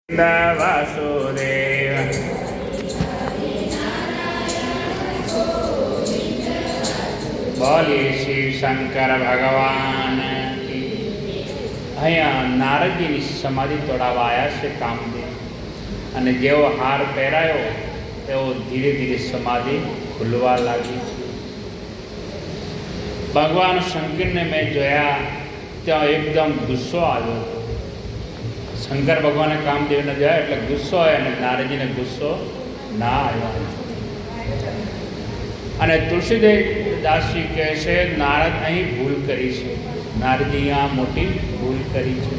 વાસુદેવ બોલીએ શ્રી શંકર ભગવાન. અહીંયા નારદજીની સમાધિ તોડાવવા આવ્યા છે કામદેવ, અને જેવો હાર પહેરાયો એવો ધીરે ધીરે સમાધિ ખુલવા લાગી છે. ભગવાન શંકરને મેં જોયા ત્યાં એકદમ ગુસ્સો આવ્યો. શંકર ભગવાને કામદેવને જોયા એટલે ગુસ્સો આવ્યો, અને નારદજીને ગુસ્સો ના આવ્યો. અને તુલસીદેવ દાસજી કહે છે નારદ અહીં ભૂલ કરી છે, નારદજી આ મોટી ભૂલ કરી છે.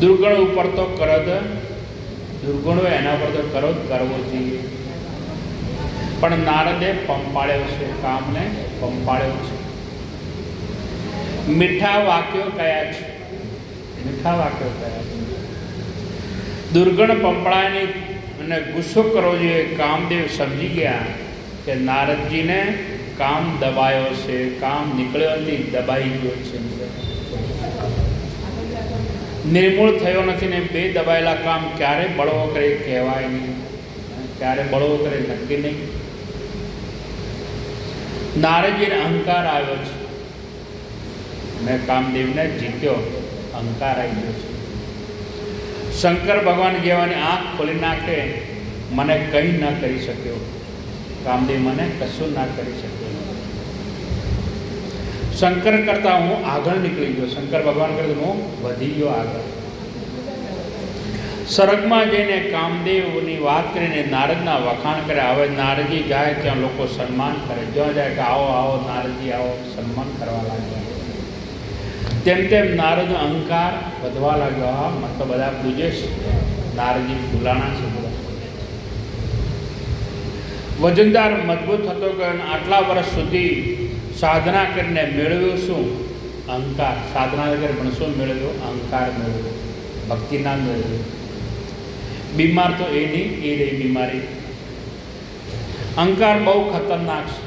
દુર્ગણો ઉપર તો કરદ, દુર્ગુણો એના પર તો કરદ કરવો જોઈએ, પણ નારદે પંપાળ્યો છે, કામને પંપાળ્યો છે. મીઠા વાક્યો કયા છે, મીઠા વાક્યો કયા છે. દુર્ગણ પંપળાની અને ગુસ્સો કરવો જોઈએ. કામદેવ સમજી ગયા કે નારદજીને કામ દબાયો છે, કામ નીકળ્યો નથી, દબાઈ ગયો છે, નિર્મૂળ થયો નથી. ને બે દબાયેલા કામ ક્યારે બળવો કરે કહેવાય નહીં, ક્યારે બળવો કરે નક્કી નહીં. નારદજીને અહંકાર આવ્યો છે, મેં કામદેવને જીત્યો, અહંકાર આવી ગયો છે. શંકર ભગવાન જેવાની આંખ ખોલી નાખે, મને કંઈ ન કરી શક્યો, કામદેવ મને કશું ના કરી શક્યો. શંકર કરતાં હું આગળ નીકળી ગયો, શંકર ભગવાન કરતાં હું વધી ગયો આગળ. સ્વર્ગમાં જઈને કામદેવની વાત કરીને નારદના વખાણ કરે. હવે નારદજી જાય ત્યાં લોકો સન્માન કરે, જ્યાં જાય કે આવો આવો નારદજી આવો, સન્માન કરવા લાગ્યા. તેમ તેમ નારદનો અહંકાર વધવા લાગ્યો. હા મને તો બધા પૂજે છે, નારદજી ફૂલાણા છે. વજનદાર મજબૂત થતો ગયો, અને આટલા વર્ષ સુધી સાધના કરીને મેળવ્યું શું? અહંકાર. સાધના વગર પણ શું મેળવ્યો? અહંકાર મેળવ્યો, ભક્તિ ના મેળવ્યો. બીમાર તો એની એ રહી બીમારી. અહંકાર બહુ ખતરનાક છે,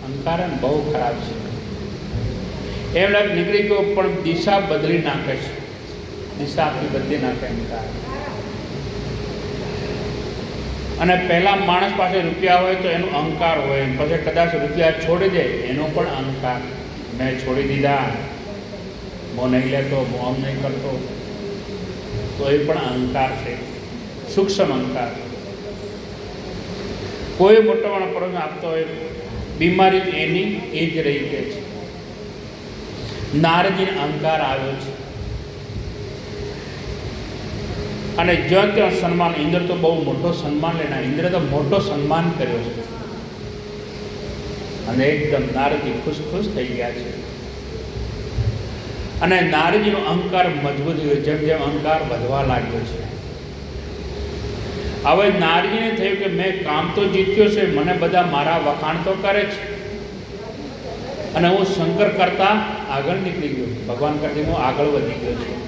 અહંકાર બહુ ખરાબ છે. એમ લાગે નીકળી ગયો પણ દિશા બદલી નાખે છે, દિશા આપણી બદલી નાખે અહંકાર. અને પહેલાં માણસ પાસે રૂપિયા હોય તો એનો અહંકાર હોય, પછી કદાચ રૂપિયા છોડી દે એનો પણ અહંકાર. મેં છોડી દીધા, હું નહીં લેતો, હું આમ નહીં કરતો, તો એ પણ અહંકાર છે, સૂક્ષ્મ અહંકાર. કોઈ મોટો પ્રશ્ન આપતો હોય, બીમારી એની એ જ રહી કે છે. નારદજીને અહંકાર આવ્યો છે, અને જ્યાં ત્યાં સન્માન. ઇન્દ્ર તો બહુ મોટો સન્માન લેના, ઇન્દ્ર તો મોટો સન્માન કર્યો છે, અને એકદમ નારદજી ખુશ ખુશ થઈ ગયા છે. અને નારદજીનો અહંકાર મજબૂત થયો, જેમ જેમ અહંકાર વધવા લાગ્યો છે. હવે નારદજીને થયું કે મેં કામ તો જીત્યો છે, મને બધા મારા વખાણ તો કરે છે, અને હું શંકર કરતા આગળ નીકળી ગયો, ભગવાન કરતી હું આગળ વધી ગયો છું.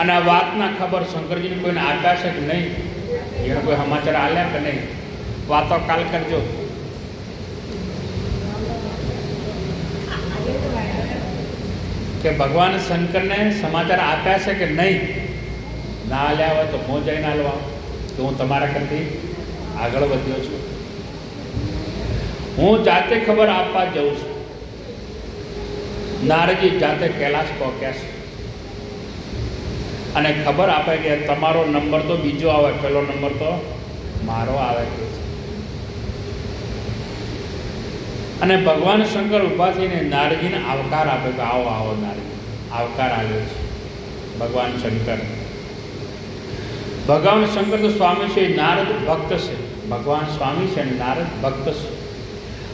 અને આ વાતના ખબર શંકરજીને કોઈને આપ્યા છે કે નહીં, એને કોઈ સમાચાર આલ્યા કે નહીં? વાતો કાલ કરજો. કે ભગવાન શંકરને સમાચાર આપ્યા છે કે નહીં? ના આલ્યા હોય તો હું જઈને આલવા કે હું તમારા કરતી આગળ વધ્યો છું. હું જાતે ખબર આપવા જઉં છું. નારદજી જાતે કૈલાશ પહોંચ્યા છે, અને ખબર આપે કે તમારો નંબર તો બીજો આવે, પહેલો નંબર તો મારો આવે છે. અને ભગવાન શંકર ઊભા થઈને નારદજીને આવકાર આપે કે આવો આવો નારદજી. આવકાર આવ્યો છે ભગવાન શંકર. ભગવાન શંકર તો સ્વામી છે, નારદ ભક્ત છે. ભગવાન સ્વામી છે અને નારદ ભક્ત છે,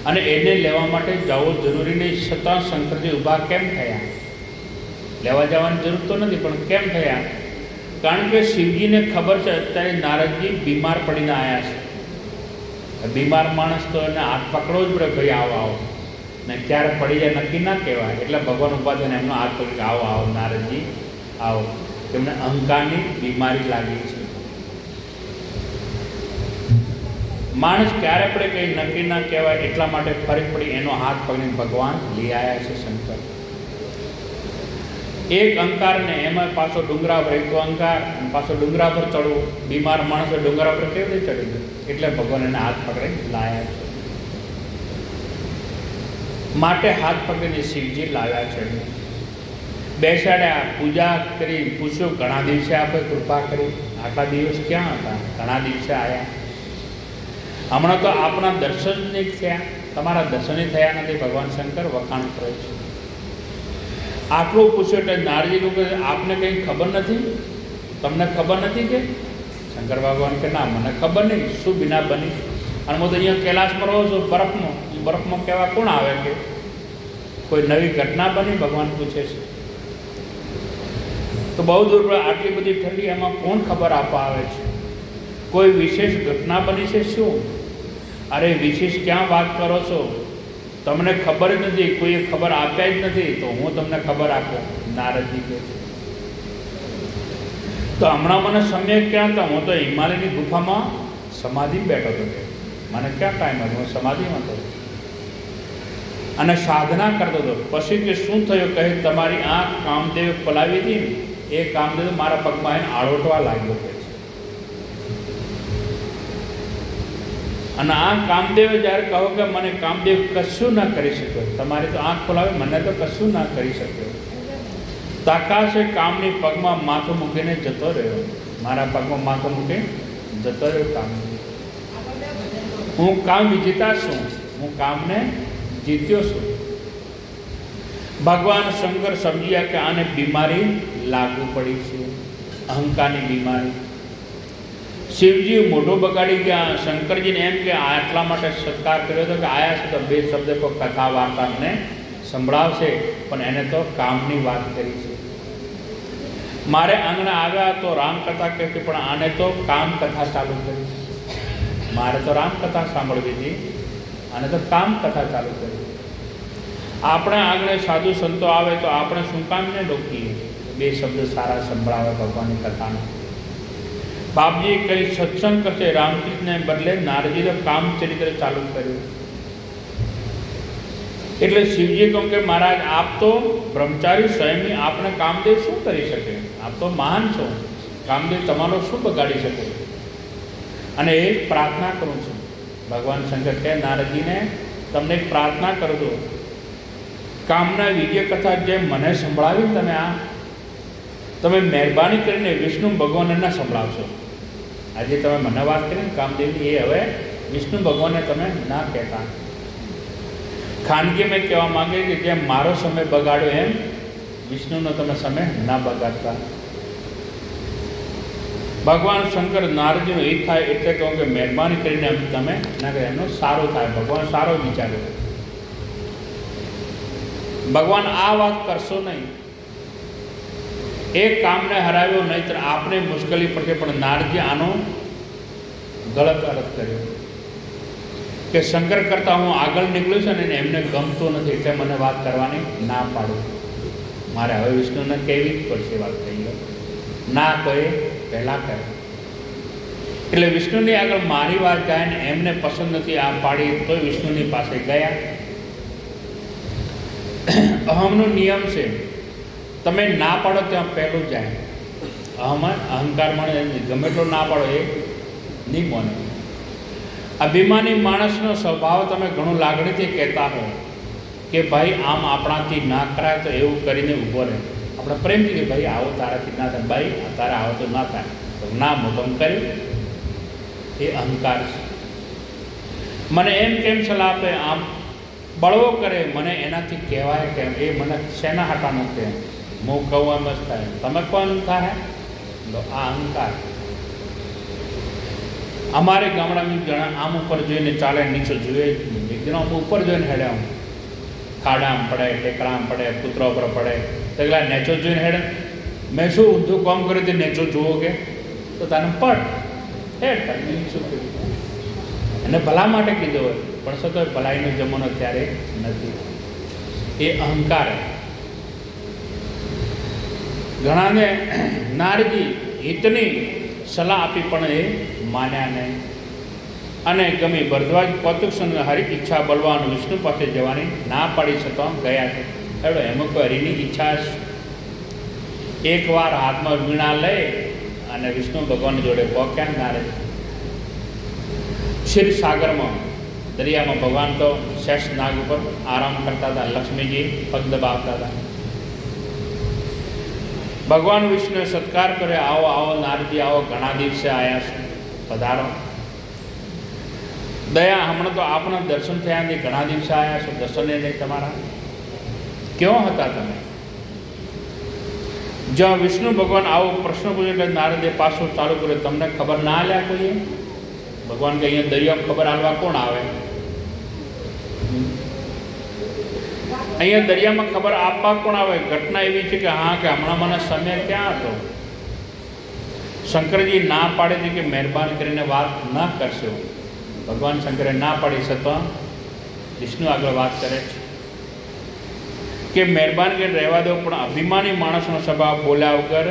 અને એને લેવા માટે જવું જરૂરી નહીં. છતાં શંકરજી ઊભા કેમ થયા? લેવા જવાની જરૂર તો નથી, પણ કેમ થયા? કારણ કે શિવજીને ખબર છે અત્યારે નારદજી બીમાર પડીને આવ્યા છે. બીમાર માણસ તો એને હાથ પકડવો જ પડે, ભાઈ આવો આવો, ને ક્યારે પડી જાય નક્કી ના કહેવાય. એટલે ભગવાન ઊભા થઈને એમનો હાથ પકડી આવો આવો નારદજી આવો. તેમને અહંકારની બીમારી લાગી છે. માણસ ક્યારે પડે કંઈ નક્કી ના કહેવાય, એટલા માટે ફરક પડી એનો હાથ પકડીને ભગવાન લઈ આવ્યા છે શંકર. એક અહંકાર ને એમાં પાછો ડુંગરા પર એક તો અહંકાર અને પાછો ડુંગરા પર ચડવું. બીમાર માણસો ડુંગરા પર કેવી રીતે ચડી જાય? એટલે ભગવાન એને હાથ પકડી લાયા છે. માટે હાથ પકડીને શિવજી લાવ્યા છે. બેસાડ્યા, પૂજા કરી, પૂછ્યું ઘણા દિવસે આપણે કૃપા કરી, આટલા દિવસ ક્યાં હતા? ઘણા દિવસે આવ્યા. હમણાં તો આપણા દર્શન જ નહીં થયા, તમારા દર્શન થયા નથી. ભગવાન શંકર વખાણ કરે છે. આટલું પૂછ્યું એટલે નારદજીનું કહે આપને કંઈ ખબર નથી? તમને ખબર નથી કે? શંકર ભગવાન કે ના, મને ખબર નહીં. શું બિના બની? અને હું તો અહીંયા કૈલાસમાં રહું છું, બરફમાં. બરફમાં કહેવા કોણ આવે કે કોઈ નવી ઘટના બની? ભગવાન પૂછે છે. તો બહુ દૂર પર આટલી બધી ઠંડી, એમાં કોણ ખબર આપવા આવે છે? કોઈ વિશેષ ઘટના બની છે શું? અરે વિશેષ ક્યાં વાત કરો છો? તમને ખબર જ નથી, કોઈએ ખબર આપ્યા જ નથી, તો હું તમને ખબર આપું. નારદજી કહે છે તો હમણાં મને સમય ક્યાં હતા? હું તો હિમાલયની ગુફામાં સમાધિ બેઠો હતો. મને ક્યાં ટાઈમ હતો? હું સમાધિમાં હતો અને સાધના કરતો હતો. પછી કે શું થયું? કહે તમારી આંખ કામદેવ પલાવી હતી ને, એ કામદેવ મારા પગમાં એને આળોટવા લાગ્યો છે. અને આ કામદેવે જ્યારે કહો કે મને કામદેવ કશું ના કરી શક્યો, તમારી તો આંખ ખોલાવે, મને તો કશું ના કરી શક્યો. તાકાશે કામની પગમાં માથું મૂકીને જતો રહ્યો. મારા પગમાં માથું મૂકી જતો રહ્યો કામ. હું કામ વિજેતા છું, હું કામને જીત્યો છું. ભગવાન શંકર સમજ્યા કે આને બીમારી લાગુ પડી છે, અહંકારની બીમારી. શિવજી મોઢું બગાડી ગયા. શંકરજીને એમ કે આટલા માટે સત્કાર કર્યો હતો કે આયા છે તો બે શબ્દ કોઈ કથા વાર્તા મને સંભળાવશે, પણ એને તો કામની વાત કરી છે. મારે આંગણે આવ્યા તો રામકથા કહે છે, પણ આને તો કામ કથા ચાલુ કરી. મારે તો રામકથા સાંભળવી હતી, આને તો કામ કથા ચાલુ કરી. આપણે આંગણે સાધુ સંતો આવે તો આપણે શું કામ ને રોકીએ? બે શબ્દ સારા સંભળાવે ભગવાનની કથાને. બાપજી કઈ સત્સંગ કરશે, રામકૃષ્ણને બદલે નારદજીએ કામ ચરિત્ર ચાલુ કર્યું. એટલે શિવજી કહું કે મહારાજ આપ તો બ્રહ્મચારી સ્વયંની, આપણે કામદેવ શું કરી શકે? આપ તો મહાન છો, કામદેવ તમારો શું બગાડી શકે? અને એ પ્રાર્થના કરું છું. ભગવાન શંકર કહે નારદજીને તમને એક પ્રાર્થના કરજો, કામના વિજય કથા જેમ મને સંભળાવી તમે મહેરબાની કરીને વિષ્ણુ ભગવાનને સંભળાવશો. આજે તમે મને વાત કરીને કામદેવની, એ હવે વિષ્ણુ ભગવાનને તમે ના કહેતા. ખાનગી મેં કહેવા માંગે કે જેમ મારો સમય બગાડ્યો એમ વિષ્ણુનો તમે સમય ના બગાડતા. ભગવાન શંકર નારદજીનો હિત થાય એટલે કહું કે મહેરબાની કરીને તમે ના કરે, એમનો સારો થાય. ભગવાન સારો વિચાર્યો. ભગવાન આ વાત કરશો નહીં, એક કામને હરાવ્યો નહીં તો આપણે મુશ્કેલી પડશે. પણ નારદજી આનો ગલત અર્થ કર્યો કે શંકર કરતાં હું આગળ નીકળ્યું છે ને એમને ગમતું નથી, એટલે મને વાત કરવાની ના પાડું. મારે હવે વિષ્ણુને કહેવી જ પડશે વાત થઈ ગયો. ના કહે પહેલાં કહે. એટલે વિષ્ણુની આગળ મારી વાત જાય ને એમને પસંદ નથી આ પાડી, તો વિષ્ણુની પાસે ગયા. અહમનો નિયમ છે, તમે ના પાડો ત્યાં પહેલું જાય. અહંકાર મળે ગમે એટલો ના પાડો એ નહીં માને. અભિમાની માણસનો સ્વભાવ તમે ઘણું લાગણીથી કહેતા હો કે ભાઈ આમ આપણાથી ના કરાય, તો એવું કરીને ઊભો રહે. આપણે પ્રેમથી કે ભાઈ આવો તારાથી ના થાય, ભાઈ તારે આવો તો ના થાય, તો ના મોટમ કર્યું. એ અહંકાર છે. મને એમ કેમ સલાહ આપે, આમ બળવો કરે, મને એનાથી કહેવાય કેમ? એ મને શેના હાટાનું કહે? હું કહું એમ જ થાય, તમે કોણ થાય? આ અહંકાર. અમારે ગામડામાં જણા આમ ઉપર જોઈને ચાલે, નીચે જોઈએ એકદમ ઉપર જોઈને હેડે. આમ ખાડામાં પડે, ટેકરામાં પડે, કૂતરા ઉપર પડે, તો પેલા નેચો જોઈને હેડે. મેં શું ઊંધું કામ કર્યું તે નેચો જુઓ કે? તો તને પડ હેડ થાય. શું કર્યું? એને ભલા માટે કીધું હોય, પણ છતાં ભલાઈનો જમાનો ત્યારે નથી. એ અહંકાર. ઘણાને નારજી હિતની સલાહ આપી પણ એ માન્યા નહીં. અને ગમે ભરદ્વાજ કૌતુક સંગ હરી ઈચ્છા બલવાન વિષ્ણુ પાસે જવાની ના પાડી છતાં ગયા છે. એડો એમાં કોઈ હરિની ઈચ્છા એકવાર હાથમાં વીણા લઈ અને વિષ્ણુ ભગવાન જોડે પોક્યા નારે ક્ષીરસાગરમાં દરિયામાં ભગવાન તો શેષ નાગ ઉપર આરામ કરતા હતા, લક્ષ્મીજી પગ દબાવતા હતા. ભગવાન વિષ્ણુએ સત્કાર કર્યો, આવો આવો નારદજી આવો, ઘણા દિવસે આવ્યા છે, પધારો. દયા હમણાં તો આપણા દર્શન થયા નથી, ઘણા દિવસે આવ્યા છો, દર્શને નહીં તમારા, ક્યાં હતા તમે? જ્યાં વિષ્ણુ ભગવાન આવો પ્રશ્ન પૂછ્યો એટલે નારદે પાછું ચાલુ કર્યો, તમને ખબર ના આલ્યા કોઈએ? ભગવાન કે અહીંયા દરિયા ખબર આલવા કોણ આવે? અહીંયા દરિયામાં ખબર આપવા કોણ આવે? ઘટના એવી છે કે હા કે હમણાં મને સમય ક્યાં હતો. શંકરજી ના પાડે છે કે મહેરબાન કરીને વાત ન કરશો. ભગવાન શંકરે ના પાડી છતાં વિષ્ણુ આગળ વાત કરે છે કે મહેરબાન કરીને રહેવા દો, પણ અભિમાની માણસનો સ્વભાવ બોલ્યા વગર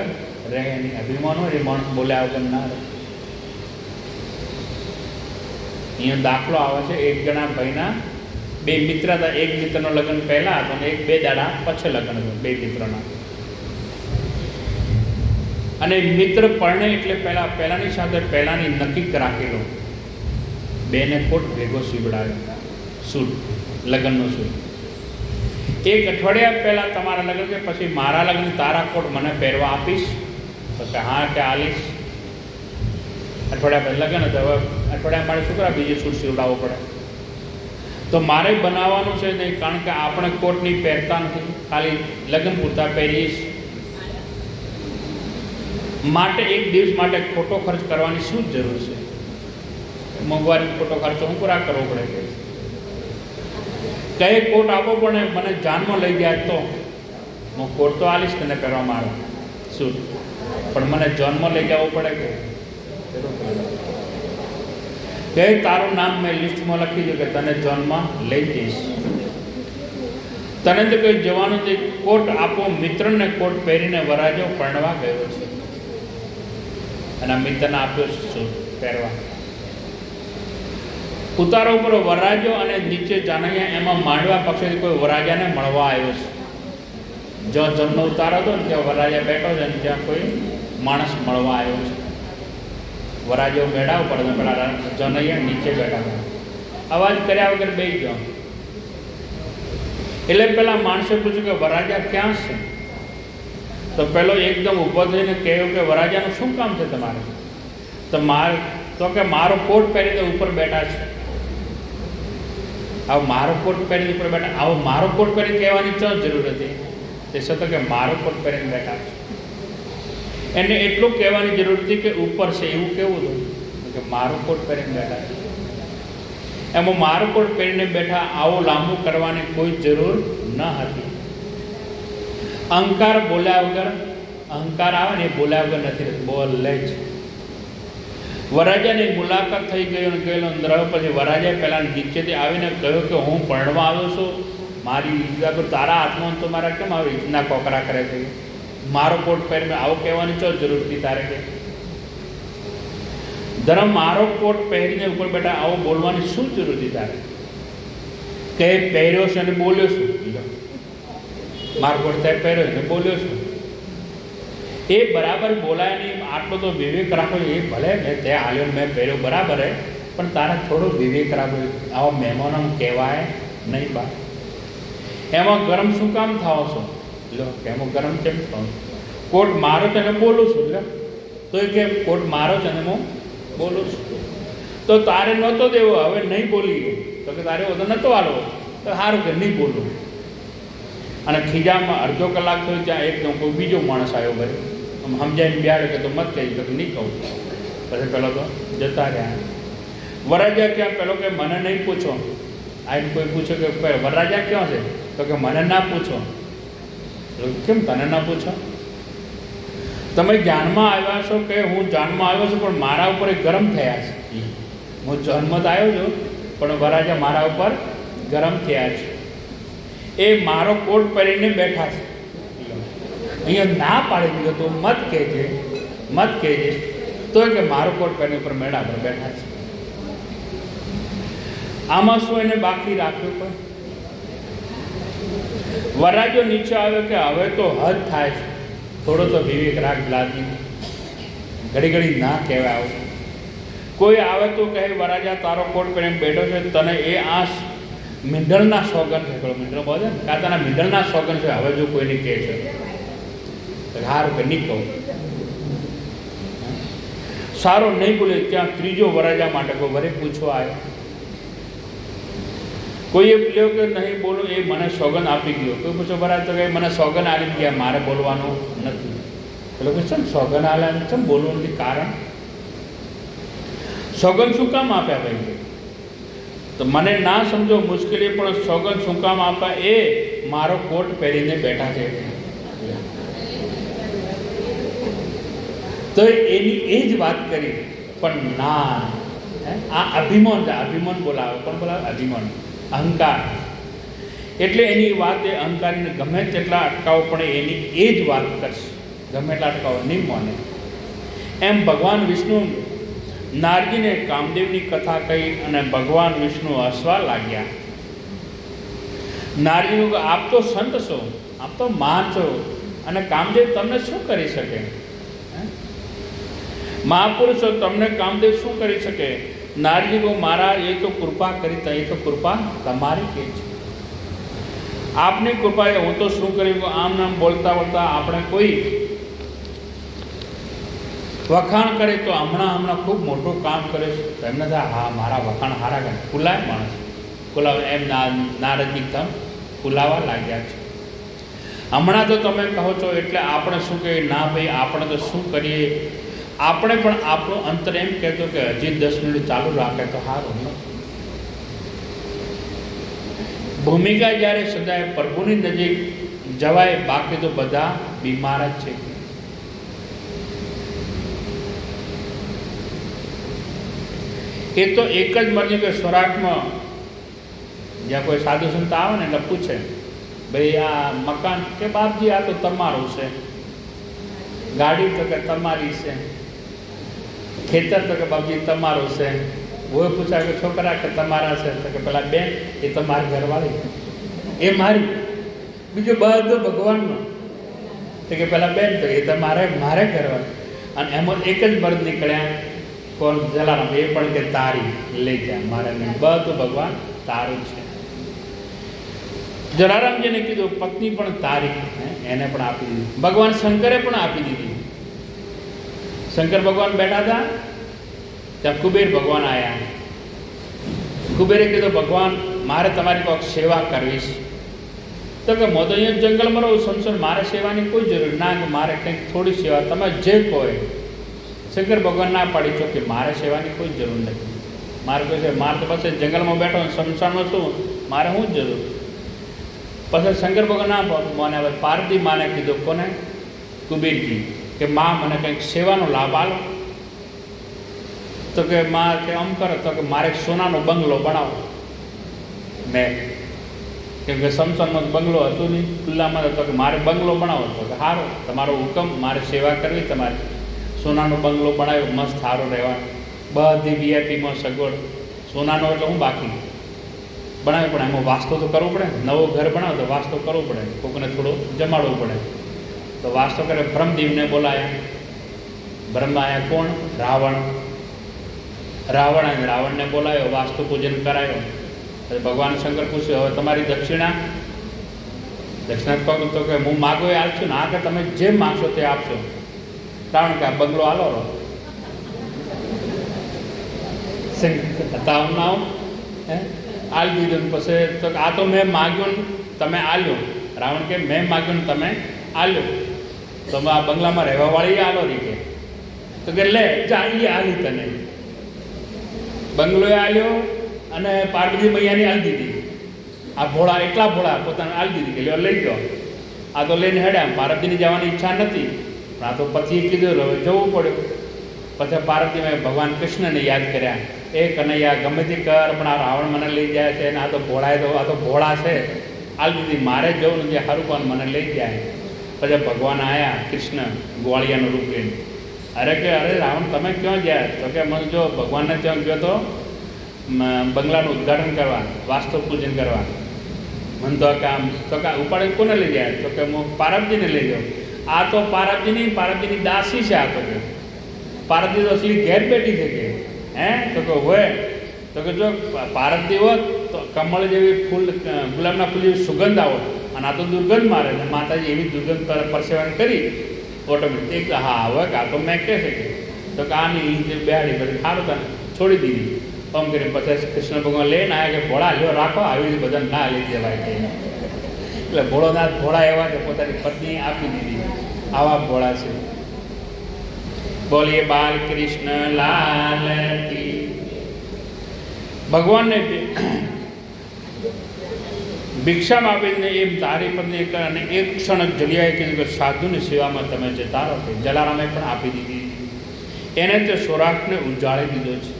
રહે નહીં. અભિમાન હોય એ માણસ બોલ્યા વગર ના રહે. અહીંયા દાખલો આવે છે, એક જણા ભાઈના બે મિત્ર હતા. એક મિત્રનો લગ્ન પહેલા હતો અને એક 2 દાડા પછી લગ્ન હતો, બે મિત્રોના. અને મિત્ર પરણે એટલે પહેલાની સાથે પહેલાની નક્કી રાખેલો, બેને કોટ ભેગો સીવડાવ્યો, સૂટ, લગ્નનો સૂટ. એક અઠવાડિયા પહેલાં તમારા લગ્ન છે, પછી મારા લગ્ન તારા કોટ મને પહેરવા આપીશ? તો કે હા કે આલીશ. અઠવાડિયા પહેલાં લગ્ન હતું, હવે અઠવાડિયા મારે શું કરવા બીજું સૂટ સીવડાવવો પડે? તો મારે બનાવવાનું છે નહીં, કારણ કે આપણે કોટની પહેરતા નથી, ખાલી લગ્ન પૂરતા પહેરીશ. માટે એક દિવસ માટે ખોટો ખર્ચ કરવાની શું જરૂર છે? મોંઘવારી ખોટો ખર્ચો હું પૂરા કરવો પડે? કહે કોટ આપો, પણ મને જાનમાં લઈ જાય તો હું કોટ તો આલીશ તને પહેરવા મારો સૂટ, પણ મને જાનમાં લઈ જવું પડે કે? કહે તારું નામ મેં લિસ્ટમાં લખી દઉં કે તને જોનમાં લઈ જઈશ. તને તો કંઈ જવાનું તે કોટ આપો. મિત્રને કોટ પહેરીને વરાજો પરણવા ગયો છે અને મિત્રને આપ્યો સૂટ પહેરવા. ઉતારો ઉપર વરરાજો અને નીચે જાનૈયા, એમાં માંડવા પક્ષેથી કોઈ વરરાજાને મળવા આવ્યો છે. જ્યાં જન્મ ઉતારો હતો ને ત્યાં વરરાજા બેઠો છે અને ત્યાં કોઈ માણસ મળવા આવ્યો છે. વરાજો મેળા ઉપર પેલા જનૈયા નીચે બેઠા હતા, અવાજ કર્યા વગર બેસી ગયો. એટલે પેલા માણસે પૂછ્યું કે વરરાજા ક્યાં છે? તો પેલો એકદમ ઊભો થઈને કહ્યું કે વરરાજાનું શું કામ છે તમારે? તો કે મારો કોટ પહેરીને ઉપર બેઠા છે. આવો મારો કોટ પહેરીને ઉપર બેઠા, આવો મારો કોટ પહેરીને કહેવાની શું જરૂર હતી? તે છતાં કે મારો કોટ પહેરીને બેઠા છે. એને એટલું કહેવાની જરૂર હતી કે ઉપર છે એવું કેવું હતું કે મારો કોટ પહેરીને બેઠા છે. એમાં મારો કોટ પહેરીને બેઠા આવું લાંબુ કરવાની કોઈ જરૂર ન હતી. અહંકાર બોલ્યા વગર, અહંકાર આવે ને એ બોલ્યા વગર નથી, બોલે જ. વરરાજાની મુલાકાત થઈ ગઈ અને ગયેલો અંદર. પછી વરરાજાએ પહેલાં નીચેથી આવીને કહ્યું કે હું પરણવા આવ્યો છું, મારી ઈચ્છા પર તારા હાથમાં તો મારા કેમ આવી રીતના કોકરા કરે છે? મારો કોટ પહેરીને આવું કહેવાની શું જરૂર હતી તારે? કે ધર્મ મારો કોટ પહેરીને ઉપર બેઠા આવું બોલવાની શું જરૂર હતી તારે? કે પહેર્યો છે અને બોલ્યો છું, મારો કોટ ત્યાં પહેર્યો છે બોલ્યો છું, એ બરાબર બોલાય નહીં. આટલો તો વિવેક રાખો. એ ભલે મેં તે હાલ્યો મેં પહેર્યો બરાબર હે, પણ તારે થોડો વિવેક રાખો. આવો મહેમાનો કહેવાય નહીં બા. એમાં ગરમ શું કામ થાવ છો? લો કે એમાં ગરમ કેમ થાવ? કોટ મારો છે ને બોલું છું. લો તો એ કે કોટ મારો છે ને હું બોલું છું. તો તારે નહોતો દેવો, હવે નહીં બોલી. તો કે તારે તો નહોતો હાલવો, તો સારું કે નહીં બોલું. અને ખીજામાં અડધો કલાક થયો, ત્યાં એકદમ કોઈ બીજો માણસ આવ્યો. ભાઈ સમજાઈને બેહાડે કે તો મત કહી, તો નહીં કહું. પછી પેલો તો જતા રહ્યા. વરરાજા ક્યાં? પેલો કે મને નહીં પૂછો. આઈને કોઈ પૂછે કે વરરાજા ક્યાં છે? તો કે મને ના પૂછો. કેમ તને ના પૂછો? તમે જાનમાં આવ્યા છો? કે હું જાનમાં આવ્યો છું, પણ મારા ઉપર ગરમ થયા છે. હું જન્મ તો આવ્યો છું, પણ વરરાજા મારા ઉપર ગરમ થયા છે. એ મારો કોટ પહેરીને બેઠા છે. અહીંયા ના પાડી દીધો તો મત કહેજે, મત કહેજે. તો કે મારો કોટ પહેરીને ઉપર મેળા પર બેઠા છે. આમાં શું એને બાકી રાખ્યું? પણ વરરાજો નીચે આવ્યો કે હવે તો હદ થાય છે. થોડો તો વિવેક રાખ લાદની, ઘડી ઘડી ના કહેવાય આવું. કોઈ આવે તો કહે વરાજા તારો કોટ પહેરીને બેઠો છે, તને એ આ મીંઢળના સોગન છે. પેલો મીંઢળ બોલે ને, કાં તને મીંઢળના સોગન છે. હવે જો કોઈને કહે છે સારું કે નહીં કહું, સારો નહીં બોલે. ત્યાં ત્રીજો વરાજા માટે કોઈ વરે પૂછવા આવ્યો. કોઈએ લ્યો કે નહીં બોલો, એ મને સોગન આપી ગયો. કોઈ પૂછો વરાજ તો કે મને સોગન આપી ગયા, મારે બોલવાનું નથી. પેલો કે ચમ સોગન આલ્યા, ચમ બોલવું નથી, કારણ સોગન શું કામ આપ્યા ભાઈ? તો મને ના સમજો મુશ્કેલી, પણ સોગન શું કામ આપ્યા? એ મારો કોટ પહેરીને બેઠા છે. તો એની એ જ વાત કરી, પણ ના, આ અભિમાન છે. અભિમાન બોલાવે, પણ બોલાવે અભિમાન, અહંકાર. એટલે એની વાત એ અહંકારીને ગમે તેટલા અટકાવો પણ એની એ જ વાત કરશે, ગમે એટલા અટકાવો નહીં માને. એમ ભગવાન વિષ્ણુ નારદજીને કામદેવની કથા કહી અને ભગવાન વિષ્ણુ હસવા લાગ્યા. નારદજીનું કે આપ તો સંત છો, આપ તો મહાન છો, અને કામદેવ તમને શું કરી શકે? મહાપુરુષ છો, તમને કામદેવ શું કરી શકે? નારદજી કહો મહારાજ એ તો કૃપા કરી, એ તો કૃપા તમારી કે છે. આપની કૃપા એ હું તો શું કર્યું? આમ નામ બોલતા બોલતા આપણે કોઈ વખાણ કરે તો હમણાં ખૂબ મોટું કામ કરે છે, તો એમને થાય હા મારા વખાણ હારા કરે, ફૂલાય માણસ, ફૂલાવે. એમ નારદજી તમ ફૂલાવા લાગ્યા છે. હમણાં તો તમે કહો છો એટલે આપણે શું કહીએ? ના ભાઈ, આપણે તો શું કરીએ? આપણે પણ આપણું અંતર એમ કહેતો કે હજી 10 મિનિટ ચાલુ રાખે તો સારું. ભૂમિકા જ્યારે સદાય પ્રભુની નજીક જવાય, બાકી તો બધા બીમાર જ છે. એ તો એક જ મરજી કે સ્વરાટમાં જ્યાં કોઈ સાધુ સંત આવે ને એટલે પૂછે ભાઈ આ મકાન કે બાપજી આ તો તમારું છે, ગાડી તો કે તમારી છે, ખેતર તો કે બાપજી તમારું છે. કોઈ પૂછા કે છોકરા કે તમારા છે, તો કે પેલા બેન એ તમારી ઘરવાળી, એ મારી. બીજું બધું ભગવાનનું. તો કે પેલા બેન તો એ તો મારે ઘરવાળી. અને એમાં એક જ મર્દ નીકળ્યા, કોણ? જલારામ. એ પણ કે તારી લઈ જાય, મારે નહીં, બધું ભગવાન તારું છે. જલારામજીને કીધું પત્ની પણ તારી, એને પણ આપી દીધી. ભગવાન શંકરે પણ આપી દીધી. શંકર ભગવાન બેઠા હતા, ત્યાં કુબેર ભગવાન આવ્યા. કુબેરે કીધું ભગવાન મારે તમારી કોઈક સેવા કરવી છે. તો કે હું તો અહીંયા જંગલમાં રહું, સંસાર, મારે સેવાની કોઈ જરૂર ના, કે મારે કંઈક થોડી સેવા તમે જે કહો. શંકર ભગવાન ના પાડી છો કે મારે સેવાની કોઈ જરૂર નથી. મારે કોઈ છે, મારે તો પછી જંગલમાં બેઠો સંસારમાં શું, મારે શું જરૂર? પછી શંકર ભગવાન ના માને. હવે પાર્વતી માને કીધું, કોને? કુબેરજી, કે માં મને કંઈક સેવાનો લાભ આલો. તો કે માં કે આમ કરો, તો કે મારે સોનાનો બંગલો બનાવો. મેં કેમ કે સમસનમાં બંગલો હતું નહીં, ખુલ્લામાં. તો કે મારે બંગલો બનાવો. તો કે સારો, તમારો હુકમ, મારે સેવા કરવી તમારી. સોનાનો બંગલો બનાવ્યો, મસ્ત સારો રહેવાનો, બધી વીઆઈપીમાં સગવડ. સોનાનો એટલે હું બાકી બનાવ્યો, પણ એમાં વાસ્તો તો કરવો પડે. નવો ઘર બનાવો તો વાસ્તો કરવો પડે, કોઈને થોડો જમાડવો પડે. તો વાસ્તો કરે. બ્રહ્મદેવને બોલાયા. બ્રહ્મ આવ્યા. કોણ? રાવણ. રાવણને બોલાયો, વાસ્તુ પૂજન કરાયો. પછી ભગવાન શંકર પૂછ્યું હવે તમારી દક્ષિણા કહું તો કે હું માગો એ આપશું ને? હા, કે તમે જે માગશો તે આપશો. કારણ કે આ બંગલો આલો રહો આલ દીધું. પછી તો આ તો મેં માગ્યું ને તમે આલ્યો. રાવણ કે મેં માગ્યું ને તમે આલ્યો, તો આ બંગલામાં રહેવાવાળી આલો રહી કે. તો કે લે જા, એ આલી તને. બંગલોએ આલ્યો અને પાર્વતી મૈયાની આલી દીધી. આ ભોળા એટલા ભોળા પોતાને આલી દીધી કે લ્યો લઈ ગયો. આ તો લઈને હેડ્યા. પાર્વતીની જવાની ઈચ્છા નથી, પણ આ તો પતિએ કીધું હવે જવું પડ્યું. પછી પાર્વતીમાં ભગવાન કૃષ્ણને યાદ કર્યા. એ કનૈયા ગમે તે કર, પણ આ રાવણ મને લઈ જાય છે અને આ તો ભોળા છે, આલી દીધી. મારે જવું નથી, સારું પણ મને લઈ જાય. પછી ભગવાન આવ્યા, કૃષ્ણ ગોવાળિયાનું રૂપ લઈને. અરે રાવણ તમે ક્યાં ગયા? તો કે મને જો ભગવાનને ત્યાં ગયો તો બંગલાનું ઉદ્ઘાટન કરવા, વાસ્તુ પૂજન કરવા. મને તો કામ તો કે ઉપાડે કોને લઈ જાય? તો કે હું પાર્વતીને લઈ જાઉં. આ તો પાર્વતીની દાસી છે. આ તો કે પાર્વતી તો અસલી ઘેર બેઠી છે કે તો કે હોય તો કે જો પાર્વતી હોત તો કમળ જેવી ફૂલ ગુલાબના ફૂલ જેવી સુગંધ આવત, અને આ તો દુર્ગંધ મારે ને માતાજી એવી દુર્ગંધ પરસેવન કરી ઓટોમેટિક. હા હવે આ તો મેં કહે છે કે તો કે આની બેહાડી પછી સારું તને છોડી દીધી. આમ કરીને પછી કૃષ્ણ ભગવાન લઈને આવ્યા કે ભોળા લ્યો રાખો, આવી રીતે બધાને ના લઈ જવાય કે. એટલે ભોળોનાથ ભોળા એવા કે પોતાની પત્ની આપી દીધી. આવા ભોળા છે. બોલીએ બાલ કૃષ્ણ લાલ કી. ભગવાનને ભિક્ષામાં આપીને એમ તારી પત્ની અને એક ક્ષણ જ જલિયાએ કીધું કે સાધુની સેવામાં તમે જતા રહો. જલારામે પણ આપી દીધી. એને તે સૌરાષ્ટ્રને ઉજાળી દીધો છે.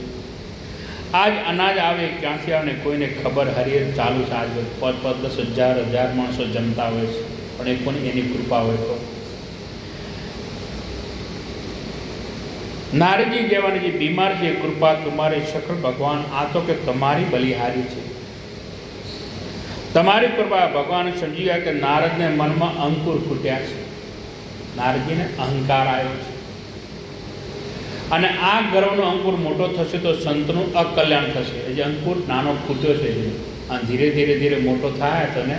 આજ અનાજ આવે ક્યાંથી આવે કોઈને ખબર હરિયર ચાલુ છે. આજ 10,000 માણસો જમતા હોય છે, પણ એ કોની એની કૃપા હોય તો. નારજી કહેવાની જે બીમાર છે એ કૃપા તમારી સકળ ભગવાન. આ તો કે તમારી બલિહારી છે, તમારી કૃપા. ભગવાન સમજી ગયા કે નારદને મનમાં અંકુર ફૂટ્યા છે. નારદજીને અહંકાર આવ્યો છે, અને આ ગર્વનો અંકુર મોટો થશે તો સંતનું અકલ્યાણ થશે. જે અંકુર નાનો ફૂટ્યો છે અને ધીરે ધીરે મોટો થાય તો એને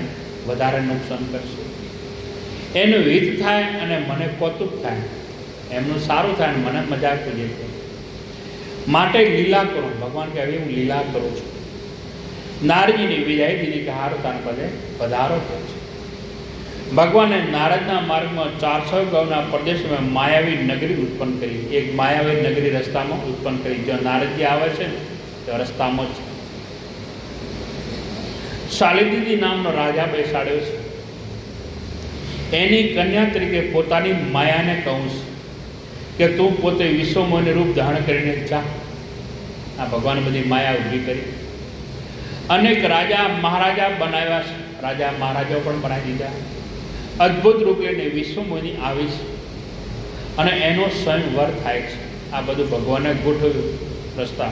વધારે નુકસાન કરશે. એનું હિત થાય અને મને કૌતુક થાય, એમનું સારું થાય અને મને મજા કરીએ. માટે લીલા કરો. ભગવાન કહે હવે હું લીલા કરું છું. નારજીની વિદાય દીધી કે હારું તાન પદે પધારો કહે છે. ભગવાને નારદના માર્ગમાં 400 ગૌના પ્રદેશમાં માયાવી નગરી ઉત્પન્ન કરી. એક માયાવી નગરી રસ્તામાં ઉત્પન્ન કરી. જો નારદજી આવે છે ને તો રસ્તામાં જ શાલિદીદી નામનો રાજા બેસાડ્યો છે. એની કન્યા તરીકે પોતાની માયાને કહું છું કે તું પોતે વિશ્વમોહની રૂપ ધારણ કરીને જા. આ ભગવાને બધી માયા ઊભી કરી. અનેક રાજા મહારાજા બનાવ્યા છે. રાજા મહારાજાઓ પણ બનાવી દીધા. અદ્ભુત રૂપ લઈને વિશ્વમોહની આવી છે અને એનો સ્વયંવર થાય છે. આ બધું ભગવાને ગોઠવ્યું રસ્તા.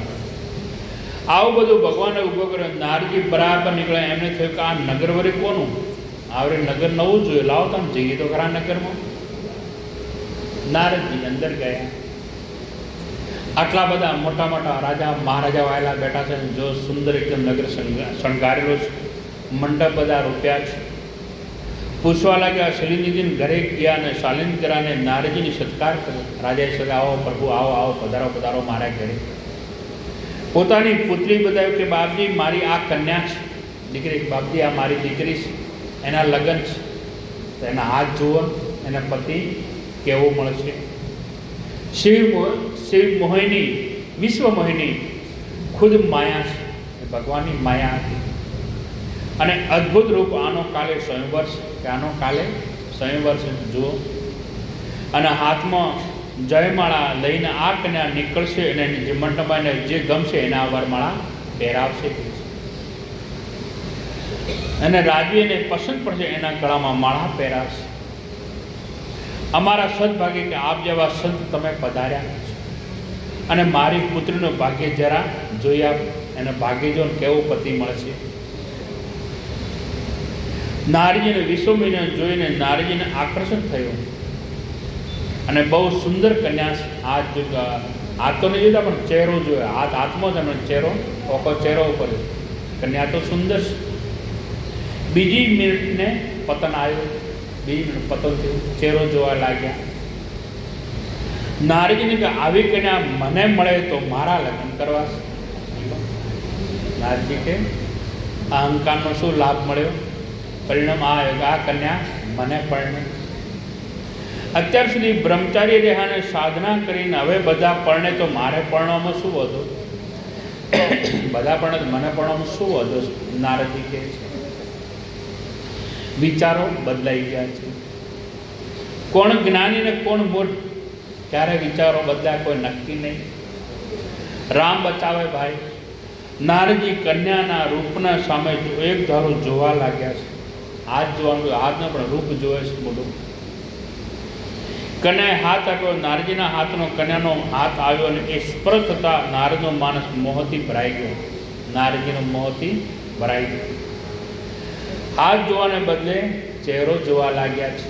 આવું બધું ભગવાને ઊભો કર્યો. નારજી બરાબર નીકળ્યા. એમને થયું કે આ નગર વરે કોનું? આવરે નગર નવું જોઈએ, લાવો તમે જઈએ તો ખરા નગરમાં. નારદજી અંદર ગયા. આટલા બધા મોટા મોટા રાજા મહારાજાઓ આવેલા બેઠા છે. જો સુંદર એકદમ નગર શણગારેલો છે. મંડપ બધા રૂપિયા છે. પૂછવા લાગ્યા. શાલિનીજીને ઘરે ગયા અને શાલિનીજરાને નારદજીની સત્કાર કર્યો. રાજાએ સગા આવો પ્રભુ, આવો આવો, પધારો પધારો મારા ઘરે. પોતાની પુત્રી બતાવ્યું કે બાપજી મારી આ કન્યા છે, દીકરી. બાપજી આ મારી દીકરી છે, એના લગ્ન છે. તો એના હાથ જુઓ, એના પતિ કેવો મળશે. શિવ મોહિની, વિશ્વ મોહિની ખુદ માયા છે. એ ભગવાનની માયા હતી અને અદ્ભુત રૂપ. આનો કાલે સ્વયંવર છે કે આનો કાલે સ્વયંવર છે જુઓ. અને હાથમાં જયમાળા લઈને આ કન્યા નીકળશે અને જે મંડપમાં જે ગમશે એના વરમાળા પહેરાવશે. અને રાજવીને પસંદ પડશે એના ગળામાં માળા પહેરાવશે. અમારા સદભાગ્ય કે આપ જેવા સંત તમે પધાર્યા અને મારી પુત્રીનું ભાગ્ય જરા જોઈ આપ. એને ભાગ્ય જો કેવું પતિ મળશે. નારજીને વિશ્વમોહિને જોઈને નારજીને આકર્ષણ થયું અને બહુ સુંદર કન્યા. હાથ તો નહીં જોતા પણ ચહેરો જોયો. હાથમાં જ એમનો ચહેરો, ઓખો ચહેરો ઉપર. કન્યા તો સુંદર છે. બીજી મિનિટને પતન આવ્યું. બીજી મિનિટ પતન થયું. ચહેરો જોવા લાગ્યા. નારજીને કે આવી કન્યા મને મળે તો મારા લગ્ન કરવા છે. નારજી કે અહંકારનો શું લાભ મળ્યો? પરિણામ આ કન્યા મને પરણે. અત્યાર સુધી બ્રહ્મચારી રહ્યા ને સાધના કરીને હવે બધા પરણે તો મારે પરણવામાં શું વધુ? બધા પરણે મને પરણવામાં શું વધુ? નારદજી કહે છે. વિચારો બદલાઈ ગયા છે. કોણ જ્ઞાની ને કોણ મૂઢ? ક્યારે વિચારો બદલાય કોઈ નક્કી નહીં. રામ બચાવે ભાઈ. નારજી કન્યાના રૂપના સામે એક ધારું જોવા લાગ્યા છે. હાથ જોવાનું, હાથનો પણ રૂપ જોવે છે બધું. કન્યાએ હાથ આપ્યો. નારજીના હાથનો કન્યાનો હાથ આવ્યો અને એ સ્પર્શ થતા નારદનો માનસ મોહથી ભરાઈ ગયો. નારજીનો મોહથી ભરાઈ ગયો. હાથ જોવાને બદલે ચહેરો જોવા લાગ્યા છે.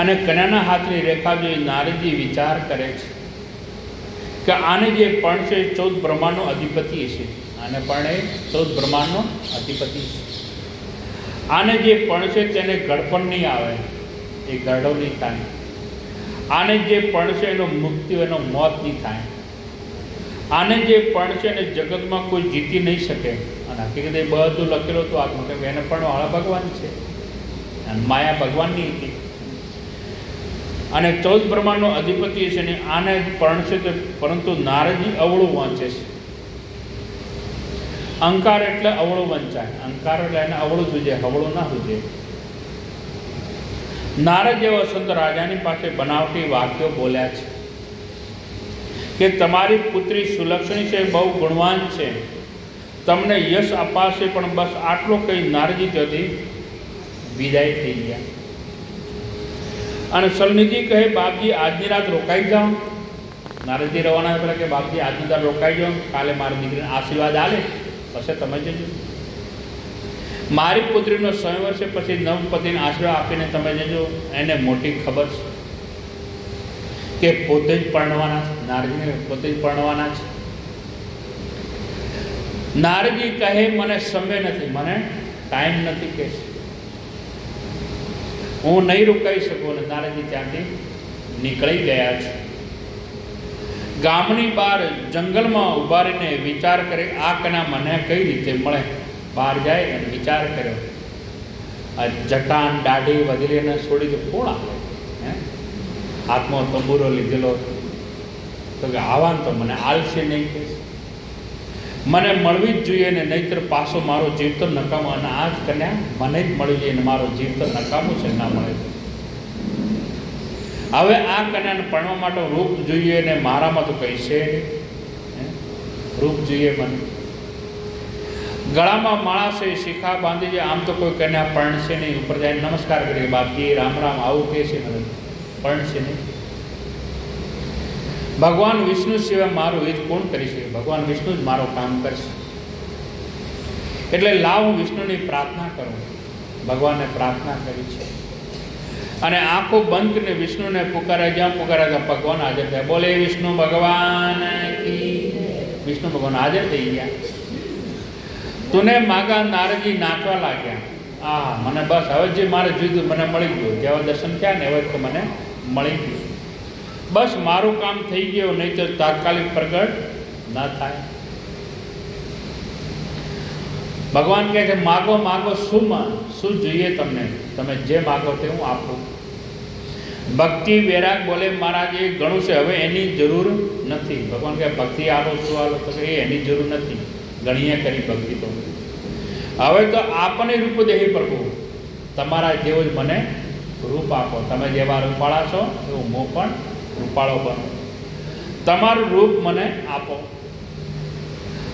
અને કન્યાના હાથની રેખા જોઈ નારદજી વિચાર કરે છે કે આને જે પણ છે 14 બ્રહ્માંડનો અધિપતિ છે. આને પણ એ 14 બ્રહ્માંડનો અધિપતિ છે. આને જે પણ છે તેને ગળપણ નહીં આવે, એ ગરડો નહીં થાય. આને જે પણ છે એનો મૃત્યુ, એનો મોત નહીં થાય. આને જે પણ છે એને જગતમાં કોઈ જીતી નહીં શકે. અને હકીકત એ બધું લખેલું હતું આત્મા કે એને પણ વાળા ભગવાન છે અને માયા ભગવાનની હતી. અને 14 બ્રહ્માંડનો અધિપતિ છે ને આને પણ છે તો, પરંતુ નારદજી અવળું વાંચે છે. અંકાર એટલે અવળું વંચાય. અંકાર એટલે એને અવળું જોઈએ, હવળું ના જોઈએ. નારદ જેવા સંત રાજાની પાસે બનાવટી વાક્યો બોલ્યા છે કે તમારી પુત્રી સુલક્ષણી છે, બહુ ગુણવાન છે, તમને યશ અપાશે. પણ બસ આટલો કંઈ નારદજી ત્યાંથી વિદાય થઈ ગયા. અને સલનિધિ કહે બાપજી આજની રાત રોકાઈ જાઓ. નારદજી રવાના પેલા કે બાપજી આજની રાત રોકાઈ જાઓ, કાલે મારી દીકરીને આશીર્વાદ આલે પછી તમે જજો. મારી પુત્રીનો સ્વયંવર છે, પછી નવપતિને આશીર્વાદ આપીને તમે જજો. એને મોટી ખબર છે કે પોતે જ પરણવાના છે. નારદજીને પોતે જ પરણવાના છે. નારદજી કહે મને સમય નથી, મને ટાઈમ નથી કે હું નહીં રોકાઈ શકું. અને નારદજી ત્યાંથી નીકળી ગયા છે. ગામની બહાર જંગલમાં ઉભા રહીને વિચાર કરે આ કન્યા મને કઈ રીતે મળે. બહાર જાય અને વિચાર કર્યો, આ જટાન દાઢી વગેરેને છોડી તો કોણ આવે? હાથમાં તંબુરો લીધેલો તો કે આવાન તો મને આલશે નહીં કે મને મળવી જ જોઈએ ને, નહીંતર પાછો મારો જીવ તો નકામો. અને આ જ કન્યા મને જ મળવી જોઈએ ને મારો જીવ તો નકામો છે, ના મળે. હવે આ કન્યાને પરણવા માટે રૂપ જોઈએ ને મારામાં તો કંઈ છે નહીં. રૂપ જોઈએ મને. ગળામાં માળા છે, શિખા બાંધી છે. આમ તો કોઈ કન્યા પરણશે નહીં. ઉપર જાય નમસ્કાર કરીએ બાપજી રામ રામ આવું કહે છે, મને પરણશે નહીં. ભગવાન વિષ્ણુ સિવાય મારું હિત કોણ કરી શકે? ભગવાન વિષ્ણુ જ મારું કામ કરશે. એટલે લાવ હું વિષ્ણુની પ્રાર્થના કરું. ભગવાનને પ્રાર્થના કરી છે અને આંખો બંધ કરીને વિષ્ણુને પુકારે. જ્યાં પુકારે ત્યાં ભગવાન હાજર થયા. બોલે વિષ્ણુ ભગવાન કી. વિષ્ણુ ભગવાન હાજર થઈ ગયા. તુને માગા નારદજી નાચવા લાગ્યા. આ મને બસ હવે જે મારે જોઈતું મને મળી ગયું. જેવા દર્શન થયા ને હવે તો મને મળી ગયું. બસ મારું કામ થઈ ગયું, નહીં તો તાત્કાલિક પ્રગટ ના થાય. ભગવાન કહે છે માગો માગો, શું જોઈએ તમને? તમે જે માગો તે હું આપું. ભક્તિ વૈરાગ બોલે મહારાજ એ ઘણું છે, હવે એની જરૂર નથી. ભગવાન કહે ભક્તિ આલો શું આલો? તો એ એની જરૂર નથી, ગણીએ કરી ભક્તિ તો. હવે તો આપને રૂપ દેહી પ્રભુ, તમારા જેવો જ મને રૂપ આપો. તમે જેવા રૂપાળા છો એવું હું પણ રૂપાળો બનો. તમારું રૂપ મને આપો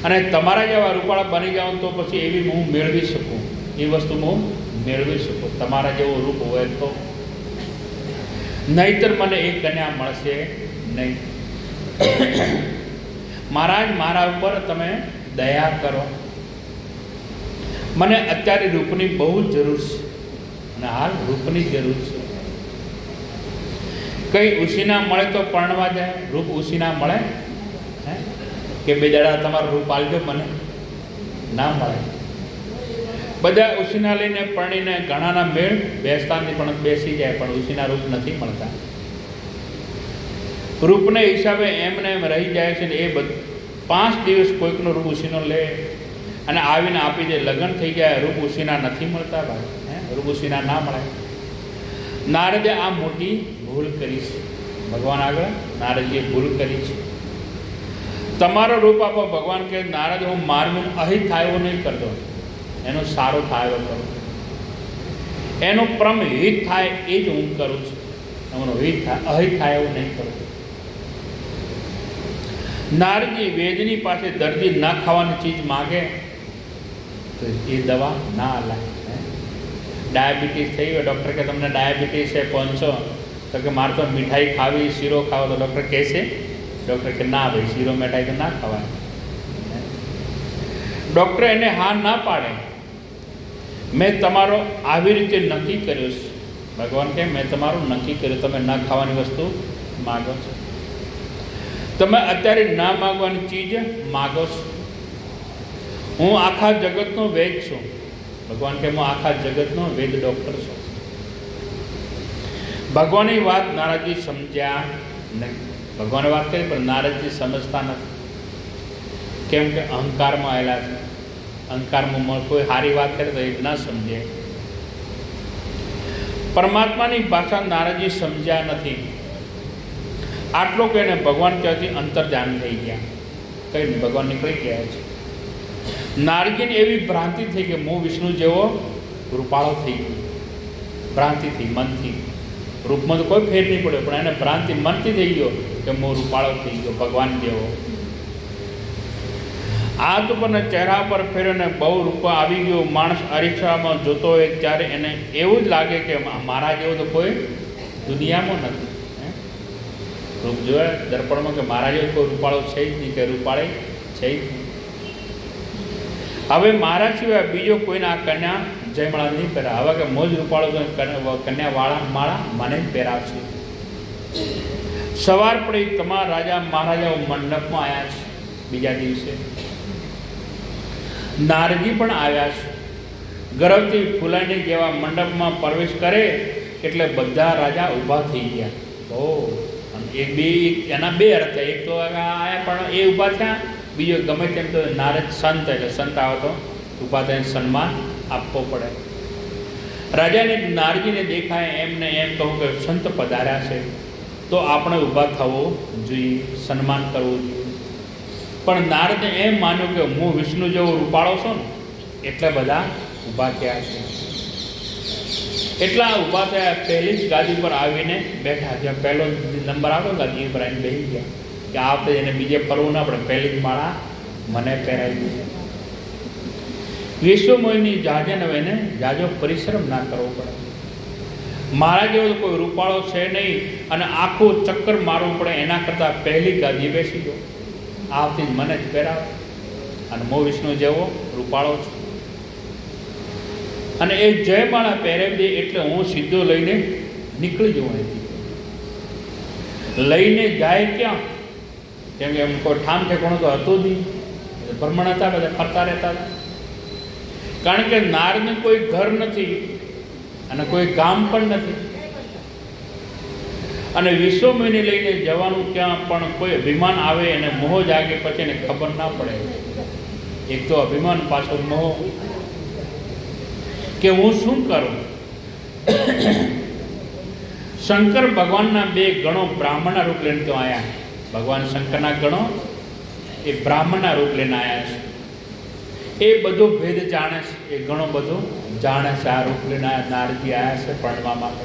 અને તમારા જેવા રૂપાળા બની જાઉં તો પછી એવી હું મેળવી શકું, એ વસ્તુ હું મેળવી શકું. તમારા જેવું રૂપ હોય તો, નહીતર મને એ કન્યા મળશે નહીં. મહારાજ મારા ઉપર તમે દયા કરો. મને અત્યારે રૂપની બહુ જ જરૂર છે અને હાલ રૂપની જરૂર છે. કંઈ ઉશીના મળે તો પરણવા જાય. રૂપ ઉશીના મળે કે બે દાડા તમારું રૂપ આલજો, મને ના મળે. બધા ઉશીના લઈને પરણીને ઘણાના મેળ બેસતાની પણ બેસી જાય, પણ ઉશીના રૂપ નથી મળતા. રૂપને હિસાબે એમને એમ રહી જાય છે ને એ બધું 5 દિવસ કોઈકનો રૂપ ઉશીનો લે અને આવીને આપી દે. લગ્ન થઈ જાય, રૂપ ઉશીના નથી મળતા ભાઈ. રૂપ ઉશીના ના મળે. નારદે આ મોટી ભૂલ કરી છે. ભગવાન આગળ નારદજીએ ભૂલ કરી છે. તમારો રૂપ આપો. ભગવાન કહે નારદ હું મારું અહિત થાય એવું નહીં કરતો, એનું સારું થાય એવું કરું. એનું પરમ હિત થાય એ જ હું કરું છું. એનું હિત થાય, અહિત થાય એવું નહીં કરું. નારદજી વેદની પાસે દર્દી ના ખાવાની ચીજ માગે તો એ દવા ના હલાય. ડાયાબિટીસ થઈ હોય, ડૉક્ટર કે તમને ડાયાબિટીસ છે પહોંચો, તો કે મારે તો મીઠાઈ ખાવી, શીરો ખાવો, તો ડૉક્ટર કહે છે, ડૉક્ટર કે ના ભાઈ શીરો મીઠાઈ તો ના ખવાય. ડૉક્ટર એને હા ના પાડે. મેં તમારો આવી રીતે નક્કી કર્યો છે ભગવાન કે મેં તમારું નક્કી કર્યું, તમે ન ખાવાની વસ્તુ માગો છો, તમે અત્યારે ના માગવાની ચીજ માગો છો. હું આખા જગતનો વેદ છું. ભગવાન કે હું આખા જગતનો વેદ ડૉક્ટર છું. ભગવાનની વાત નારદજી સમજ્યા નહીં. ભગવાને વાત કરી પણ નારદજી સમજતા નથી. કેમ કે અહંકારમાં આવેલા છે. અહંકારમાં કોઈ સારી વાત કરે તો એ ના સમજે. પરમાત્માની ભાષા નારદજી સમજ્યા નથી. આટલો કહીને ભગવાન ત્યાંથી અંતર્ધ્યાન થઈ ગયા. કઈ ભગવાન નીકળી ગયા છે. નારદજીને એવી ભ્રાંતિ થઈ કે હું વિષ્ણુ જેવો રૂપાળો થઈ ગયો. ભ્રાંતિ થઈ, મનથી. રૂપમાં તો કોઈ ફેર નહીં પડ્યો, પણ એને ભ્રાંતિ મનથી થઈ ગયો કે હું રૂપાળો થઈ ગયો ભગવાન જેવો. હાથ ઉપરના ચહેરા પર ફેરને બહુ રૂપ આવી ગયો. માણસ અરીસામાં જોતો હોય ત્યારે એને એવું જ લાગે કે મારા જેવો તો કોઈ દુનિયામાં નથી. રૂપ જોયા દર્પણમાં કે મારા જેવો કોઈ રૂપાળો છે જ નહીં, કે રૂપાળી છે જ નહીં. હવે મારા સિવાય બીજો કોઈને આ કન્યા જયમાળા નહીં પહેરા. હવે કે મોજ રૂપાળો કન્યાવાળા માળા મને જ પહેરાવશે. સવાર પડી તમારા રાજા મહારાજાઓ મંડપમાં આવ્યા છે. બીજા દિવસે નારદજી પણ આવ્યા છે. ગર્ભથી ફૂલાઈને જેવા મંડપમાં પ્રવેશ કરે એટલે બધા રાજા ઊભા થઈ ગયા. એક બે એના બે અર્થ. એક તો આયા પણ એ ઊભા થયા, બીજો ગમે તેમ તો નારદ સંત, એટલે સંત આવે તો ઊભા થઈને સન્માન આપવો પડે. રાજાને નારદજીને દેખાય એમને એમ કહું કે સંત પધાર્યા છે તો આપણે ઊભા થવું જોઈએ, સન્માન કરવું જોઈએ. પણ નારદે એમ માન્યું કે હું વિષ્ણુ જેવો રૂપાળો છું ને એટલે બધા ઊભા થયા છે. એટલા ઊભા થયા, પહેલી જ ગાદી પર આવીને બેઠા. જ્યાં પહેલો નંબર આવ્યો ગાદી પર આવીને બેસી ગયા કે આ વખતે એને બીજે ફરવું ના પડે, પહેલી જ માળા મને પહેરાવી દીધી. વિશ્વમોહીની જાજન હવે એને જાજો પરિશ્રમ ના કરવો પડે. મારા જેવો તો કોઈ રૂપાળો છે નહીં અને આખું ચક્કર મારવું પડે એના કરતાં પહેલી ગાદી બેસી ગયો. આવતી જ મને જ પહેરાવે અને હું વિષ્ણુ જેવો રૂપાળો છું. અને એ જયમાળા પહેરાવી દે એટલે હું સીધો લઈને નીકળી જવું. અહીંથી લઈને જાય ક્યાં? કેમ કે એમ કોઈ ઠામ ઠેકાણું તો હતું જ નહીં. ભ્રમણ હતા, બધા ફરતા રહેતા હતા. કારણ કે નારને કોઈ ઘર નથી અને કોઈ ગામ પણ નથી. અને વિશ્વમોહીને લઈને જવાનું ક્યાં પણ કોઈ અભિમાન આવે અને મોહ જાગે પછી એને ખબર ના પડે. એક તો અભિમાન, પાછો મોહ કે હું શું કરું. શંકર ભગવાનના બે ગણો બ્રાહ્મણના રૂપ લઈને તો આવ્યા. ભગવાન શંકરના ગણો એ બ્રાહ્મણના રૂપ લઈને આવ્યા છે. એ બધો ભેદ જાણે છે, એ ઘણો બધો જાણે છે. આ રૂપ લઈને નારદજી આવ્યા છે પરણવા માટે.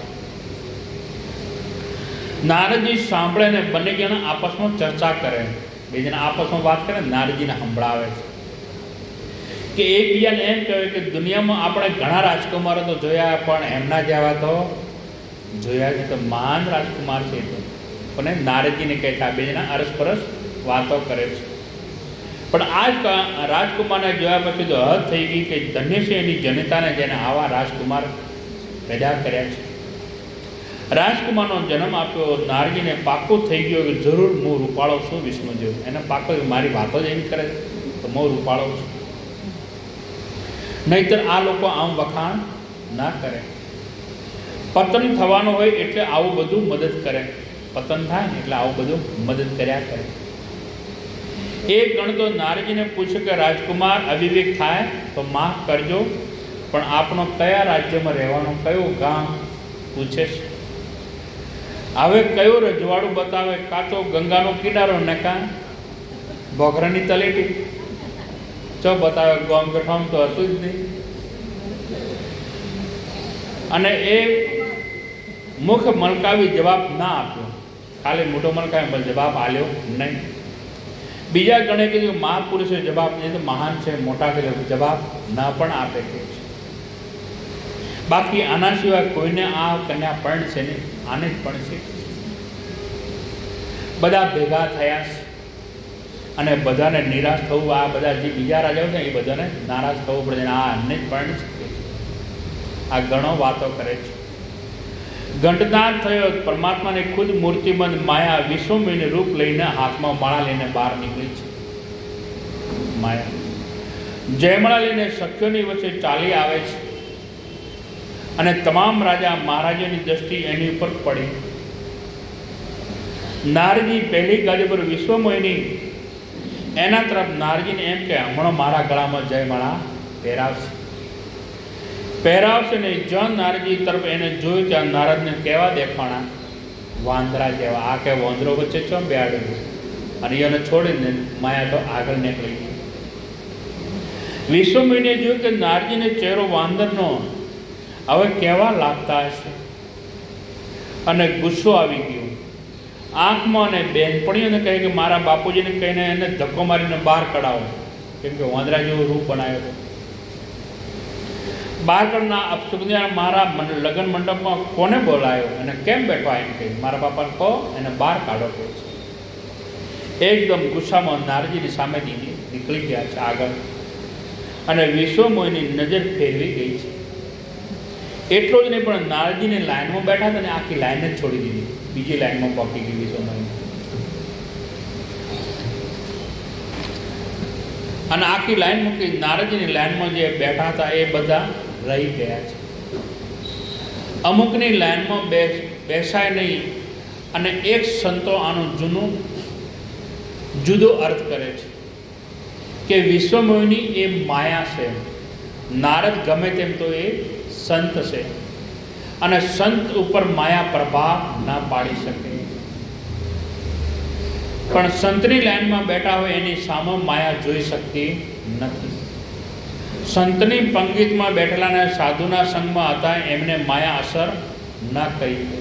નારદજી સાંભળે ને બંને જણા આપસમાં ચર્ચા કરે. બે જણા આપસમાં વાત કરે, નારદજીને સંભળાવે છે કે એકબીજાને એમ કહે કે દુનિયામાં આપણે ઘણા રાજકુમારો તો જોયા પણ એમના જેવા તો જોયા છે, તો મહાન રાજકુમાર છે. તો પણ નારદજીને કહેતા બે જણા અરસપરસ વાતો કરે છે. પણ આ રાજકુમારને જોયા પછી તો હદ થઈ ગઈ કે ધન્ય છે એની જનતાને જેને આવા રાજકુમાર પેદા કર્યા છે. રાજકુમારનો જન્મ આપ્યો. નારદજીને પાક્કું થઈ ગયો કે જરૂર હું રૂપાળો છું વિષ્ણુ જેવો. એને પાક્કો મારી વાતો જ એવી કરે તો હું રૂપાળો છું. નહીતર આ લોકો આમ વખાણ ના કરે. પતન થવાનું હોય એટલે આવું બધું મદદ કરે. પતન થાય ને એટલે આવું બધું મદદ કર્યા કરે. એક ગણ તો નારદજીને પૂછ્યું કે રાજકુમાર અવિવેક થાય તો માફ કરજો, પણ આપણો કયા રાજ્યમાં રહેવાનું, કયું ગામ પૂછે છે. હવે કયું રજવાડું બતાવે, કાં તો ગંગાનો કિનારો ને કાં ભોગરાની તલેટી. ચો બતાવે, ગોમ ગઠામ તો હતું જ નહીં. અને એ મુખ મલકાવી જવાબ ના આપ્યો. ખાલી મોટો મલકાવી પણ જવાબ આલ્યો નહીં. બીજા ગણે કીધું મહાપુરુષે જવાબ નહીં તો મહાન છે, મોટા કે જવાબ ના પણ આપે કે છે. બાકી આના સિવાય કોઈને આ કન્યા પણ છે નહીં, આને જ પણ છે. બધા ભેગા થયા છે અને બધાને નિરાશ થવું. આ બધા જે બીજા રાજાઓ છે એ બધાને નારાજ થવું પડે. આ આને જ પણ છે. આ ઘણો વાતો કરે છે. ઘંટનાદ થયો. પરમાત્માને ખુદ મૂર્તિબંધ માયા વિશ્વમયનું રૂપ લઈને હાથમાં માળા લઈને બહાર નીકળી છે. માયા જયમાળા લઈને સખ્યોની વચ્ચે ચાલી આવે છે અને તમામ રાજા મહારાજાની દ્રષ્ટિ એની ઉપર પડી. નારજી પહેલી ગાદી પર વિશ્વમોહિની એના તરફ નારજીને એમ કે હમણાં મારા ગળામાં જયમાળા પહેરાવશે ને જ્યાં નારજી તરફ એને જોયું ત્યાં નારદને કેવા દેખાણા વાંદરા જેવા. આ કે વાંદરો વચ્ચે ચો બેહાડેલું અને એને છોડીને માયા તો આગળ નીકળી ગઈ. વિશ્વમોહિનીએ જોયું કે નારજીને ચહેરો વાંદરનો હવે કેવા લાગતા હશે અને ગુસ્સો આવી ગયો આંખમાં. અને બેનપણીઓને કહે કે મારા બાપુજીને કહીને એને ધક્કો મારીને બહાર કઢાવો, કેમ કે વાંદરા જેવું રૂપ બનાવ્યો હતો. બહાર કાઢના અપશુકન્યા મારા લગ્ન મંડપમાં કોને બોલાયો અને કેમ બેઠો એમ કહી મારા બાપાને કહો એને બહાર કાઢો કહે છે. એકદમ ગુસ્સામાં નારજીની સામે નીકળી ગયા છે આગળ અને વિશ્વમોહિની નજર ફેરવી ગઈ છે. એટલો જ નહીં પણ નારજીને લાઈનમાં બેઠા હતા ને આખી લાઈન જ છોડી દીધી, બીજી લાઈનમાં પહોંચી ગઈ વિશ્વમોહિની. અને આખી લાઈન મૂકી નારદજીની લાઈનમાં જે બેઠા હતા એ બધા રહી ગયા છે. અમુકની લાઈનમાં બેસાય નહીં. અને એક સંતો આનો જુદો અર્થ કરે છે કે વિશ્વમોહિની એ માયા છે, નારદ ગમે તેમ તો એ સંત છે અને સંત ઉપર માયા પ્રભાવ ના પાડી શકે. પણ સંતની લાઈનમાં બેઠા હોય એની સામે માયા જોઈ શકતી નથી. સંતની પંક્તિમાં બેઠેલાને સાધુના સંગમાં હતા એમને માયા અસર ના કરી છે.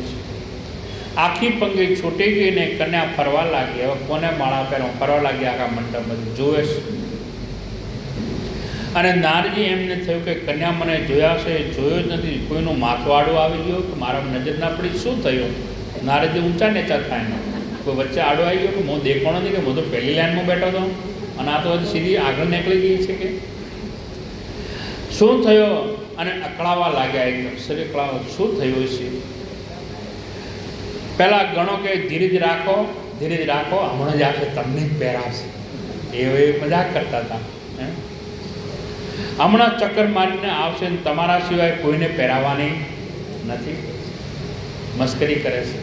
આખી પંક્તિ છૂટી ગઈને કન્યા ફરવા લાગી. હવે કોને માળા પહેરવા ફરવા લાગી આખા મંડપ બધું જોવે છે. અને નારજી એમને થયું કે કન્યા મને જોયા છે, જોયો જ નથી, કોઈનું માથું આડું આવી ગયું કે મારા નજર ના પડી, શું થયું? નારજી ઊંચા નીચા થાય, કોઈ વચ્ચે આડો આવી ગયો કે હું દેખાણો નથી કે હું તો પહેલી લાઈનમાં બેઠો હતો અને આ તો સીધી આગળ નીકળી ગઈ છે કે શું થયો? અને અકળાવા લાગ્યા, એકદમ શરીર અકળાવા. શું થયું છે? પહેલાં ગણો કે ધીરજ રાખો, ધીરજ રાખો, હમણાં જ આપણે તમને જ પહેરાવશે. એ મજાક કરતા હતા. હમણાં ચક્કર મારીને આવશે ને તમારા સિવાય કોઈને પહેરાવવાની નથી. મસ્કરી કરે છે.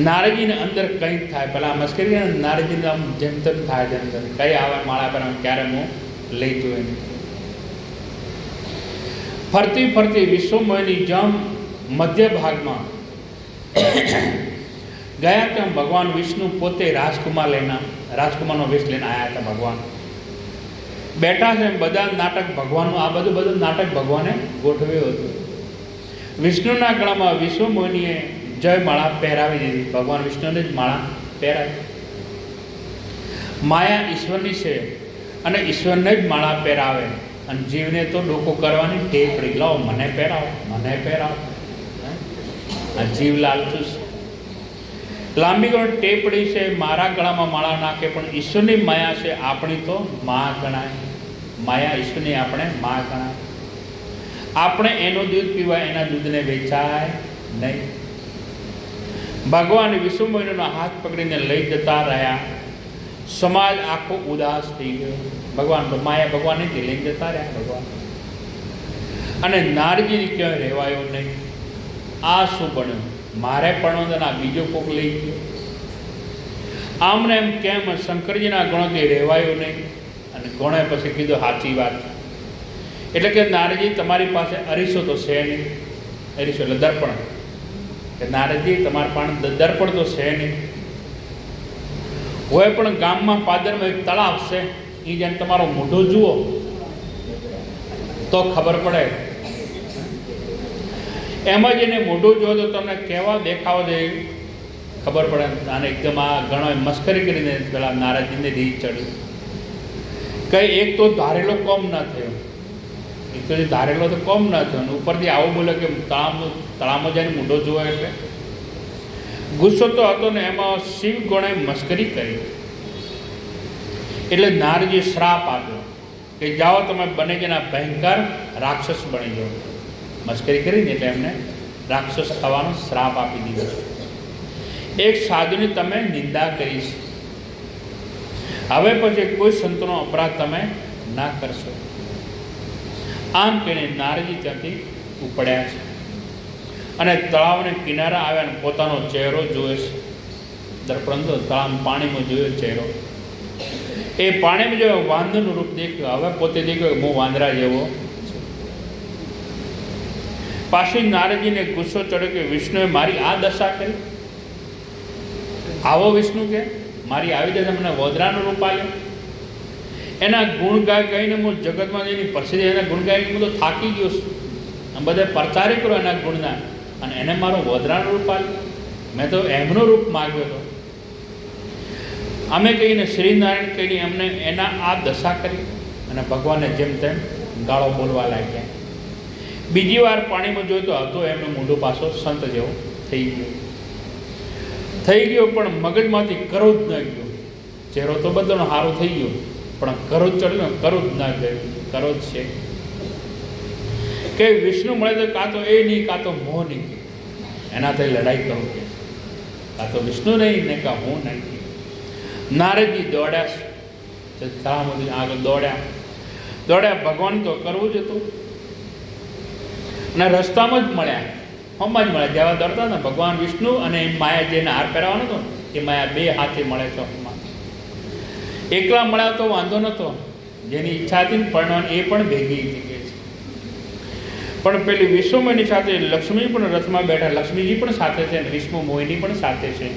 નારજીને અંદર કંઈક થાય, પહેલાં મસ્કરી નારજીને આમ જેમ તેમ થાય, જેમ તેમ કંઈ આવે માળા પર ક્યારે હું લઈ જોઈ નહીં. ફરતી ફરતી વિશ્વમોહિની જેમ મધ્ય ભાગમાં ગયા તેમ ભગવાન વિષ્ણુ પોતે રાજકુમારનો વેશ લઈને આવ્યા હતા. ભગવાન બેઠા છે બધા નાટક ભગવાનનું, આ બધું નાટક ભગવાને ગોઠવ્યું હતું. વિષ્ણુના ગળામાં વિશ્વમોહિનીએ જય માળા પહેરાવી દીધી. ભગવાન વિષ્ણુને જ માળા પહેરાવી. માયા ઈશ્વરની છે અને ઈશ્વરને જ માળા પહેરાવે અને જીવને તો ડોકો કરવાની ટેવ પડી. લાવો મને પહેરાવો, મને પહેરાવો. આ જીવ લાલચું છે. લાંબી ગણ ટેવ પડી છે, મારા ગળામાં માળા નાખે, પણ ઈશ્વરની માયા છે, આપણી તો મા ગણાય. માયા ઈશ્વરની આપણે મા ગણાય. આપણે એનું દૂધ પીવાય, એના દૂધને વેચાય નહીં. ભગવાન વિશ્વમોહિનીનો હાથ પકડીને લઈ જતા રહ્યા. સમાજ આખો ઉદાસ થઈ ગયો. ભગવાન તો માયા ભગવાન નથી, લઈ જતા રહ્યા ભગવાન. અને નારજીને ક્યાંય રહેવાયો નહીં. આ શું બન્યું? મારે પણ આ બીજો કોક લઈ ગયો. આમને એમ કેમ શંકરજીના ગણોથી રહેવાયો નહીં. અને ગણે પછી કીધું સાચી વાત. એટલે કે નારજી તમારી પાસે અરીસો તો છે નહીં. અરીસો એટલે દર્પણ. કે નારદજી તમારા પણ દર્પણ તો છે નહીં. હોય પણ ગામમાં પાદરમાં એક તળાવ છે, એ જેમ તમારો મોઢો જુઓ તો ખબર પડે. એમાં જ એને મોઢું જુઓ તો તમને કેવા દેખાવો દે ખબર પડે. અને એકદમ આ ઘણો મસ્કરી કરીને પેલા નારદજીને રીત ચડ્યું. કંઈ એક તો ધારેલો કોમ ન થયો, એક તો ધારેલો તો કોમ ન થયો, અને ઉપરથી આવું બોલે કે તળાવમાં જઈને મોઢો જુઓ. એટલે ગુસ્સો તો હતો ને, એમાં શિવ ગણે મસ્કરી કરી. એટલે નારજી શ્રાપ આપ્યો કે જાઓ તમે બને જેના ભયંકર રાક્ષસ બની જાઓ. મસ્કરી કરીને એટલે એમને રાક્ષસ થવાનો શ્રાપ આપી દીધો છે. એક સાધુની તમે નિંદા કરી છે, હવે પછી કોઈ સંતનો અપરાધ તમે ના કરશો. આમ કહીને નારદજી ત્યાંથી ઉપડ્યા છે અને તળાવને કિનારા આવ્યા અને પોતાનો ચહેરો જોવે છે. દર્પણ તળાવ પાણીમાં જોયો ચહેરો, એ પાણીમાં જો વાંદરનું રૂપ દેખ્યું. હવે પોતે દેખ્યો હું વાંદરા જેવો. પાછી નારદજીને ગુસ્સો ચડ્યો કે વિષ્ણુએ મારી આ દશા કરી. આવો વિષ્ણુ કે મારી આવી દશા, મને વોદરાનું રૂપ આપ્યું. એના ગુણ ગાય કહીને હું જગતમાં જઈને પ્રસિદ્ધ એના ગુણ ગાય હું તો થાકી ગયો છું. આમ બધા પ્રચારી કરો એના ગુણના, અને એને મારું વોદરાનું રૂપ આપ્યું. મેં તો એમનું રૂપ માગ્યો હતો. અમે કહીને શ્રીનારાયણ કહીને એમને એના આ દશા કરી અને ભગવાનને જેમ તેમ ગાળો બોલવા લાગ્યા. બીજી વાર પાણીમાં જોયું તો હતો એમનું મોઢું પાછો સંત જેવો થઈ ગયો, પણ મગજમાંથી ક્રોધ ન ગયો. ચહેરો તો બધાનો સારો થઈ ગયો, પણ ક્રોધ ચડ્યો, ક્રોધ ન ગયો. ક્રોધ છે કે વિષ્ણુ મળે તો કાં તો એ નહીં, કાં તો મોહ નહીં, એનાથી લડાઈ કરું કે કાં તો વિષ્ણુ નહીં ને કાં હું નહીં. નારદજી દોડ્યા છે, તળાવમાંથી આગળ દોડ્યા. ભગવાન તો કરવું જ હતું અને રસ્તામાં જ મળ્યા, હમણાં જ મળ્યા. જેવા દોડતા ને ભગવાન વિષ્ણુ અને એમ માયા જેને હાર પહેરાવાનો હતો એ માયા બે હાથે મળે છે. એકલા મળ્યા તો વાંધો નહોતો, જેની ઈચ્છા હતી ને પરણવાની એ પણ ભેગી હતી કે છે. પણ પેલી વિશ્વમોહિની સાથે લક્ષ્મી પણ રથમાં બેઠા, લક્ષ્મીજી પણ સાથે છે અને વિશ્વ મોહિની પણ સાથે છે.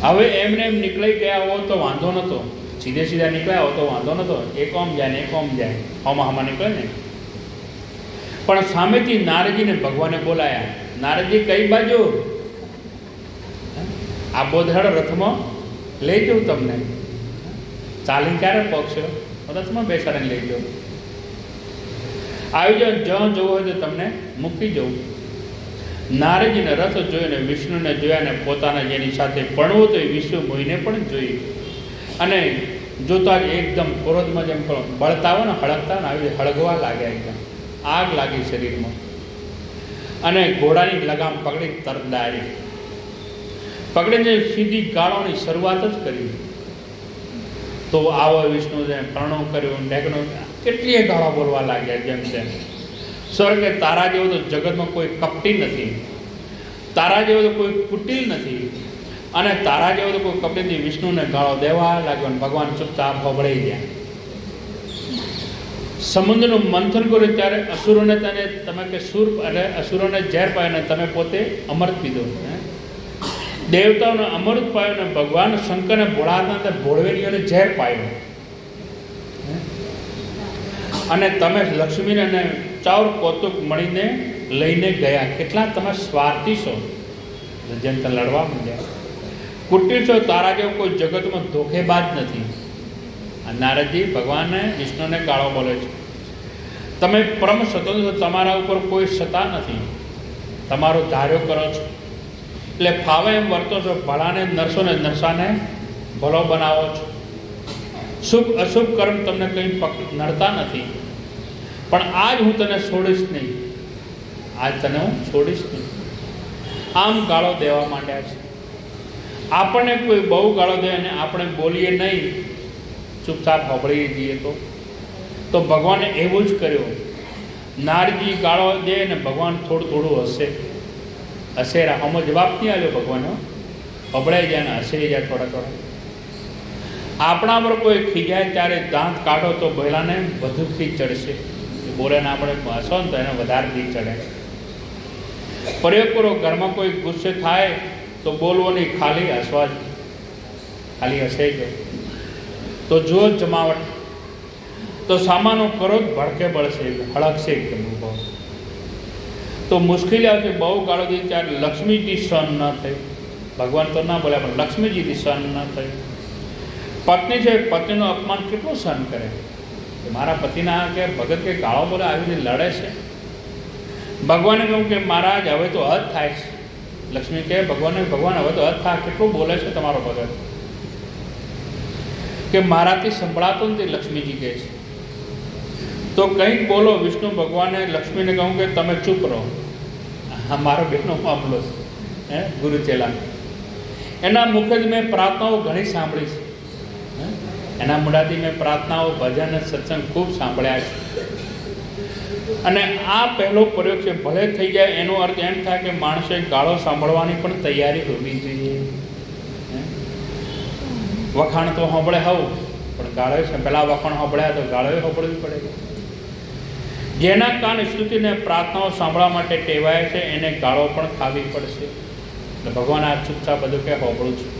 હવે એમને એમ નીકળી ગયા હો તો વાંધો નહોતો, સીધા નીકળ્યા હો તો વાંધો નહોતો. એક ઓમ જાય ને એક ઓમ જાય, હમા નીકળે ને. પણ સામેથી નારદજીને ભગવાને બોલાયા. નારદજી કઈ બાજુ? આ બોધડ રથમાં લઈ જાઉં તમને. ચાલીને ક્યારે પહોંચશો? રથમાં બેસાડીને લઈ જાઉં. આવી જાઓ, જ્યાં જવું હોય તો તમને મૂકી જવું. નારદજીને રથ જોઈને વિષ્ણુને જોયા ને પોતાના જેની સાથે ભણવો તો એ વિશ્વ મોહીને પણ જોઈ. અને જોતા જ એકદમ ક્રોધમાં જેમ બળતા હોય ને, હળગતા ને આવી હળગવા લાગ્યા. એકદમ આગ લાગી શરીરમાં અને ઘોડાની લગામ પકડી તરત ડાયરી પકડીને સીધી ગાળોની શરૂઆત જ કરી. તો આવો વિષ્ણુને પ્રણવ કર્યો, ઢેકણો, કેટલીય ગાળો બોલવા લાગ્યા. જેમ તેમ સ્વર્ગ કે તારા જેવો તો જગતમાં કોઈ કપટી નથી, તારા જેવો તો કોઈ કુટિલ નથી, અને તારા જેવો તો કોઈ કપટી નથી. વિષ્ણુને ગાળો દેવા લાગ્યો અને ભગવાન ચૂપચાપ હોબળાઈ ગયા. સમુદ્રનું મંથન કર્યું ત્યારે અસુરોને તમે કે સુર અને અસુરોને ઝેર પાયો ને તમે પોતે અમૃત પીધો. દેવતાઓને અમૃત પાયો ને ભગવાન શંકરને ભોળાનાથને ભોળવેલીઓને ઝેર પાયો. અને તમે લક્ષ્મીને ચાર કૌતુક મળીને લઈને ગયા. કેટલા તમે સ્વાર્થી છો, જેમ તમે લડવા માંડ્યા. કુટિલ છો, તારા જેવો કોઈ જગતમાં ધોખેબાજ નથી. આ નારદજી ભગવાનને વિષ્ણુને ગાળો બોલે છે. તમે પરમ સ્વતંત્ર, તમારા ઉપર કોઈ સત્તા નથી, તમારો ધાર્યો કરો છો એટલે ફાવે એમ વર્તો છો. ભલાને નરસો ને નરસાને ભલો બનાવો છો. શુભ અશુભ કર્મ તમને કંઈ નડતા નથી. પણ આજ હું તને છોડીશ નહીં, આજ તને હું છોડીશ નહીં. આમ ગાળો દેવા માંડ્યા છે. આપણને કોઈ બહુ ગાળો દે અને આપણે બોલીએ નહીં, ચૂપચાપ હોબળી જઈએ તો ભગવાને એવું જ કર્યું. નારદજી ગાળો દે ને ભગવાન થોડું હસેરા. આમાં જવાબ નહીં આવ્યો ભગવાન, હોબળાઈ જાય ને હસી જાય થોડા. આપણા પર કોઈ ખીજાય ત્યારે દાંત કાઢો તો પહેલાંને વધુ ખીજ ચડશે. બોલે ને આપણે હસો ને તો એને વધારે ખીજ ચડે. પ્રયોગ કરો, ઘરમાં કોઈ ગુસ્સે થાય તો બોલવો નહીં, ખાલી હસવા જ, ખાલી હસે જ. તો જુઓ જમાવટ, તો સામાનો ક્રોધ ભડકે બળશે, હળકશે એકદમ ઉભો. તો મુશ્કેલી આવશે. બહુ ગાળો દીધી ત્યારે લક્ષ્મીજી સહન ન થઈ. ભગવાન તો ના બોલ્યા, પણ લક્ષ્મીજીથી સહન ન થઈ. પત્ની છે, પતિનું અપમાન કેટલું સહન કરે. મારા પતિના કે ભગત કે ગાળો બોલે આવી રીતે લડે છે. ભગવાને કહ્યું કે મહારાજ હવે તો હદ થાય છે. લક્ષ્મી કહે ભગવાન હવે તો હદ થાય, કેટલું બોલે છે તમારો ભગત. કે મારાથી સંભળાતો નથી, લક્ષ્મીજી કહે છે. તો કંઈક બોલો. વિષ્ણુ ભગવાને લક્ષ્મીને કહ્યું કે તમે ચૂપ રહો. આ મારો બેનો મામલો છે, ગુરુ ચેલા. એના મુખેથી મેં પ્રાર્થનાઓ ઘણી સાંભળી છે. એના મુડાથી મેં પ્રાર્થનાઓ, ભજન, સત્સંગ ખૂબ સાંભળ્યા છે. અને આ પહેલો પ્રયોગ છે. ભલે થઈ જાય એનો અર્થ એમ થાય કે માણસે ગાળો સાંભળવાની પણ તૈયારી હોવી જોઈએ. વખાણ તો સાંભળે હોવું, પણ ગાળો છે પહેલાં વખાણ સાંભળ્યા તો ગાળો સાંભળવી પડે. જેના કાન સ્તુતિને પ્રાર્થનાઓ સાંભળવા માટે ટેવાય છે એને ગાળો પણ ખાવી પડશે. એટલે ભગવાન આ ચૂપચાપ બધું કે સાંભળું છું.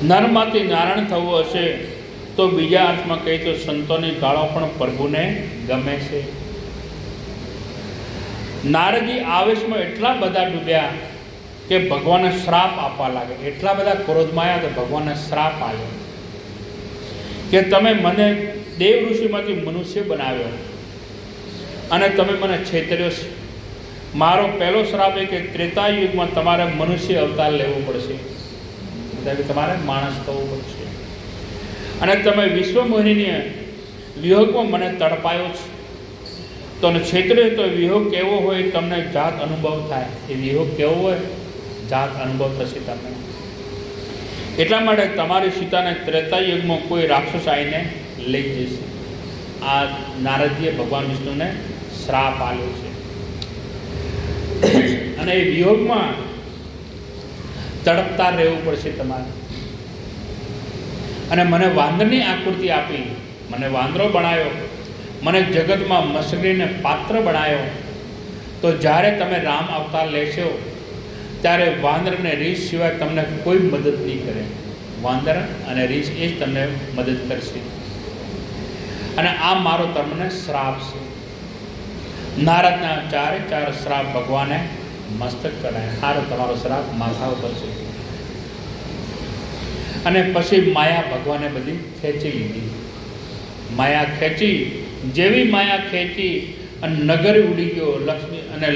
નરમાંથી નારાયણ થવું હશે તો બીજા અર્થમાં કહી તો સંતોની ગાળો પણ પ્રભુને ગમે છે. નારદજી આવેશમાં એટલા બધા ડૂબ્યા કે ભગવાનને શ્રાપ આપવા લાગે. એટલા બધા ક્રોધમાં આવ્યા તો ભગવાનને શ્રાપ આવ્યો કે તમે મને દેવ ઋષિમાંથી મનુષ્ય બનાવ્યો અને તમે મને છેતર્યો છે. મારો પહેલો શ્રાપ એ કે ત્રેતા યુગમાં તમારે મનુષ્ય અવતાર લેવો પડશે, એટલે તમારે માણસ થવું પડશે. અને તમે વિશ્વમોહિનીને વિયોગમાં મને તડપાયો છે તો છેતર્યો તો વિયોગ કેવો હોય તમને જાત અનુભવ થાય. એ વિયોગ કેવો હોય જાત અનુભવ થશે તમને. એટલા માટે તમારી સીતાને ત્રેતા યુગમાં કોઈ રાક્ષસ આવીને લઈ જશે. આ નારદજીએ ભગવાન વિષ્ણુને શ્રાપ આપ્યો છે. અને એ વિયોગમાં તડપતા રહેવું પડશે તમારે. અને મને વાંદરની આકૃતિ આપી, મને વાંદરો બનાવ્યો, મને જગતમાં મસગરીને પાત્ર બનાવ્યો. તો જ્યારે તમે રામ અવતાર લેશો ત્યારે વાંદર અને રીંછ સિવાય તમને કોઈ મદદ નહીં કરે. વાંદર અને રીંછ એ જ તમને મદદ કરશે. અને આ મારો તમને શ્રાપ છે. નારદના ચારે ચાર શ્રાપ ભગવાને મસ્તક ચડાય. સારો તમારો શ્રાપ માથા ઉપર છે. અને પછી માયા ભગવાને બધી ખેંચી લીધી. માયા ખેંચી, જેવી માયા ખેંચી અને નગર ઉડી ગયો.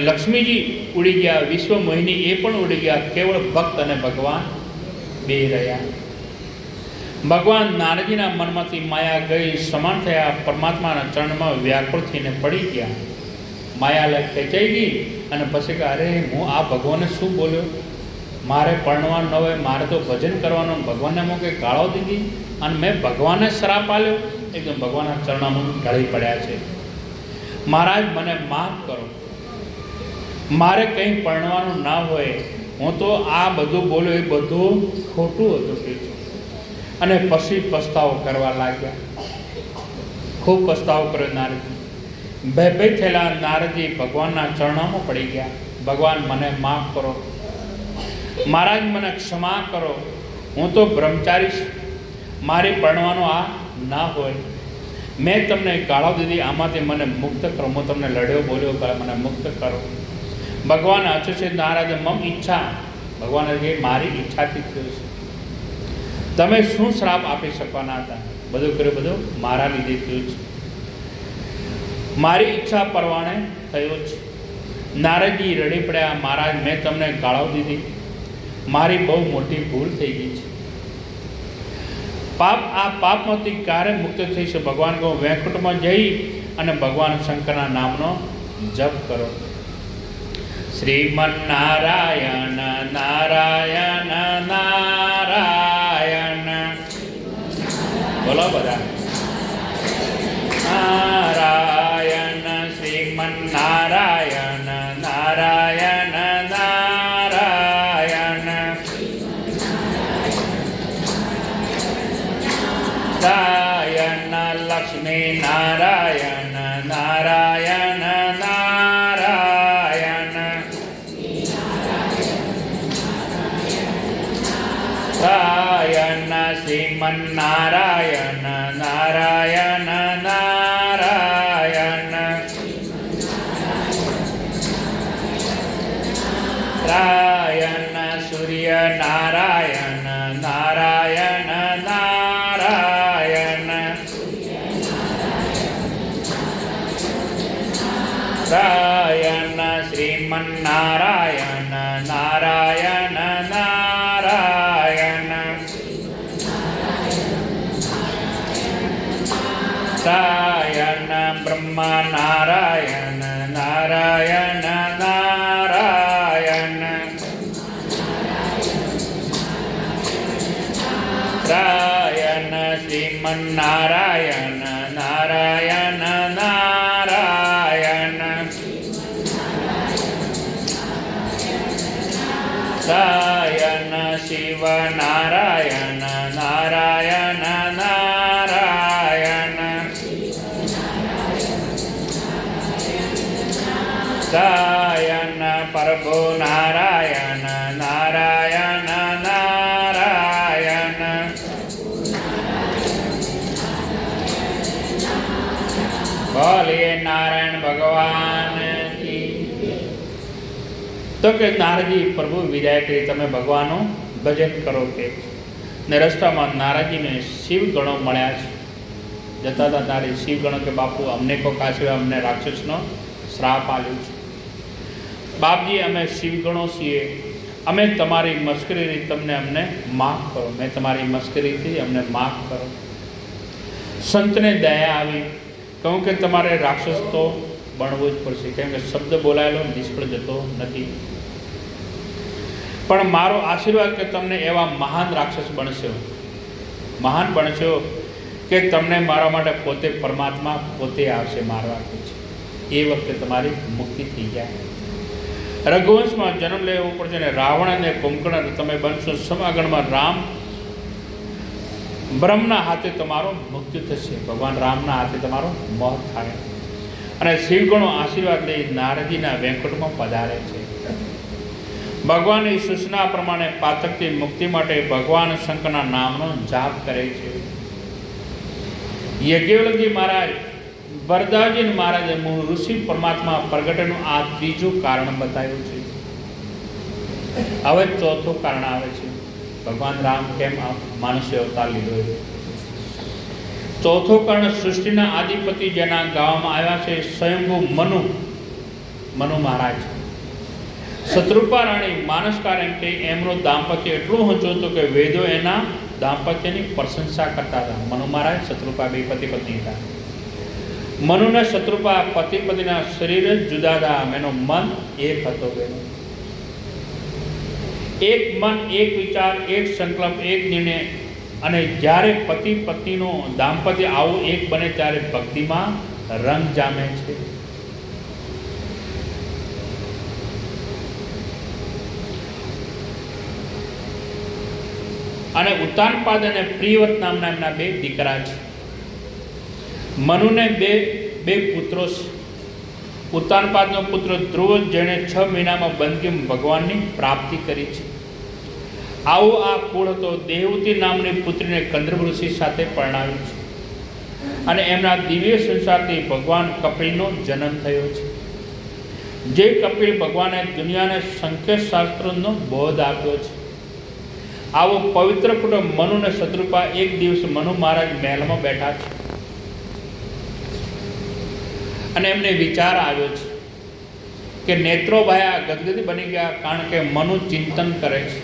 લક્ષ્મીજી ઉડી ગયા, વિશ્વ મોહિની એ પણ ઉડી ગયા. કેવળ ભક્ત અને ભગવાન બે રહ્યા. ભગવાન નારદજીના મનમાંથી માયા ગઈ, સમાન થયા, પરમાત્માના ચરણમાં વ્યાકુળ થઈને પડી ગયા. માયા ખેંચાઈ ગઈ અને પછી કે અરે હું આ ભગવાનને શું બોલ્યો, મારે પરણવાનું ન હોય, મારે તો ભજન કરવાનું, ભગવાનને મૂકે ગાળો દીધી અને મેં ભગવાનને શ્રાપ આપ્યો. એકદમ ભગવાનના ચરણોમાં ઢળી પડ્યા છે. મહારાજ મને માફ કરો, મારે કંઈ પરણવાનું ના હોય, હું તો આ બધું બોલ્યો એ બધું ખોટું હતું કે છે. અને પછી પસ્તાવો કરવા લાગ્યા. ખૂબ પસ્તાવો કર્યો નારદજી. ભયભીત થયેલા નારદજી ભગવાનના ચરણોમાં પડી ગયા. ભગવાન મને માફ કરો, મહારાજ મને ક્ષમા કરો, હું તો બ્રહ્મચારી છું, મારે પરણવાનો આ ના હોય. મેં તમને ગાળો દીધી, આમાંથી મને મુક્ત કરો. હું તમને લડ્યો બોલ્યો, મને મુક્ત કરો. ભગવાન હશે છે નારદ મમ ઈચ્છા. ભગવાન કે મારી ઈચ્છાથી થયું છે. તમે શું શ્રાપ આપી શકવાના હતા? બધું કર્યું, બધું મારા લીધે થયું છે. મારી ઈચ્છા પરવાણે થયો છે. નારદજી રડી પડ્યા, મહારાજ મેં તમને ગાળો દીધી, મારી બહુ મોટી ભૂલ થઈ ગઈ છે. આ પાપમાંથી ક્યારે મુક્ત થઈ છે? ભગવાન કહો વૈકુંઠમાં જઈ અને ભગવાન શંકરના નામનો જપ કરો. શ્રીમન નારાયણ નારાયણ નારાયણ, બોલો બધા નારાયણ. શ્રીમન નારાયણ નારાયણ નારાયણ, નારાયણ. લક્ષ્મી નારાયણ નારાયણ નારાયણ, નારાયણ. શ્રીમન નારાયણ નારાયણ નારાયણ, નારાયણ. સૂર્ય નારાયણ નારાયણ નારાયણ, નારાયણ. શ્રીમન નારાયણ નારાયણ નારાયણ, નારાયણ. બ્રહ્મા નારાયણ નારાયણ નારાયણ, શ્રીમન્નારાયણ નારાયણ નારાયણ શયન શિવ નારાયણ નારાયણ નારાયણ શયન પ્રભુ નારાયણ નારાયણ નારાયણ બોલીએ નારાયણ ભગવાન કી. તો કે નારદજી પ્રભુ વિદાય કરી તમે ભગવાનનું ભજન કરો કે. ને રસ્તામાં નારદજીને શિવગણો મળ્યા છે. જતા હતા તારે શિવગણો કે બાપુ અમને કોક આશીર્વાદ, અમને રાક્ષસનો શ્રાપ આપ્યો છે. બાપજી અમે શિવગણો છીએ, અમે તમારી મસ્કરીથી તમને અમને માફ કરો, મેં તમારી મસ્કરીથી અમને માફ કરો. સંતને દયા આવી, કહું કે તમારે રાક્ષસ તો બનવું જ પડશે, કેમ કે શબ્દ બોલાયેલો નિષ્ફળ જતો નથી. પણ મારો આશીર્વાદ કે તમને એવા મહાન રાક્ષસ બનશો, મહાન બનશો કે તમને મારા માટે પોતે પરમાત્મા પોતે આવશે મારવા છે. એ વખતે તમારી મુક્તિ થઈ જાય. રઘુવંશમાં જન્મ લેવો પડશે ને રાવણ અને કુંભકર્ણ તમે બનશો સમાગણમાં રામ. બ્રહ્મના હાથે તમારો મૃત્યુ થશે, ભગવાન રામના હાથે તમારો મોત થાય. અને શિવગણો આશીર્વાદ લઈ નારદજીના વેંકટમાં પધારે છે. ભગવાનની સૂચના પ્રમાણે પાતકથી મુક્તિ માટે ભગવાન શંકરના નામનો જાપ કરે છે. યજ્ઞવલ્કજી મહારાજ, વરદાજી મહારાજે મૂળ ઋષિ પરમાત્મા પ્રગટનું આ ત્રીજું કારણ બતાવ્યું છે. હવે ચોથું કારણ આવે છે, ભગવાન રામ કેમ માનુષ્ય અવતાર લીધો છે. ચોથું કારણ સૃષ્ટિના આદિપતિ જેના ગાવામાં આવ્યા છે સ્વયંભૂ મનુ મહારાજ. શત્રુપા રાણી માનસકાર એમ કે એમનું દાંપત્ય એટલું ઊંચું હતું કે વેદો એના દાંપત્યની પ્રશંસા કરતા હતા. મનુ મહારાજ શત્રુપા બે પતિ પત્ની હતા. મનુને શત્રુપા પતિ પતિના શરીર જ જુદા હતા, એનો મન એક હતો. એક મન, એક વિચાર, એક સંકલ્પ, એક નિર્ણય. અને જ્યારે પતિ પત્નીનું દાંપત્ય આવું એક બને ત્યારે ભક્તિમાં રંગ જામે છે. અને ઉત્તાનપાદ અને પ્રિયવ્રત નામના એમના બે દીકરા છે. મનુને બે પુત્રો છે. ઉત્તાનપાદનો પુત્ર ધ્રુવ, જેણે 6 મહિનામાં બંદગી ભગવાનની પ્રાપ્તિ કરી છે. આવો આ કુળ હતો. દેવતી નામની પુત્રીને કંદર્પ ઋષિ સાથે પરણાવ્યું છે. અને એમના દિવ્ય સંસારથી ભગવાન કપિલનો જન્મ થયો છે. જે કપિલ ભગવાને દુનિયાને સંખ્યાશાસ્ત્રનો બોધ આપ્યો છે. આવો પવિત્ર કુટુંબ મનુ અને શત્રુપા. એક દિવસ મનુ મહારાજ મહેલમાં બેઠા છે અને એમને વિચાર આવ્યો છે કે નેત્રો ભાયા ગદગદી બની ગયા, કારણ કે મનુ ચિંતન કરે છે.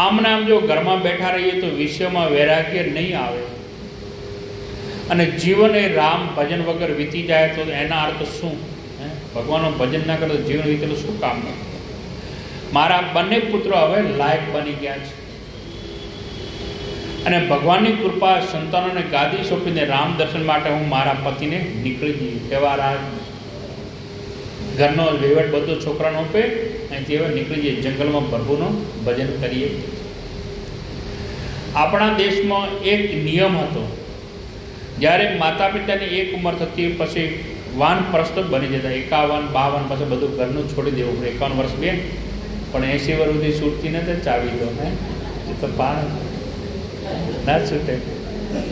આમને આમ જો ઘરમાં બેઠા રહીએ તો વિશ્વમાં વૈરાગ્ય નહીં આવે અને જીવન એ રામ ભજન વગર વીતી જાય તો એના અર્થ શું? ભગવાનનું ભજન ના કરે તો જીવન વીતેલું શું કામ? મારા બંને પુત્રો હવે લાયક બની ગયા છે અને ભગવાનની કૃપા સંતાનોને ગાદી સોંપીને રામ દર્શન માટે હું મારા પતિને નીકળી જઈએ. એવા રાજ ઘરનો વહીવટ બધો છોકરાનો આપે અહીંથી હવે નીકળી જઈએ, જંગલમાં પ્રભુનું ભજન કરીએ. આપણા દેશમાં એક નિયમ હતો, જ્યારે માતા પિતાની એક ઉંમર થતી પછી વાનપ્રસ્થ બની જતા. 51, 52 પછી બધું ઘરનું છોડી દેવું પડે. 51 વર્ષ બેન પણ 80 વર્ષ સુધી છૂટતી નથી. ચાવી દો એ તો પાર ના છૂટે.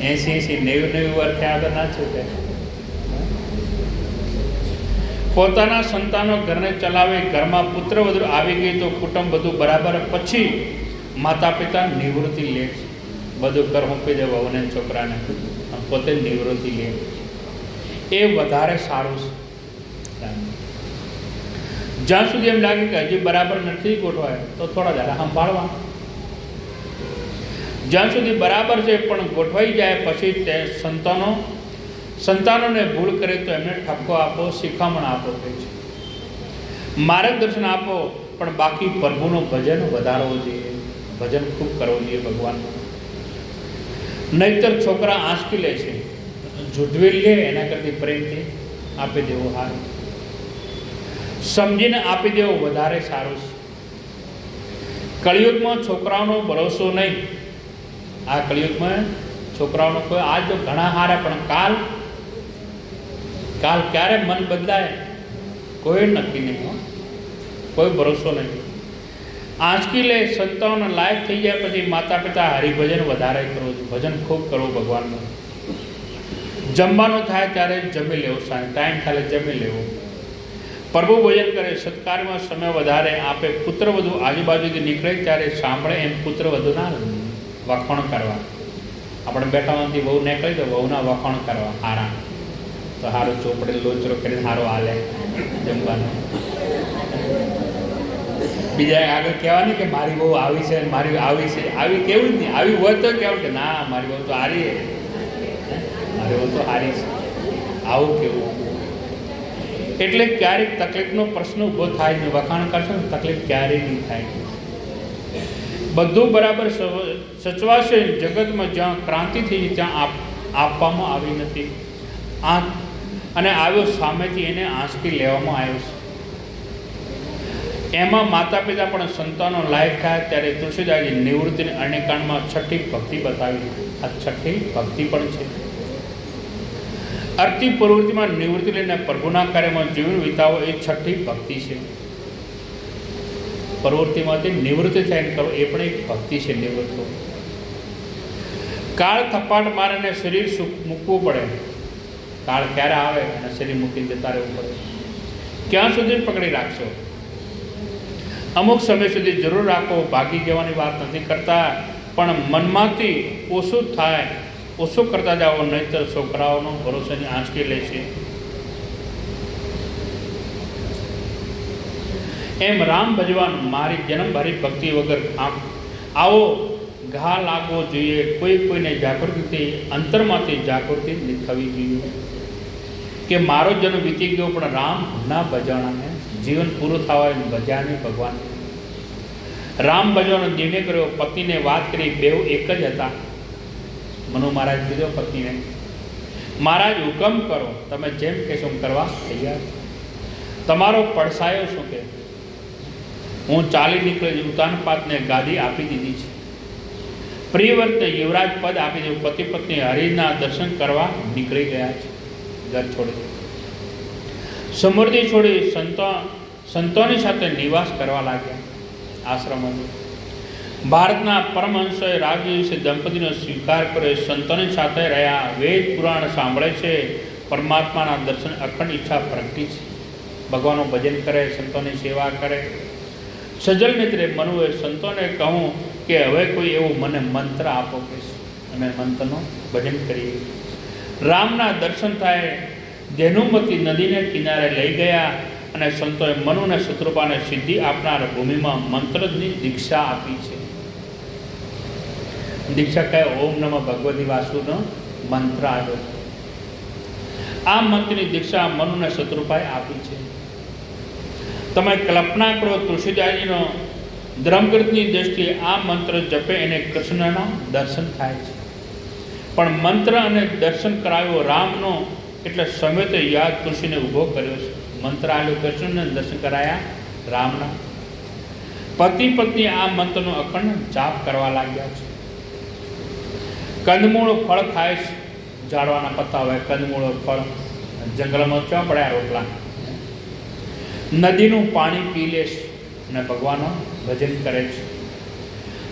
80, 90 વર્ષ થયા તો ના છૂટે. પોતાના સંતાનો ઘરને ચલાવે. ઘરમાં પુત્ર વધુ આવી ગઈ તો કુટુંબ બધું બરાબર. પછી માતા પિતા નિવૃત્તિ લે છે. બધું ઘર મૂકી દે વહુને છોકરાને, પોતે નિવૃત્તિ લે. એ વધારે સારું છે. જ્યાં સુધી એમ લાગે કે હજી બરાબર નથી ગોઠવાય તો થોડા જરા સંભાળવા. જ્યાં સુધી બરાબર છે પણ ગોઠવાઈ જાય પછી તે સંતાનોને ભૂલ કરે તો એમને ઠપકો આપો, શિખામણ આપો કહે છે. માર્ગદર્શન આપો, પણ બાકી પ્રભુનું ભજન વધારવું જોઈએ, ભજન ખૂબ કરવું જોઈએ ભગવાનનું. નહીતર છોકરા આંચકી લે છે. જૂઠવી લે એના કરતી પ્રેમથી આપી દેવું સારું, સમજીને આપી દેવું વધારે સારું છે. કળિયુગમાં છોકરાઓનો ભરોસો નહીં. આ કળિયુગમાં છોકરાઓનો કોઈ આજ તો ઘણા હારા, પણ કાલ ક્યારે મન બદલાય કોઈ નક્કી નહીં, કોઈ ભરોસો નહીં. આંચકી લે, સંતાનો લાયક થઈ જાય પછી માતા પિતા હરિભજન વધારે કરવું, ભજન ખૂબ કરવું ભગવાનનું. જમવાનું થાય ત્યારે જમી લેવું, ટાઈમ થાય જમી લેવું. પ્રભુ ભજન કરે, સત્કારમાં સમય વધારે આપે. પુત્ર વધુ આજુબાજુથી નીકળે ત્યારે સાંભળે એમ પુત્ર વધુ ના વખાણ કરવા. આપણે બેઠામાંથી વહુ નીકળે તો વહુના વખાણ કરવા હારા, તો સારું ચોપડે લોચરો કરીને સારું હાલે જમવાનું. બીજા આગળ કહેવાની કે મારી બહુ આવી છે, મારી આવી છે, આવી કેવું જ નહીં. આવી હોય તો કહેવું કે ના મારી બહુ તો હારી, મારી બહુ તો હારી છે, આવું કેવું. એટલે ક્યારેક તકલીફનો પ્રશ્ન ઊભો થાય ને વખાણ કરશો ને તકલીફ ક્યારેય નહીં થાય. બધું બરાબર સચવાશે. જગતમાં જ્યાં ક્રાંતિ થઈ ત્યાં આપવામાં આવી નથી, અને આવ્યો સામેથી એને આંચકી લેવામાં આવ્યો છે. એમાં માતા પિતા પણ સંતાનો લાયક થાય ત્યારે તુલસીદાસજી નિવૃત્તિની અરણ્યકાંડમાં છઠ્ઠી ભક્તિ બતાવી. આ છઠ્ઠી ભક્તિ પણ છે. અર્થી પ્રવૃત્તિમાં નિવૃત્તિ લઈને પ્રભુના કાર્યમાં જીવન વિતાવો એ છઠ્ઠી ભક્તિ છે. પ્રવૃત્તિમાંથી નિવૃત્તિ થઈને કરો એ પણ એક ભક્તિ છે. નિવૃત્ત કાળ થપાટ મારીને શરીર મૂકવું પડે. કાળ ક્યારે આવે અને શરીર મૂકીને જતા રહેવું પડે. ક્યાં સુધી પકડી રાખશો? અમુક સમય સુધી જરૂર રાખો. ભાગી જવાની વાત નથી કરતા, પણ મનમાંથી ઓછું થાય, ઓછું કરતા જાઓ, નહીંતર છોકરાઓનો ભરોસાની આંચકી લે છે. એમ રામ ભજવાન મારી જન્મભરી ભક્તિ વગર આવો ઘા લાગવો જોઈએ. કોઈને જાગૃતિ અંતરમાંથી જાગૃતિ થવી જોઈએ કે મારો જન્મ વીતી ગયો પણ રામ ના ભજવાના, જીવન પૂરું થવા ભજ્યા ભગવાન. રામ ભજવાનો નિર્ણય કર્યો. પત્નીને વાત કરી, બેઉ એક જ હતા. મનુ મહારાજ કીધો પત્નીને, મહારાજ હુકમ કરો, તમે જેમ કહેશો કરવા તૈયાર. તમારો પડસાયો શું કે હું ચાલી નીકળી ઉતાનપાતને ગાદી આપી દીધી છે. પ્રિયવ્રતને યુવરાજ પદ આપી દીધું. પતિ પત્ની હરિના દર્શન કરવા નીકળી ગયા છે. ઘર છોડી, સમૃદ્ધિ છોડી સંતોની સાથે નિવાસ કરવા લાગ્યા આશ્રમમાં. ભારતના પરમહંસોએ રાજવંશી દંપતીનો સ્વીકાર કર્યો. સંતોની સાથે રહ્યા, વેદ પુરાણ સાંભળે છે, પરમાત્માના દર્શન અખંડ ઈચ્છા પ્રગટી છે. ભગવાનનું ભજન કરે, સંતોની સેવા કરે. સજલ મિત્રે મનુએ સંતોને કહું કે હવે કોઈ એવું મને મંત્ર આપો કે અમે મંત્રનું ભજન કરીએ. રામના દર્શન થાય. ધેનુમતી નદીને કિનારે લઈ ગયા અને સંતોએ મનુને શત્રુપાને સિદ્ધિ આપનાર ભૂમિમાં મંત્રની દીક્ષા આપી છે. દીક્ષા કહે ઓમ નમઃ ભગવતી વાસુનો મંત્ર આવ્યો. આ મંત્રની દીક્ષા મનુને શત્રુપાએ આપી છે. તમે કલ્પના કરો, તુલસીદાસજીનો ધર્મગ્રંથની દ્રષ્ટિએ આ મંત્ર જપે એને કૃષ્ણના દર્શન થાય છે. પણ મંત્ર અને દર્શન કરાવ્યો રામનો, એટલે સમેત યાદ તુલસીને ઊભો કર્યો છે. મંત્ર આવ્યો કૃષ્ણને, દર્શન કરાયા રામના. પતિ પત્ની આ મંત્રનો અખંડ જાપ કરવા લાગ્યા છે. કંદમૂળ ફળ ખાય છે. ઝાડવાના પત્તા હોય, કંદમૂળ ફળ, જંગલમાં ક્યાં પડ્યા રોટલા. નદીનું પાણી પી લે છે અને ભગવાનનું ભજન કરે છે.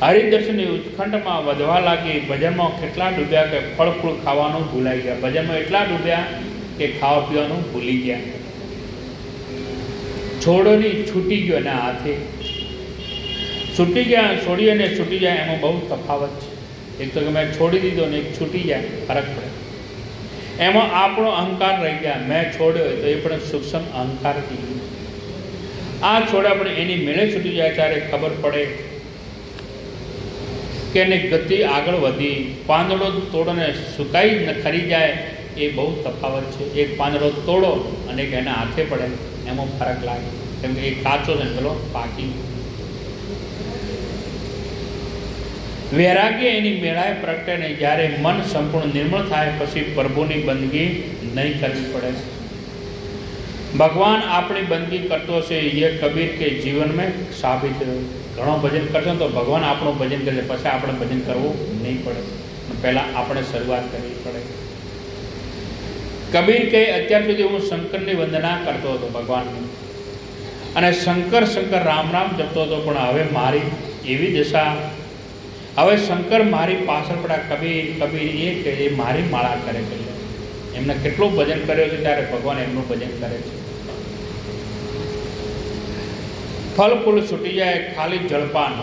હરિદર્શનની ઉત્કંઠમાં વધવા લાગી. ભજનમાં કેટલા ડૂબ્યા કે ફળ ફૂલ ખાવાનું ભૂલાઈ ગયા. ભજનમાં એટલા ડૂબ્યા કે ખાવા પીવાનું ભૂલી ગયા. છોડોની છૂટી ગયો અને હાથે છૂટી ગયા. છોડી અને છૂટી જાય એમાં બહુ તફાવત છે. એક તો કે મેં છોડી દીધો ને એક છૂટી જાય, ફરક પડે. એમાં આપણો અહંકાર રહી ગયા. મેં છોડ્યો તો એ પણ સૂક્ષ્મ અહંકાર થઈ ગયો. આ છોડ્યા પણ એની મેળે છૂટી જાય ત્યારે ખબર પડે કે એની ગતિ આગળ વધી. પાંદડો તોડોને સુકાઈ ન ખરી જાય એ બહુ તફાવત છે. એક પાંદડો તોડો અને એક એના હાથે પડે એમાં ફરક લાગે. કેમ કે એ કાચો છે, પેલો પાકી. વૈરાગ્ય એની મેળાએ પ્રગટે ને જ્યારે મન સંપૂર્ણ નિર્મળ થાય પછી પ્રભુની બંદગી નહીં કરવી પડે છે. ભગવાન આપણી બંદગી કરતો છે એ કબીર કે જીવન મેં સાબિત ઘણો ભજન કરશો તો ભગવાન આપણું ભજન કરશે, પછી આપણે ભજન કરવું નહીં પડે, પહેલાં આપણે શરૂઆત કરવી પડે. કબીર કહે અત્યાર સુધી હું શંકરની વંદના કરતો હતો ભગવાનની, અને શંકર શંકર રામ રામ જપતો હતો, પણ હવે મારી એવી દશા, હવે શંકર મારી પાછળ પડ્યા. કબીર કબીર એ કે એ મારી માળા કરે છે. એમને કેટલું ભજન કર્યો છે ત્યારે ભગવાન એમનું ભજન કરે છે. ફળ ફૂલ છૂટી જાય, ખાલી જળપાન,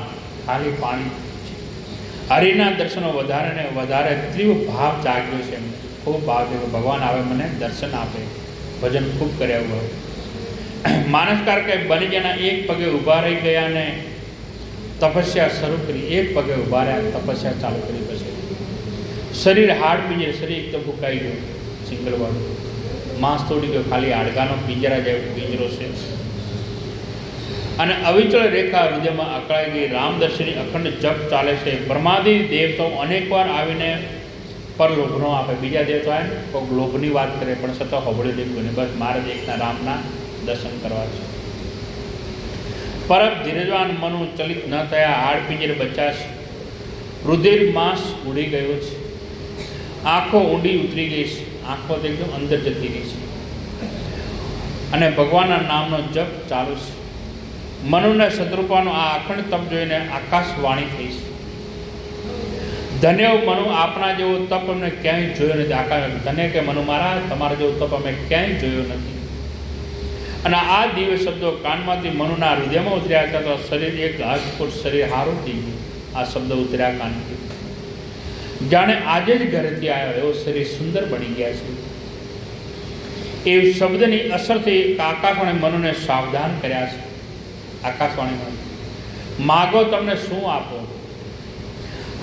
ખાલી પાણી. હરિના દર્શનો વધારે ને વધારે તીવ્ર ભાવ જાગ્યો છે એમને, ખૂબ ભાવ છે. ભગવાન આવે મને દર્શન આપે, ભજન ખૂબ કર્યા હોય. માનસકાર કે બની જના એક પગે ઊભા રહી ગયા ને તપસ્યા શરૂ કરી, એક પગે ઊભા રહ્યા, તપસ્યા ચાલુ કરી. પછી શરીર હાડ પિંજર, શરીર એકદમ ફૂંકાઈ ગયું, સિંગલવાળું માંસ તોડી ગયો, ખાલી હાડકાનો પિંજરા જેવો પિંજરો છે. અને અવિચળ રેખા હૃદયમાં અકળાઈ ગઈ. રામદર્શની અખંડ જપ ચાલે છે. બ્રહ્માદિ દેવતાઓ અનેકવાર આવીને પર લોભનો આપે. બીજા દેવતા આવે ને કોઈક લોભની વાત કરે, પણ છતાં હોબળી દેખું ને બસ મારે એકના રામના દર્શન કરવા છે. પરબ ધીરજવાન મનુ ચલિત ન થયા, હાડ પિંજર બચાશ, રુધિર માંસ ઉડી ગયો છે, આંખો ઊંડી ઉતરી ગઈ છે, આંખો એકદમ અંદર જતી ગઈ છે, અને ભગવાનના નામનો જપ ચાલુ છે. મનુના શત્રુપાનો આ અખંડ તપ જોઈને આકાશવાણી થઈ છે. ધન્ય મનુ, આપણા જેવો તપ અમને ક્યાંય જોયો નથી. આકાશ ધન્ય કે મનુ મહારાજ, તમારા જેવો તપ અમે ક્યાંય જોયો નથી. અને આ દિવ્ય શબ્દો કાનમાંથી મનુના હૃદયમાં ઉતર્યા હતા તો શરીર એક અદ્ભુત શરીર હારું થઈ ગયું. આ શબ્દ ઉતર્યા કાનથી, જાણે આજે જ ઘરેથી આવ્યો એવો શરીર સુંદર બની ગયા છે. એ શબ્દની અસરથી આકાશવાણી મનુને સાવધાન કર્યા છે. આકાશવાણીમાં માગો તમને શું આપો.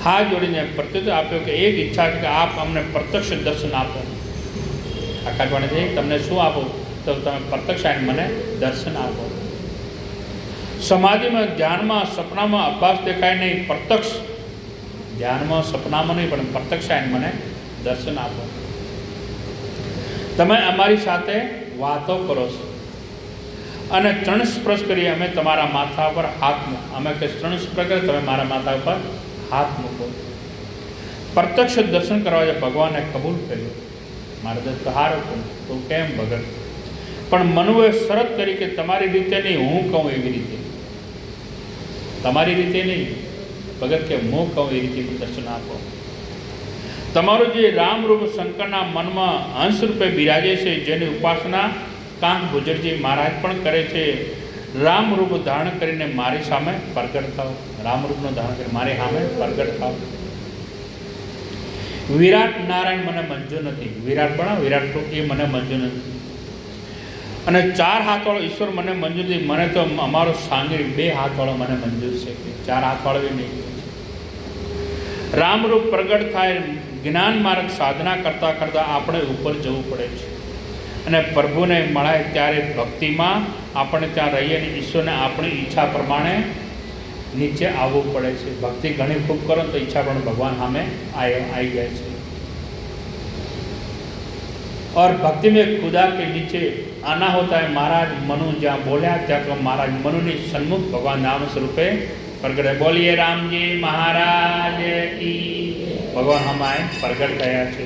હા જોડીને પ્રત્યુત્તર આપ્યો કે એક ઈચ્છા છે કે આપ અમને પ્રત્યક્ષ દર્શન આપો. આકાશવાણી છે તમને શું આપો તો તમે પ્રત્યક્ષ આવીને મને દર્શન આપો. સમાધિમાં, ધ્યાનમાં, સપનામાં અભ્યાસ દેખાય નહીં, પ્રત્યક્ષ ધ્યાનમાં, સપનામાં નહીં, પણ પ્રત્યક્ષ આવીને મને દર્શન આપો. તમે અમારી સાથે વાતો કરો છો અને ચરણ સ્પર્શ કરીએ અમે તમારા માથા પર હાથ મૂકો. અમે કે ચરણ સ્પર્શ કરીએ, તમે મારા માથા ઉપર હાથ મૂકો. પ્રત્યક્ષ દર્શન કરવા ભગવાને કબૂલ કર્યું. મારે તો હાર હતું તો કેમ ભગત, પણ મનુએ શરત કરી કે તમારી રીતે નહીં, હું કહું એવી રીતે, તમારી રીતે નહીં ભગત, કે હું કહું એ રીતે દર્શન આપો. તમારું જે રામરૂપ શંકરના મનમાં અંશ રૂપે બિરાજે છે, જેની ઉપાસના કાંક ગુજરજી મહારાજ પણ કરે છે, રામરૂપ ધારણ કરીને મારી સામે પ્રગટ થાવ. રામરૂપનું ધારણ કરી મારી સામે પ્રગટ થાવ. વિરાટ નારાયણ મને મંજૂર નથી. વિરાટ બનાવ, વિરાટ રૂપ એ મને મંજૂર નથી. અને 4 હાથવાળો ઈશ્વર મને મંજૂર નથી. મને તો અમારો સાંગરી 2 હાથવાળો મને મંજૂર છે, 4 હાથવાળો બી નહીં. રામરૂપ પ્રગટ થાય, જ્ઞાન માર્ગ સાધના કરતાં કરતાં આપણે ઉપર જવું પડે છે. અને પ્રભુને મળાય ત્યારે ભક્તિમાં આપણે ત્યાં રહીએ અને ઈશ્વરને આપણી ઈચ્છા પ્રમાણે નીચે આવવું પડે છે. ભક્તિ ઘણી ખૂબ કરો તો ઈચ્છા પણ ભગવાન સામે આવી જાય છે. और भक्ति में खुदा के नीचे आना होता है. महाराज मनु जहाँ बोल्या ત્યાં તો મહારાજ મનુની સન્મુખ ભગવાન નામ સ્વરૂપે પ્રગટ. બોલીએ રામજી મહારાજ કી. ભગવાન હમાય પ્રગટ થયા છે.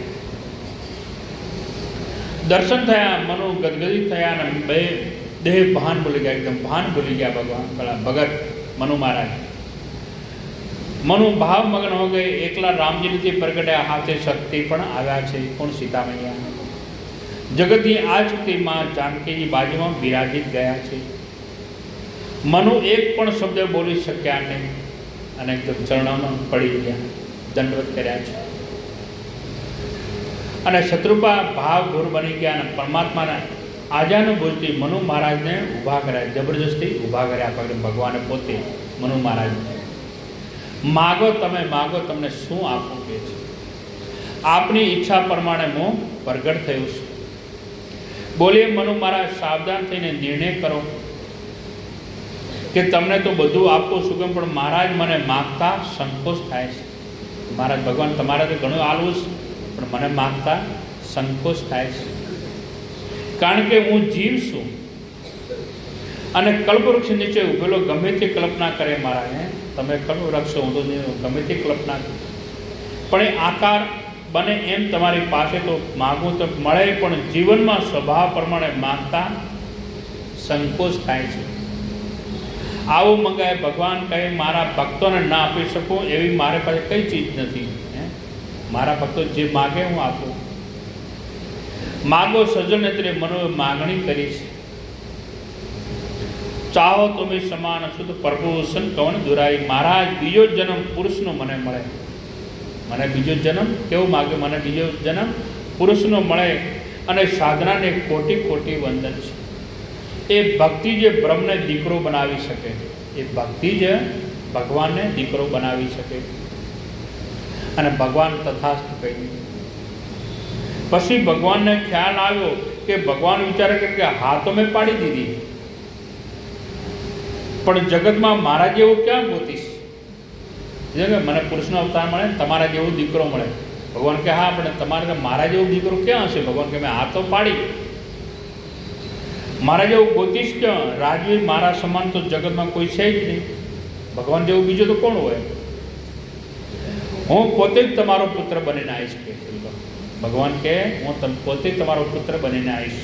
દર્શન થયા, મનુ ગદગદિત થયા અને બે દેહ ભાન ભૂલી ગયા, એકદમ ભાન ભૂલી ગયા ભગવાન ભગત મનુ મહારાજ. મનુ ભાવ મગન હો ગए. એકલા રામજી નથી પ્રગટ્યા, હાથે શક્તિ પણ આવ્યા છે. કોણ? સીતા મૈયા. જગતની આ શક્તિ માં જાનકીની બાજુમાં બિરાજિત ગયા છે. મનુ એક પણ શબ્દ બોલી શક્યા નહીં અને એકદમ ચરણોમાં પડી ગયા, દંડવત કર્યા છે. અને શત્રુપા ભાવ ઘોર બની ગયા અને પરમાત્માના આજાનુભૂતિ મનુ મહારાજને ઊભા કર્યા, જબરજસ્તી ઊભા કર્યા. પગલે ભગવાને પોતે મનુ મહારાજને માગો, તમે માગો, તમને શું આપવું કે છે. આપની ઈચ્છા પ્રમાણે હું પ્રગટ થયું છું. બોલીએ મનુ મહારાજ, સાવધાન થઈને નિર્ણય કરો કે તમને તો બધું આપું છું કેમ, પણ મહારાજ મને માગતા સંકોચ થાય છે. મહારાજ ભગવાન તમારે તો ઘણું આલવું છે, પણ મને માગતા સંકોચ થાય છે, કારણ કે હું જીવ છું અને કલ્પવૃક્ષ નીચે ઉભેલો ગમે તે કલ્પના કરે મારા, તમે કલ્પવૃક્ષ હું તો ગમે તે કલ્પના કરું, પણ એ આકાર બને એમ તમારી પાસે તો માગું તો મળે, પણ જીવનમાં સ્વભાવ પ્રમાણે માગતા સંકોચ થાય છે. આવું મંગાય ભગવાન કહે મારા ભક્તોને ના આપી શકું એવી મારી પાસે કઈ ચીજ નથી. મારા ભક્તો જે માગે હું આપું. માગો સજન એટલે મનો માગણી કરી છે. ચાહો તમે સમાન શુદ્ધ પ્રભુષણ કવન દુરાઈ. મહારાજ બીજો જન્મ પુરુષનો મને મળે. મને બીજો જન્મ કેવો માગે? મને બીજો જન્મ પુરુષનો મળે. અને સાધનાને કોટી કોટી વંદન છે. એ ભક્તિ જે બ્રહ્મને દીકરો બનાવી શકે, એ ભક્તિ જ ભગવાનને દીકરો બનાવી શકે. અને ભગવાન તથાસ્તુ કહી દીધું. પછી ભગવાનને ખ્યાલ આવ્યો કે ભગવાન વિચારે કે હા તો મેં પાડી દીધી, પણ જગતમાં મારા જેવું ક્યાં ગોતીશ? મને પુરુષનો અવતાર મળે, તમારા જેવો દીકરો મળે. ભગવાન કે હા, પણ તમારે મારા જેવો દીકરો ક્યાં હશે? ભગવાન કે મેં હા તો પાડી, મારા જેવું ગોતીશ ક્યાં? રાજવીર મારા સમાન તો જગતમાં કોઈ છે જ નહીં. ભગવાન જેવું બીજું તો કોણ હોય? હું પોતે જ તમારો પુત્ર બનીને આવીશ. કે ભગવાન કે હું પોતે જ તમારો પુત્ર બનીને આવીશ,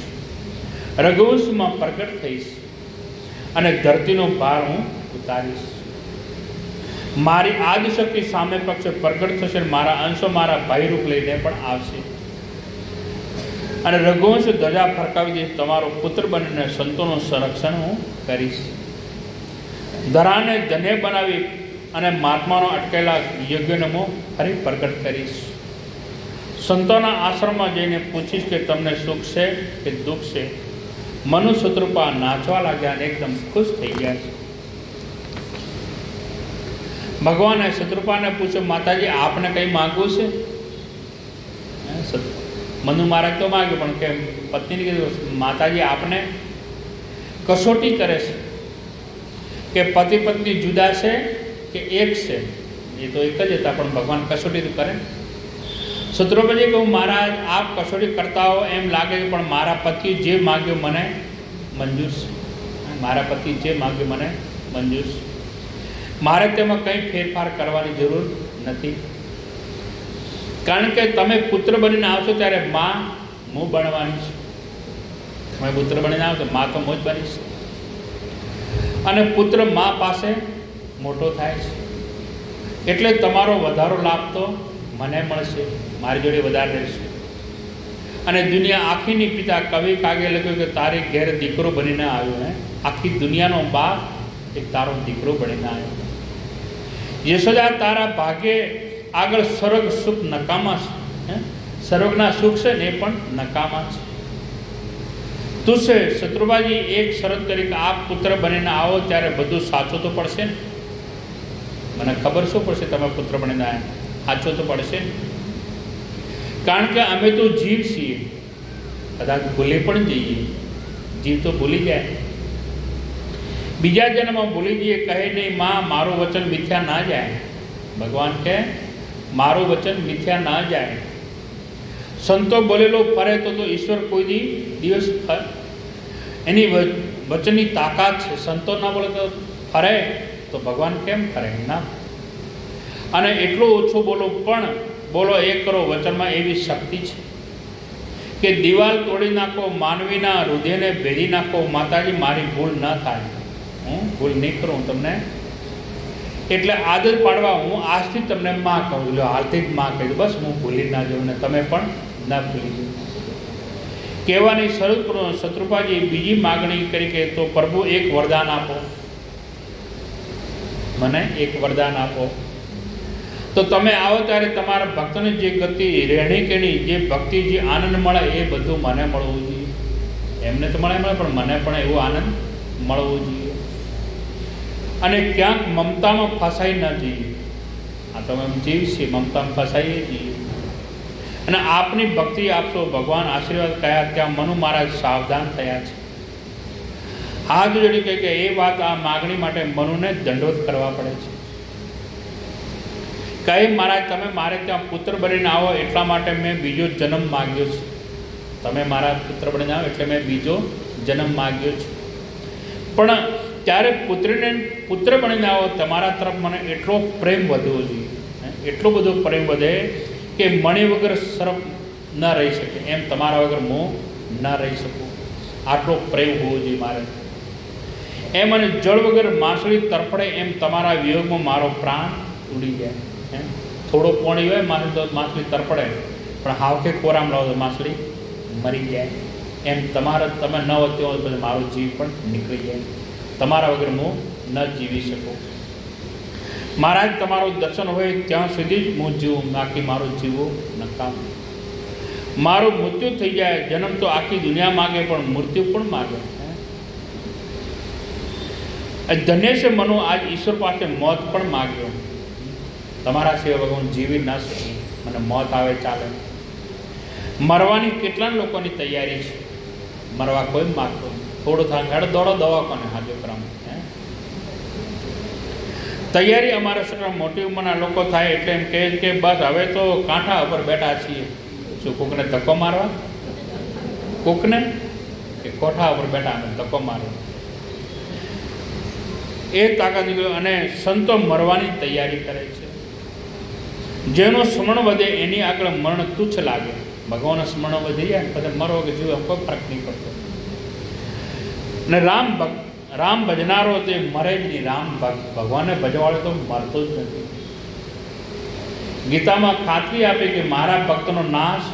રઘુવંશમાં પ્રગટ થઈશ અને ધરતીનો ભાર હું ઉતારીશ. મારી આદિશક્તિ સામે પક્ષે પ્રગટ થશે. મારા અંશો મારા ભાઈરૂપ લઈને પણ આવશે અને રઘુવંશ ધજા ફરકાવી દઈશ. તમારો પુત્ર બનીને સંતોનું સંરક્ષણ હું કરીશ. ધરાને ધન્ય બનાવી અને મહાત્માનો અટકેલા યજ્ઞને હું ફરી પ્રગટ કરીશ. સંતોના આશ્રમમાં જઈને પૂછીશ કે તમને સુખ છે કે દુઃખ છે. મનુ શત્રુપા નાચવા લાગ્યા અને એકદમ ખુશ થઈ ગયા છે. ભગવાને શત્રુપાને પૂછ્યું માતાજી આપને કંઈ માગવું છે? મનુ મહારાજ તો માગ્યું, પણ કે પત્નીને કીધું માતાજી આપને કસોટી કરે છે કે પતિ પત્ની જુદા છે કે એક છે? એ તો એક જ હતા, પણ ભગવાન કસોટી તો કરે. શત્રુપાજી કહું મહારાજ આપ કસોટી કરતા હો એમ લાગે છે, પણ મારા પતિ જે માગ્યું મને મંજૂર છે. મારા પતિ જે માગ્યું મને મંજૂર છે. મારે તેમાં કંઈ ફેરફાર કરવાની જરૂર નથી, કારણ કે તમે પુત્ર બનીને આવશો ત્યારે માં હું બનવાની છે. તમે પુત્ર બનીને આવો તો માં તો હું જ બનીશ. અને પુત્ર માં પાસે મોટો થાય છે, એટલે તમારો વધારો લાભ તો મને મળશે, મારી જોડે વધારે રહેશે. અને દુનિયા આખીની પિતા કવિ કાગે લખ્યું કે તારી ઘેર દીકરો બનીને આવ્યો. આખી દુનિયાનો બાપ એક તારો દીકરો બનીને આવ્યો. યશોદા તારા ભાગ્યે આગળ સ્વર્ગ સુખ નકામા છે. સ્વર્ગના સુખ છે ને એ પણ નકામા છે. તું છે શત્રુપાજી એક શરત કરી કે આપ પુત્ર બનીને આવો ત્યારે બધું સાચું તો પડશે ને? મને ખબર શું પડશે તમે પુત્ર બનીને આવ્યા? સાચું તો પડશે ને, કારણ કે અમે તો જીવ છીએ, કદાચ ભૂલી પણ જઈએ. જીવ તો ભૂલી જાય, બીજા જન્મમાં ભૂલી જઈએ. કહે નહીં માં મારું વચન મિથ્યા ના જાય. ભગવાન કહે મારું વચન મિથ્યા ના જાય. સંતો બોલેલો ફરે તો ઈશ્વર કોઈ દિવસ એની વચનની તાકાત છે. સંતો ના બોલે તો ફરે તો ભગવાન કેમ ફરે ના? અને એટલું ઓછું બોલો પણ બોલો એ કરો વચનમાં એવી શક્તિ છે કે દિવાલ તોડી નાખો, માનવીના હૃદયને ભેદી નાખો. માતાજી મારી ભૂલ ન થાય, હું ભૂલ નહીં કરું તમને, એટલે આદત પાડવા હું આજથી તમને માં કહું. લો હાલથી જ માં કહી દઉં, બસ હું ભૂલી ના જાઉં ને તમે પણ ના ભૂલી જાઉં. કહેવાની શરૂ કરો. શત્રુપાજી બીજી માગણી કરી કે તો પ્રભુ એક વરદાન આપો, મને એક વરદાન આપો. તો તમે આવો ત્યારે તમારા ભક્તને જે ગતિ રહેણી કેણી જે ભક્તિ જે આનંદ મળે એ બધું મને મળવું જોઈએ. એમને તો મળે પણ મને પણ એવો આનંદ મળવો જોઈએ. અને ક્યાંક મમતામાં ફસાઈ ન જઈએ. આ તમે જીવ છીએ, મમતામાં ફસાઈએ જઈએ. અને આપની ભક્તિ આપશો ભગવાન આશીર્વાદ કયા ત્યાં મનુ મહારાજ સાવધાન થયા છે. હાથ જોડી કહે કે એ વાત આ માગણી માટે મનુને દંડોત કરવા પડે છે, કહે મહારાજ તમે મારે ત્યાં પુત્ર બનીને આવો એટલા માટે મેં બીજો જન્મ માગ્યો છે. તમે મારા પુત્ર બનીને આવો એટલે મેં બીજો જન્મ માગ્યો છે. પણ ત્યારે પુત્ર બનીને આવો તમારા તરફ મને એટલો પ્રેમ વધવો જોઈએ, એટલો બધો પ્રેમ વધે કે મણી વગર સર્પ ન રહી શકે એમ તમારા વગર હું ન રહી શકું, આટલો પ્રેમ હોવો જોઈએ મારે એમ. અને જળ વગર માછલી તરફડે એમ તમારા વિયોગમાં મારો પ્રાણ ઉડી જાય. થોડો પાણી હોય માછલી તો માછલી તરફડે, પણ હાવખે કોરામ લાવો તો માછલી મરી જાય. એમ તમારા તમે ન વધ્યો હોય પછી મારો જીવ પણ નીકળી જાય. તમારા વગર હું ન જીવી શકું. મહારાજ તમારું દર્શન હોય ત્યાં સુધી જ હું જીવું, બાકી મારું જીવવું નકામ. મારું મૃત્યુ થઈ જાય. જન્મ તો આખી દુનિયા માગે પણ મૃત્યુ પણ માગે. ધન્ય છે મનો આજ ઈશ્વર પાસે મોત પણ માગ્યો. તમારા સિવાય ભગવાન જીવી ન શકે, મને મોત આવે ચાલે. મરવાની કેટલા લોકોની તૈયારી છે, મરવા કોઈ માગતો થોડું થાય હેડ દોડો દવાખાને હાજર કરવામાં. તૈયારી અમારા સર મોટી ઉંમરના લોકો થાય એટલે એમ કહે કે બસ હવે તો કાંઠા ઉપર બેઠા છીએ. શું કોકને ધક્કો મારવા? કોકને કે કોઠા ઉપર બેઠા અમે ધક્કો મારવા એ તાકાત નીકળ્યો. અને સંતો મરવાની તૈયારી કરે છે. જેનું સ્મરણ વધે એની આગળ મરણ તુચ્છ લાગે. ભગવાનનું સ્મરણ વધી જાય પછી મરો કે જીવો કોઈ ફરક નહીં પડતો. ને રામ ભજનારો તે મરે જ નહીં. રામ ભગવાનને ભજવાળો તો મરતો જ નથી. ગીતામાં ખાતરી આપી કે મારા ભક્તનો નાશ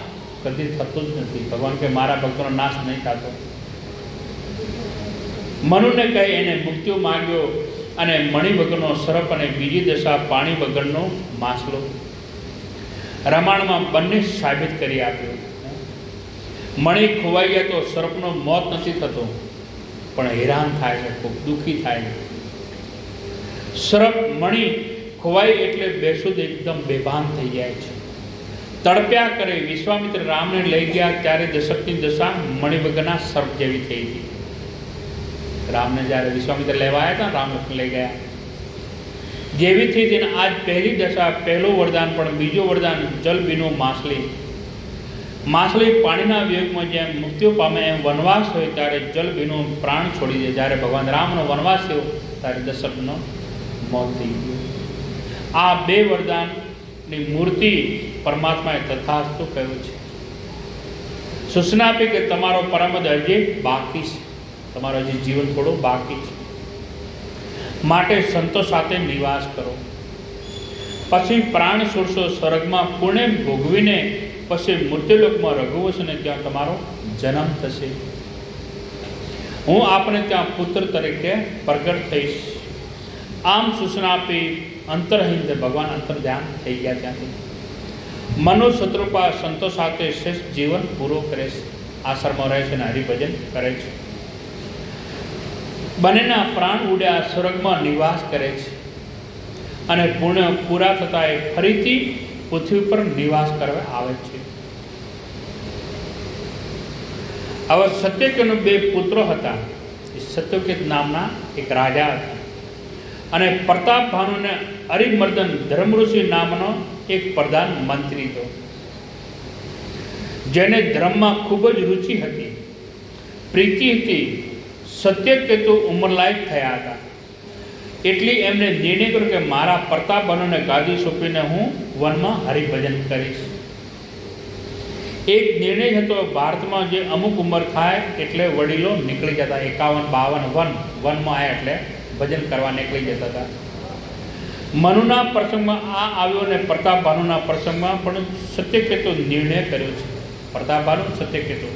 કદી થતો જ નથી. ભગવાન કે મારા ભક્તનો નાશ નહીં થતો. મનુને કહે એને મુક્તિઓ માગ્યો અને મણી વગરનો સર્પ અને બીજી દશા પાણી વગરનો માછલો. રામાયણમાં બંને સાબિત કરી આપ્યું. મણી ખોવાઈ ગયા તો સર્પનો મોત નથી થતો, પણ હેરાન થાય છે, ખૂબ દુઃખી થાય છે. સર્પ મણી ખોવાઈ એટલે બેસુદ એકદમ બેભાન થઈ જાય છે, તડપ્યા કરે. વિશ્વામિત્ર રામને લઈ ગયા ત્યારે દશરથની દશા મણી વગરના સર્પ જેવી થઈ હતી. રામને જ્યારે વિશ્વામિત્ર લેવા આવ્યા હતા, રામ લઈ ગયા જેવી થઈ તેને આજ પહેલી દશા, પહેલું વરદાન. પણ બીજું વરદાન જલ બીનું માછલી. માછલી પાણીના વિયોગમાં જેમ મુક્તિઓ પામે એમ વનવાસ હોય ત્યારે જલ બીનું પ્રાણ છોડી દે. જ્યારે ભગવાન રામનો વનવાસ થયો ત્યારે દશરથનો મોત થઈ ગયું. આ બે વરદાનની મૂર્તિ પરમાત્માએ તથાસ્તુ કહ્યું છે. સૂચના આપી કે તમારો પરમદ હજી બાકી છે, તમારો હજી જીવન થોડું બાકી છે, માટે સંતો સાથે નિવાસ કરો. પછી પ્રાણ છોડશો સ્વર્ગમાં પુણ્ય ભોગવીને, પછી મૃત્યુલોકમાં રઘુવંશને ત્યાં તમારો જન્મ થશે. હું આપને ત્યાં પુત્ર તરીકે પ્રગટ થઈશ. આમ સૂચના આપી અંતરહિંદ ભગવાન અંતર ધ્યાન થઈ ગયા. ત્યાંથી મનો શત્રુપા સંતો સાથે શ્રેષ્ઠ જીવન પૂરું કરે છે. આશ્રમમાં રહે છે અને હરિભજન કરે છે. બંનેના પ્રાણ ઉડ્યા સ્વર્ગમાં નિવાસ કરે છે અને પુણ્ય પૂરા થતા એ ફરીથી પૃથ્વી પર નિવાસ કરવા આવે છે. હવે સત્યકેના બે પુત્રો હતા. સત્યકેત નામના એક રાજા હતા અને પ્રતાપ ભાનુને અરિમર્દન ધર્મઋષિ નામનો એક પ્રધાન મંત્રી હતો, જેને ધર્મમાં ખૂબ જ રુચિ હતી, પ્રીતિ હતી. સત્યકેતુ ઉંમરલાયક થયા હતા એટલી એમને નિર્ણય કર્યો કે મારા પ્રતાપ ભાનુને ગાદી સોંપીને હું વનમાં હરિભજન કરીશ. એક નિર્ણય હતો, ભારતમાં જે અમુક ઉંમર થાય એટલે વડીલો નીકળી જતા, 51-52 વનમાં આવ્યા એટલે ભજન કરવા નીકળી જતા હતા. મનુના પ્રસંગમાં આ આવ્યો અને પ્રતાપ ભાનુના પ્રસંગમાં પણ સત્યકેતુ નિર્ણય કર્યો છે. પ્રતાપ ભાનુ સત્યકેતુ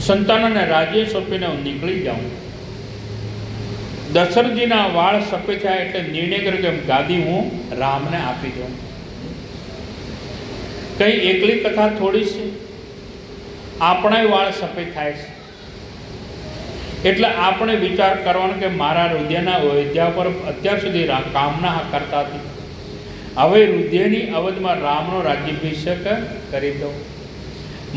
સંતાનોને રાજ્ય સોંપીને હું નીકળી જાઉં. દશરથજીના વાળ સફેદ થયા એટલે નિર્ણય કર્યો કે ગાદી હું રામને આપી દઉં. કઈ એકલી કથા થોડી છે, આપણા વાળ સફેદ થાય છે એટલે આપણે વિચાર કરવાનો કે મારા હૃદયના અયોધ્યા પર અત્યાર સુધી કામના કરતા હતી, હવે હૃદયની અવધમાં રામનો રાજ્યાભિષેક કરી દઉં,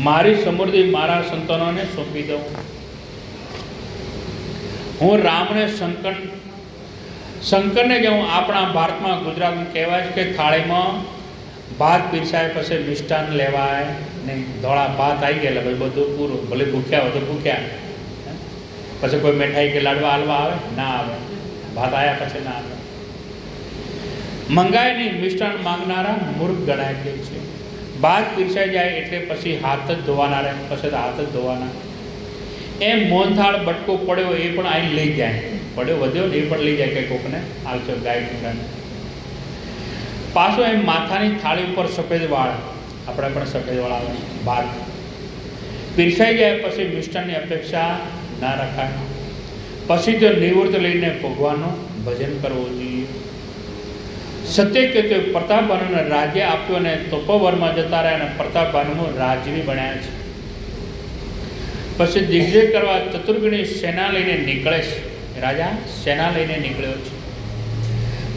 મારી સમૃદ્ધિ મારા સંતાનોને સોંપી દઉં. હું રામને શંકરને જેવું આપણા ભારતમાં ગુજરાતમાં કહેવાય છે કે થાળીમાં ભાત પીરસાય પછી મિષ્ટાન લેવાય નહીં. ધોળા ભાત આવી ગયેલા ભાઈ બધું પૂરું, ભલે ભૂખ્યા હોય તો ભૂખ્યા, પછી કોઈ મીઠાઈ કે લાડવા હાલવા આવે ના આવે, ભાત આવ્યા પછી ના આવે. મંગાય નહીં, મિષ્ટાન માંગનારા મૂર્ખ ગણાય કે છે. ભાત પીરસાઈ જાય એટલે પછી હાથ જ ધોવાના રહે, પછી તો હાથ જ ધોવાના. એમ મોહનથાળ બટકો પડ્યો એ પણ આવીને લઈ જાય, પડ્યો વધ્યો ને એ પણ લઈ જાય કે કોકને હાલશો ગાય કૂતરાને. પાછો એમ માથાની થાળી ઉપર સફેદ વાળ, આપણે પણ સફેદ વાળ આવે. ભાત પીરસાઈ જાય પછી મિષ્ટાનની અપેક્ષા ના રખાય. પછી તો નિવૃત્ત લઈને ભગવાનનું ભજન કરવું જોઈએ. સત્ય કહેતું પ્રતાપભાનુને રાજ્ય આપ્યું અને તપોવનમાં જતા રહ્યા અને પ્રતાપભાનુનું રાજવી બન્યા છે. પછી દિગ્વિજય કરવા ચતુર્ગુણી સેના લઈને નીકળે છે. રાજા સેના લઈને નીકળ્યો છે.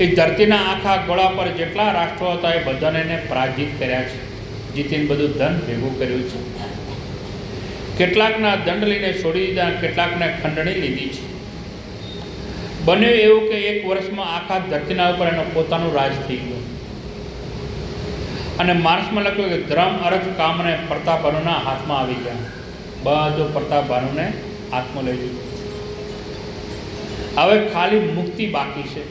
એ ધરતીના આખા ગોળા પર જેટલા રાષ્ટ્રો હતા એ બધાને એને પરાજિત કર્યા છે. જીતીને બધું ધન ભેગું કર્યું છે. કેટલાકના દંડ લઈને છોડી દીધા, કેટલાકને ખંડણી લીધી છે. બન્યું એવું કે એક વર્ષમાં આખા ધરતીના ઉપર એનો પોતાનું રાજ થઈ ગયું. અને માર્ક્સમાં લખ્યું કે ધર્મ અર્થ કામને પ્રતાપભાનુના હાથમાં આવી ગયા. બધું પ્રતાપભાનુને હાથમાં લઈ લીધું. હવે ખાલી મુક્તિ બાકી છે.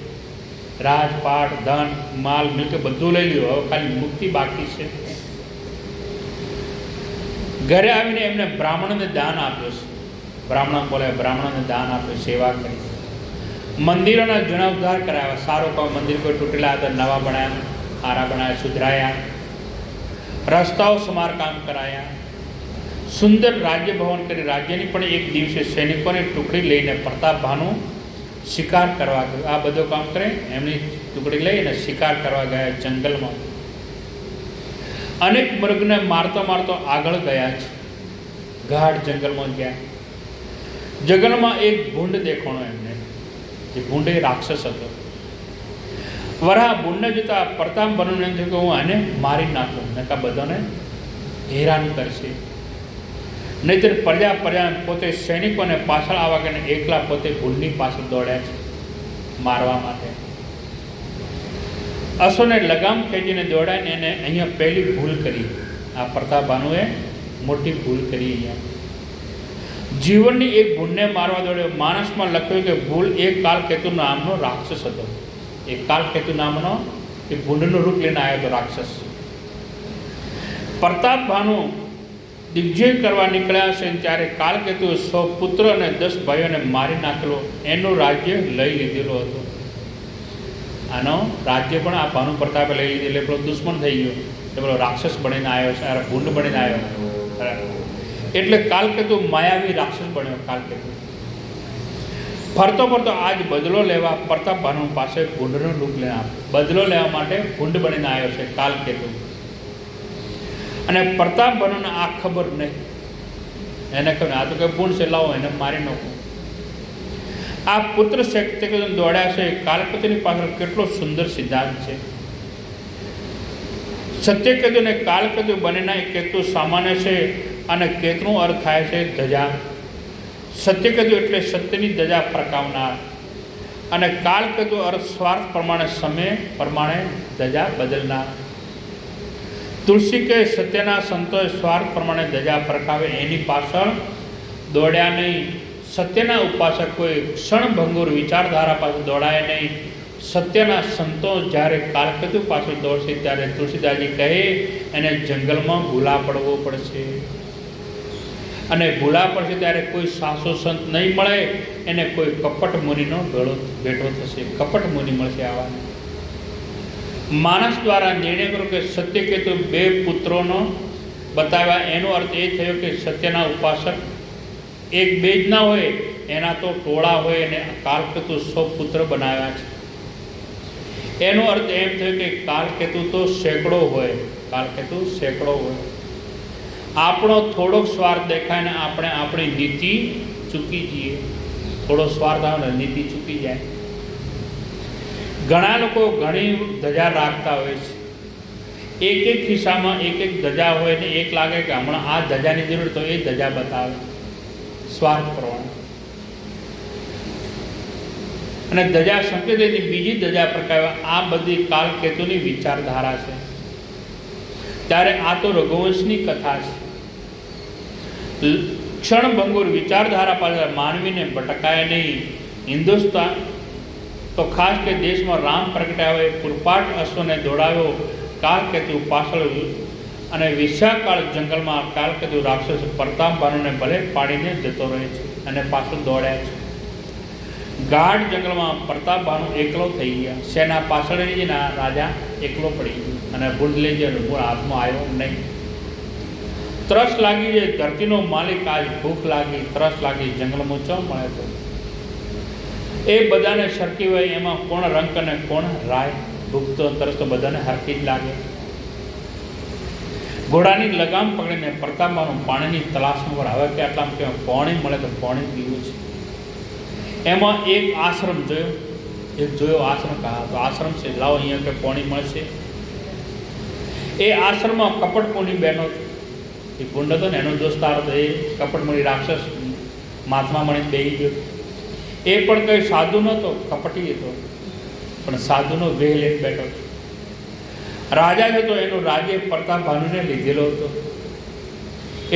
રાજપાટ, ધન, માલ, મિલકત બધું લઈ લીધું, હવે ખાલી મુક્તિ બાકી છે. ઘરે આવીને એમને બ્રાહ્મણને દાન આપ્યું છે. બ્રાહ્મણ બોલે, બ્રાહ્મણને દાન આપ્યું, સેવા કરી. મંદિરોના જીર્ણોદ્ધાર કરાવ્યા. સારું કોઈ મંદિર કોઈ તૂટેલા હતા નવા બનાવ્યા, સારા બનાવ્યા, સુધરાયા. રસ્તાઓ સમારકામ કરાયા. સુંદર રાજ્ય ભવન કરી. રાજ્યની પણ એક દિવસે સૈનિકોની ટુકડી લઈને પ્રતાપભાનુ શિકાર કરવા ગયો. આ બધું કામ કરે, એમની ટુકડી લઈને શિકાર કરવા ગયા જંગલમાં. અનેક મૃગને મારતો મારતો આગળ ગયા છે. ગાઢ જંગલમાં ગયા. જંગલમાં એક ભૂંડ દેખાણો એમને. જે ભૂંડ એ રાક્ષસ હતો. વરાહ ભૂંડને જોતા પ્રતાપભાનુને એમ થયું કે હું આને મારી નાખું, નકા બધાને હેરાન કરશે. નહીંતર પ્રજા પોતે સૈનિકોને પાછળ આવવા કે એકલા પોતે ભૂંડની પાછળ દોડ્યા છે મારવા માટે. અસોને લગામ ખેંચીને દોડાઈને એને અહીંયા પહેલી ભૂલ કરી. આ પ્રતાપભાનુએ મોટી ભૂલ કરી. અહીંયા જીવનની એક ભૂંડને મારવા દોડ્યો. માણસમાં લખ્યું કે ભૂલ એક કાલકેતુ નામનો રાક્ષસ હતો. એ કાલકેતુ નામનો એ ભૂંડનું રૂપ લઈને આવ્યો હતો રાક્ષસ. પ્રતાપભાનુ દિગ્વિજય કરવા નીકળ્યા છે ત્યારે કાલકેતુએ 100 પુત્ર અને 10 ભાઈઓને મારી નાખેલો. એનું રાજ્ય લઈ લીધેલું હતું. આનો રાજ્ય પણ આ ભાનુ પ્રતાપે લઈ લીધેલું. એટલે પેલો દુશ્મન થઈ ગયો, એ પેલો રાક્ષસ બનીને આવ્યો છે, ભૂંડ બનીને આવ્યો. એટલે કાલકેતુ માયાવી રાક્ષસ બન્યો. કાલકેતુ ફરતો ફરતો આજ બદલો લેવા પ્રતાપભાનુ પાસે ભૂંડનું રૂપ લઈને આવ્યો. બદલો લેવા માટે ભૂંડ બનીને આવ્યો છે કાલકેતુ. અને પ્રતાપભાનુને આ ખબર નહીં. એને કહ્યું આ તો કંઈ ભૂંડ છે, લાવો એને મારી નાખું. આ પુત્ર સત્યકેતુ દોડ્યા છે. કાલકેતુની પાછળ કેટલો સુંદર સિદ્ધાંત છે. સત્યકેતુ ને કાલકેતુ બંનેના કેતુ સામાન્ય છે અને કેતુનો અર્થ થાય છે ધજા. સત્યકેતુ એટલે સત્યની ધજા ફરકાવનાર અને કાલકેતુ અર્થ સ્વાર્થ પ્રમાણે સમય પ્રમાણે ધજા બદલનાર. તુલસી કે સત્યના સંતોએ સ્વાર્થ પ્રમાણે ધજા ફરકાવે એની પાછળ દોડ્યા નહીં. સત્યના ઉપાસક કોઈ ક્ષણભંગુર વિચારધારા પાછળ દોડાય નહીં. સત્યના સંતો જ્યારે કાલકેતુ પાછળ દોડશે ત્યારે તુલસીદાસજી કહે એને જંગલમાં ભૂલા પડવો પડશે. અને ભૂલા પડશે ત્યારે કોઈ સાસો સંત નહીં મળે, એને કોઈ કપટ મુનિનો ભેટો થશે. કપટ મુનિ મળશે. આવા માણસ દ્વારા નિર્ણય કરો કે સત્યકેતુ 2 પુત્રોનો બતાવ્યા. એનો અર્થ એ થયો કે સત્યના ઉપાસક 1-2 જ ના હોય, એના તો ટોળા હોય અને કાલકેતુ 100 પુત્ર બનાવ્યા છે. એનો અર્થ એમ થયો કે કાલકેતુ તો સેંકડો હોય. કાલકેતુ સેંકડો હોય. આપણો થોડોક સ્વાર્થ દેખાય ને આપણે આપણી નીતિ ચૂકી જઈએ. થોડો સ્વાર્થ આવે ને નીતિ ચૂકી જાય. ઘણા લોકો ઘણી ધજા રાખતા હોય છે. એક ખિસ્સામાં એક ધજા હોય ને એક લાગે કે હમણાં આ ધજાની જરૂર તો એ ધજા બતાવે. સ્વાર્થ પ્રમાણે અને ધજા સંકેતની બીજી ધજા પ્રકારે આ બધી કાલકેતુની વિચારધારા છે. ત્યારે આ તો રઘુવંશની કથા છે. ક્ષણભંગુર વિચારધારા પાછળ માનવીને ભટકાય નહીં. હિન્દુસ્તાન તો ખાસ કે દેશમાં રામ પ્રગટ્યા હોય, પૂરપાટ અશ્વને દોડાવ્યો કાલકેતુ પાછળ, અને વિશાળકાળ જંગલમાં કાલકેતુ રાક્ષસ પ્રતાપભાનુને ભલે પાડીને જતો રહે છે અને પાછળ દોડ્યા છે. ગાઢ જંગલમાં પ્રતાપભાનુ એકલો થઈ ગયા. સેના પાછળ રાજા એકલો પડી ગયો અને ભૂંડલે જે હાથમાં આવ્યો નહીં. તરસ લાગી છે ધરતીનો માલિક, આજ ભૂખ લાગી, તરસ લાગી, જંગલમાં ચો મળે તો એ બધાને સરખી હોય. એમાં કોણ રંક અને કોણ રાય. ભૂખ તો તરસ તો બધાને હરખી જ લાગે. ઘોડાની લગામ પકડીને પ્રતાપભાનુ પાણીની તલાશમાં પર હવે કે આટલામાં કે પાણી મળે તો પાણી પીવું છે. એમાં એક આશ્રમ જોયો આશ્રમ કહા તો આશ્રમ છે, લાવો અહીંયા કે પાણી મળશે. એ આશ્રમમાં કપટપુની બહેનો, એ ગુંડ હતો ને એનો દોસ્તાર હતો, એ કપટમુનિ રાક્ષસ મહાત્મા મણીને બેસી ગયો. એ પણ કંઈ સાધુ નહોતો, કપટી હતો, પણ સાધુનો વેહ લઈને બેઠો હતો. રાજા હતો, એનો રાજ્ય પ્રતાપભાનુને લીધેલો હતો,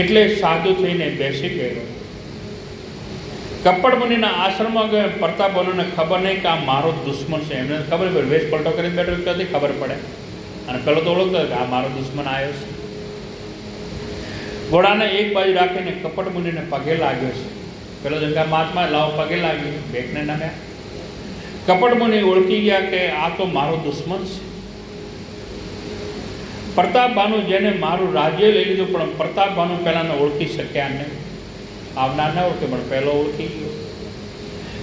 એટલે સાધુ થઈને બેસી ગયેલો. કપટમુનિના આશ્રમમાં ગયો. પ્રતાપભાનુને ખબર નહીં કે આ મારો દુશ્મન છે. એમને ખબર પડે, વેશ પલટો કરીને બેઠો ત્યાંથી ખબર પડે. અને પેલો તો ઓળખતો કે આ મારો દુશ્મન આવ્યો છે. ઘોડાને એક બાજુ રાખીને કપટમુનિને પગે લાગ્યો છે. પેલો જંગા મહાત્મા લાવો પગે લાગી, બેકને નમ્યા. કપટમુનિ ઓળખી ગયા કે આ તો મારો દુશ્મન છે. પ્રતાપભાનુ જેને મારું રાજ્ય લઈ લીધું, પણ પ્રતાપભાનુ પહેલાને ઓળખી શક્યા નહીં. આવનાર ન ઓળખે, પણ પહેલો ઓળખી ગયો,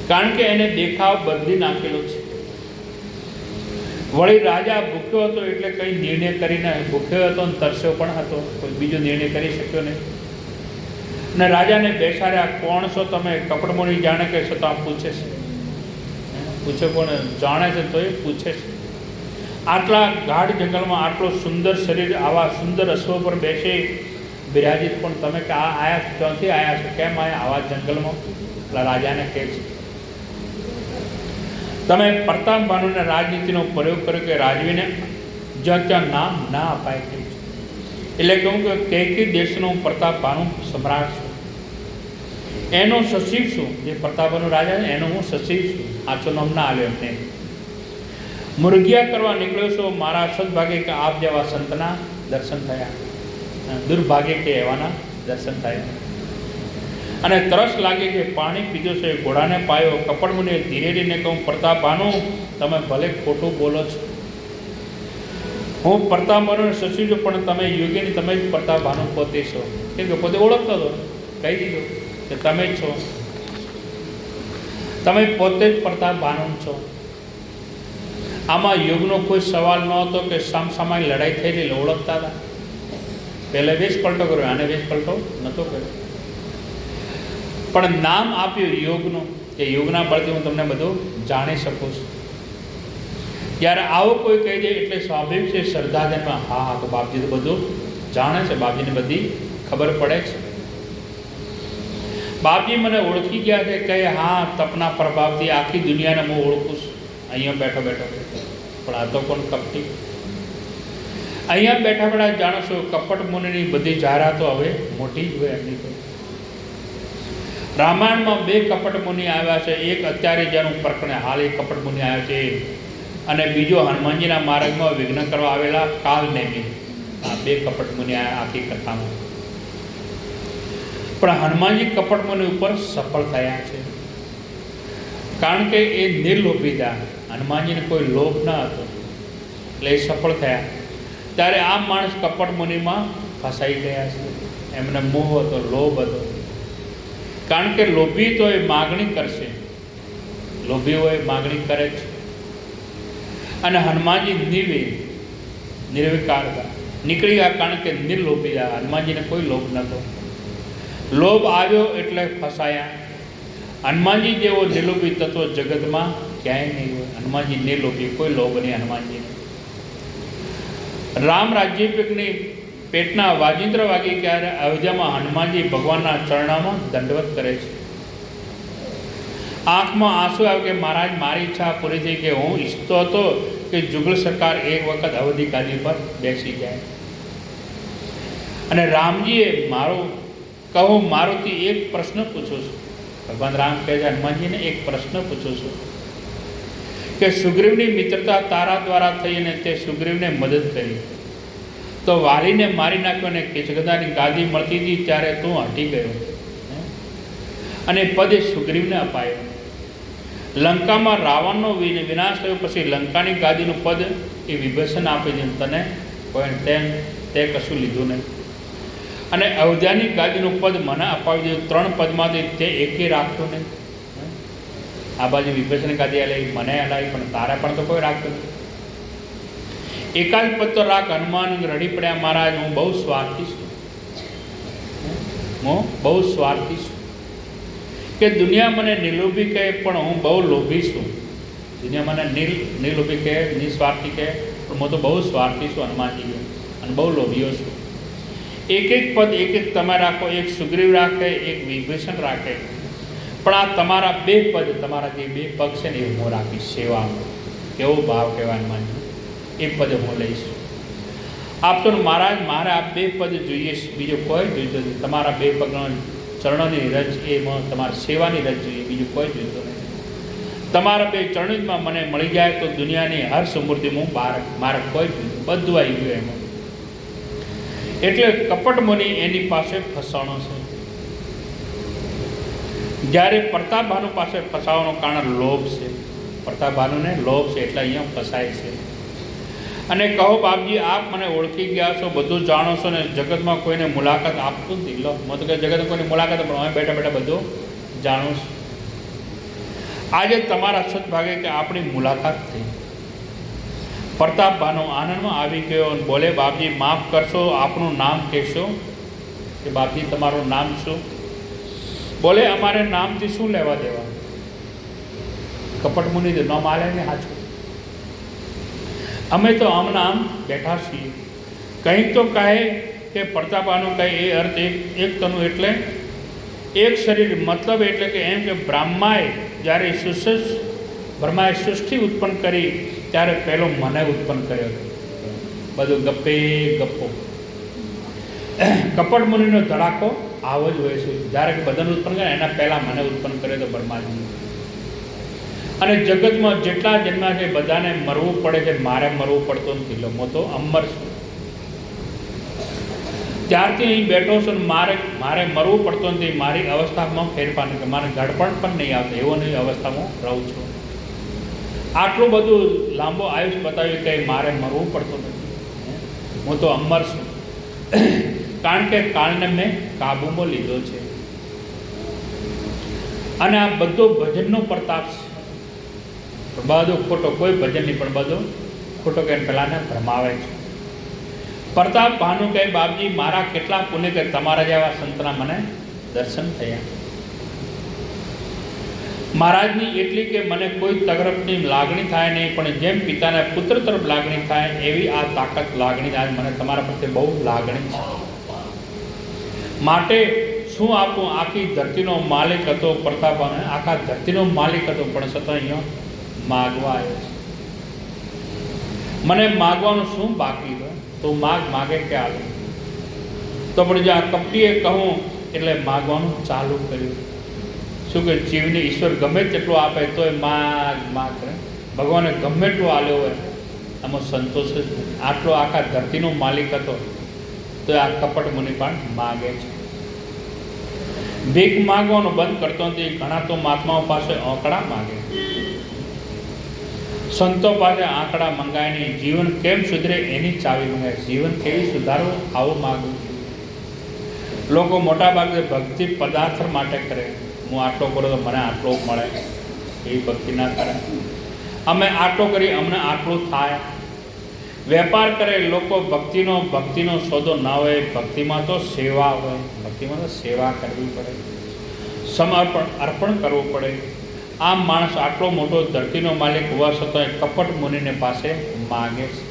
કારણ કે એને દેખાવ બદલી નાખેલો છે. વળી રાજા ભૂખ્યો હતો એટલે કંઈ નિર્ણય કરીને, ભૂખ્યો હતો અને તરસ્યો પણ હતો, કોઈ બીજો નિર્ણય કરી શક્યો નહીં. અને રાજાને બેસાડ્યા. કોણ છો તમે? કપટમુનિ જાણે કે છતાં પૂછે છે. પૂછે પણ જાણે છે તો એ પૂછે છે. આટલા ગાઢ જંગલમાં આટલું સુંદર શરીર, આવા સુંદર અશ્વ પર બેસે બિરાજિત, પણ તમે કે આ આયા ક્યાંથી આવ્યા છો? કેમ આયા આવા જંગલમાં? પેલા રાજાને કહે છે તમે પ્રતાપભાનુને રાજનીતિનો પ્રયોગ કર્યો કે રાજવીને જ્યાં ત્યાં નામ ના અપાય છે. એટલે કહું કે કૈકેયી દેશનો પ્રતાપભાનુ સમ્રાટ છું, એનો સચિવ છું. જે પ્રતાપભાનુ રાજા છે એનો હું સચિવ છું. આછો નામ ના આવ્યો એમને. મુરગિયા કરવા નીકળ્યો છો. મારા સદભાગે કે આપ જેવા સંતના દર્શન થયા, દુર્ભાગ્ય કે એવાના દર્શન થયા. અને તરસ લાગે કે પાણી પીધું છે. ઘોડાને પાયો. કપટમુનિએ ધીરે ધીરે કહું પ્રતાપભાનુ તમે ભલે ખોટું બોલો છો, હું પ્રતાપભાનુને સચિવ છું, પણ તમે યોગીની તમે જ પ્રતાપભાનુ પોતે છો. કેમ કે પોતે ઓળખતો હતો, કહી દીધું કે તમે જ છો, તમે પોતે જ પ્રતાપભાનુ છો. આમાં યુગનો કોઈ સવાલ ન હતો કે સામસામાની લડાઈ થઈ રહી, ઓળખતા હતા. પહેલે વેશ પલટો કર્યો, આને વેશ પલટો નહોતો કર્યો, પણ નામ આપ્યું યોગનું, કે યોગના બળથી હું તમને બધું જાણી શકું છું. જ્યારે આવું કોઈ કહી દે એટલે સ્વાભાવિક છે શ્રદ્ધાજનમાં, હા તો બાપજી તો બધું જાણે છે, બાપજીને બધી ખબર પડે છે. બાપજી મને ઓળખી ગયા છે કે હા, તપના પ્રભાવથી આખી દુનિયાને હું ઓળખું છું અહીંયા બેઠો બેઠો. પણ આ તો કોણ કપટી? અહીંયા બેઠા બેઠા જાણો છો કપટમુનિની બધી જાહેરાતો હવે મોટી જ હોય એમની તો. રામાયણમાં 2 કપટમુનિ આવ્યા છે. એક અત્યારે જેનું પ્રકરણ હાલ એક કપટમુનિ આવ્યા છે, અને બીજો હનુમાનજીના માર્ગમાં વિઘ્ન કરવા આવેલા કાલનેમી. આ 2 કપટમુનિ આખી કથામાં. પણ હનુમાનજી કપટમુનિ ઉપર સફળ થયા છે, કારણ કે એ નિર્લોભીતા. હનુમાનજીને કોઈ લોભ ન હતો એટલે એ સફળ થયા. ત્યારે આ માણસ કપટમુનિમાં ફસાઈ ગયા છે. એમને મોહ હતો, લોભ હતો. કારણ કે લોભી તો એ માગણી કરશે, લોભી હોય માગણી કરે છે. અને હનુમાનજી નિર્વિકાર હતા, નીકળી ગયા, કારણ કે નિર્લોભી હતા. હનુમાનજીને કોઈ લોભ નહોતો. લોભ આવ્યો એટલે ફસાયા. હનુમાનજી જેવો નિર્લોભી તત્વ જગતમાં ક્યાંય નહીં હોય. હનુમાનજી નિર્લોભી, કોઈ લોભ નહીં હનુમાનજીને. રામ રાજ્યની પેટના વાજિંત્ર વાગી ત્યારે અયોધ્યામાં હનુમાનજી ભગવાનના ચરણામાં દંડવત કરે છે. આંખમાં આંસુ આવે કે મહારાજ મારી ઈચ્છા પૂરી થઈ કે હું ઈચ્છતો હતો કે જુગલ સરકાર એક વખત અવધી ગાદી પર બેસી જાય. અને રામજીએ મારુતિ એક પ્રશ્ન પૂછું છું. ભગવાન રામ કહે છે હનુમાનજીને એક પ્રશ્ન પૂછું છું કે સુગ્રીવની મિત્રતા તારા દ્વારા થઈ અને તે સુગ્રીવને મદદ કરી, તો વાલીને મારી નાખ્યો અને કિચગદાની ગાદી મળતી હતી ત્યારે તું હટી ગયો અને પદ સુગ્રીવને અપાયો. લંકામાં રાવણનો વિનાશ થયો પછી લંકાની ગાદીનું પદ એ વિભીષણ આપી દીધું તને, કોઈ તે કશું લીધું નહીં. અને અયોધ્યાની ગાદીનું પદ મને અપાવી દીધું. 3 પદમાંથી તે એકે રાખ્યું નહીં. આ બાજુ વિભીષણ ગાદી હલાવી, મને હલાવી, પણ તારે પણ તો કોઈ રાખ્યું નહીં. એકાદ પદ તો રાખ. હનુમાન રડી પડ્યા, મહારાજ હું બહુ સ્વાર્થી છું, હું બહુ સ્વાર્થી છું કે દુનિયા મને નિલોભી કહે પણ હું બહુ લોભી છું. દુનિયા મને નિલોભી કહે, નિસ્વાર્થી કહે, પણ હું તો બહુ સ્વાર્થી છું હનુમાનજી, અને બહુ લોભીઓ છું. એક પદ એક તમે રાખો, એક સુગ્રીવ રાખે, એક વિભીષણ રાખે, પણ આ તમારા 2 પદ, તમારા જે 2 પગ છે ને એ હું રાખીશ સેવામાં. કેવો ભાવ કહેવાય હનુમાનજી, એ પદ હું લઈશ. આપતો મહારાજ મારે આ 2 પદ જોઈએ, બીજું કોઈ જોઈતું નથી. તમારા 2 પગનો ચરણોની રજ એમાં તમારી સેવાની રજ જોઈએ, બીજું કોઈ જોઈતું નથી. તમારા 2 ચરણોમાં મને મળી જાય તો દુનિયાની હર સમૃદ્ધિ હું મારે કોઈ જોઈતું, બધું આવી ગયું એમાં. એટલે કપટ મુનિ એની પાસે ફસાણો છે. જ્યારે પ્રતાપભાનુ પાસે ફસાવાનું કારણ લોભ છે. પ્રતાપભાનુને લોભ છે એટલે અહીંયા ફસાય છે. અને કહો બાપજી આપ મને ઓળખી ગયા છો, બધું જાણો છો ને જગતમાં કોઈને મુલાકાત આપતું જ નહીં. લો હું તો કે જગતમાં કોઈની મુલાકાત પણ અમે બેઠા બેઠા બધું જાણું છું. આજે તમારા સદભાગે કે આપણી મુલાકાત થઈ. પ્રતાપભાનુ આનંદમાં આવી ગયો અને બોલે બાપજી માફ કરશો, આપનું નામ કહેશો. કે બાપજી તમારું નામ શું? બોલે અમારે નામથી શું લેવા દેવા? કપટ મુનિ નામ આલે ને સાચું, અમે તો આમ બેઠા છીએ. કંઈક તો કહે કે પ્રતાપભાનુ કહે એ અર્થ એક તનુ એટલે એક શરીર, મતલબ એટલે કે એમ કે બ્રહ્માએ જ્યારે બ્રહ્માએ સૃષ્ટિ ઉત્પન્ન કરી ત્યારે પહેલો મને ઉત્પન્ન કર્યો હતો. બધું ગપ્પો. કપટ મુનિનો ધડાકો આવો જ હોય છે. જ્યારે બધાને ઉત્પન્ન કરે એના પહેલાં મને ઉત્પન્ન કર્યો હતો બ્રહ્માજી. અને જગતમાં જેટલા જન્મ્યા છે બધાને મરવું પડે છે, મારે મરવું પડતું નથી. હું તો અમર છું. ત્યારથી અહીં બેઠો છું ને મારે મરવું પડતું નથી. મારી અવસ્થામાં ફેરફાર નથી, મારે ગડપણ પણ નહીં આવતું, એવો નહીં અવસ્થામાં રહું છું. આટલું બધું લાંબો આયુષ બતાવ્યું કે મારે મરવું પડતું નથી. હું તો અમર છું, કારણ કે કાળને મેં કાબૂમાં લીધો છે. અને આ બધો ભજનનો પ્રતાપ છે. બધો ખોટો, કોઈ ભજન નહીં, પણ બધો ખોટો કહીને પેલાને ભ્રમાવે છે. પ્રતાપભાનુ કહે બાપજી મારા કેટલા પુણ્ય કે તમારા જેવા સંતના મને દર્શન થયા. મહારાજની એટલી કે મને કોઈ તરફની લાગણી થાય નહીં, પણ જેમ પિતાને પુત્ર તરફ લાગણી થાય એવી આ તાકાત લાગણી આજ મને તમારા પ્રત્યે બહુ લાગણી છે. માટે શું આપું? આખી ધરતીનો માલિક હતો પ્રતાપભાનુ, આખા ધરતીનો માલિક હતો, પણ છતાં અહીંયા માગવા આવ્યો છે. મને માગવાનું શું બાકી હોય? તો માગે કે આલે. તો પણ જ્યાં કપટીએ કહું એટલે માગવાનું ચાલુ કર્યું. શું કે જીવને ઈશ્વર ગમે તેટલું આપે તો એ માગ કરે. ભગવાને ગમે એટલું આલ્યો હોય એમાં સંતોષ જ નહીં. આટલો આખા ધરતીનો માલિક હતો તો આ કપટ મુનિ પણ માગે છે. ભીખ માગવાનું બંધ કરતો નથી. ઘણા તો મહાત્માઓ પાસે આંકડા માગે, સંતો પાસે આંકડા મંગાય નહીં. જીવન કેમ સુધરે એની ચાવી મંગાય. જીવન કેવી સુધારવું આવું માગવું. લોકો મોટા ભાગે ભક્તિ પદાર્થ માટે કરે. હું આટલો કરું તો મને આટલો મળે, એવી ભક્તિ ના કરે. અમે આટલો કરી અમને આટલું થાય. વેપાર કરે લોકો. ભક્તિનો સોદો ના હોય. ભક્તિમાં તો સેવા હોય. ભક્તિમાં તો સેવા કરવી પડે, અર્પણ કરવું પડે. આમ માણસ આટલો મોટો ધરતીનો માલિક હોવા છતાં કપટ મુનિને પાસે માગે છે.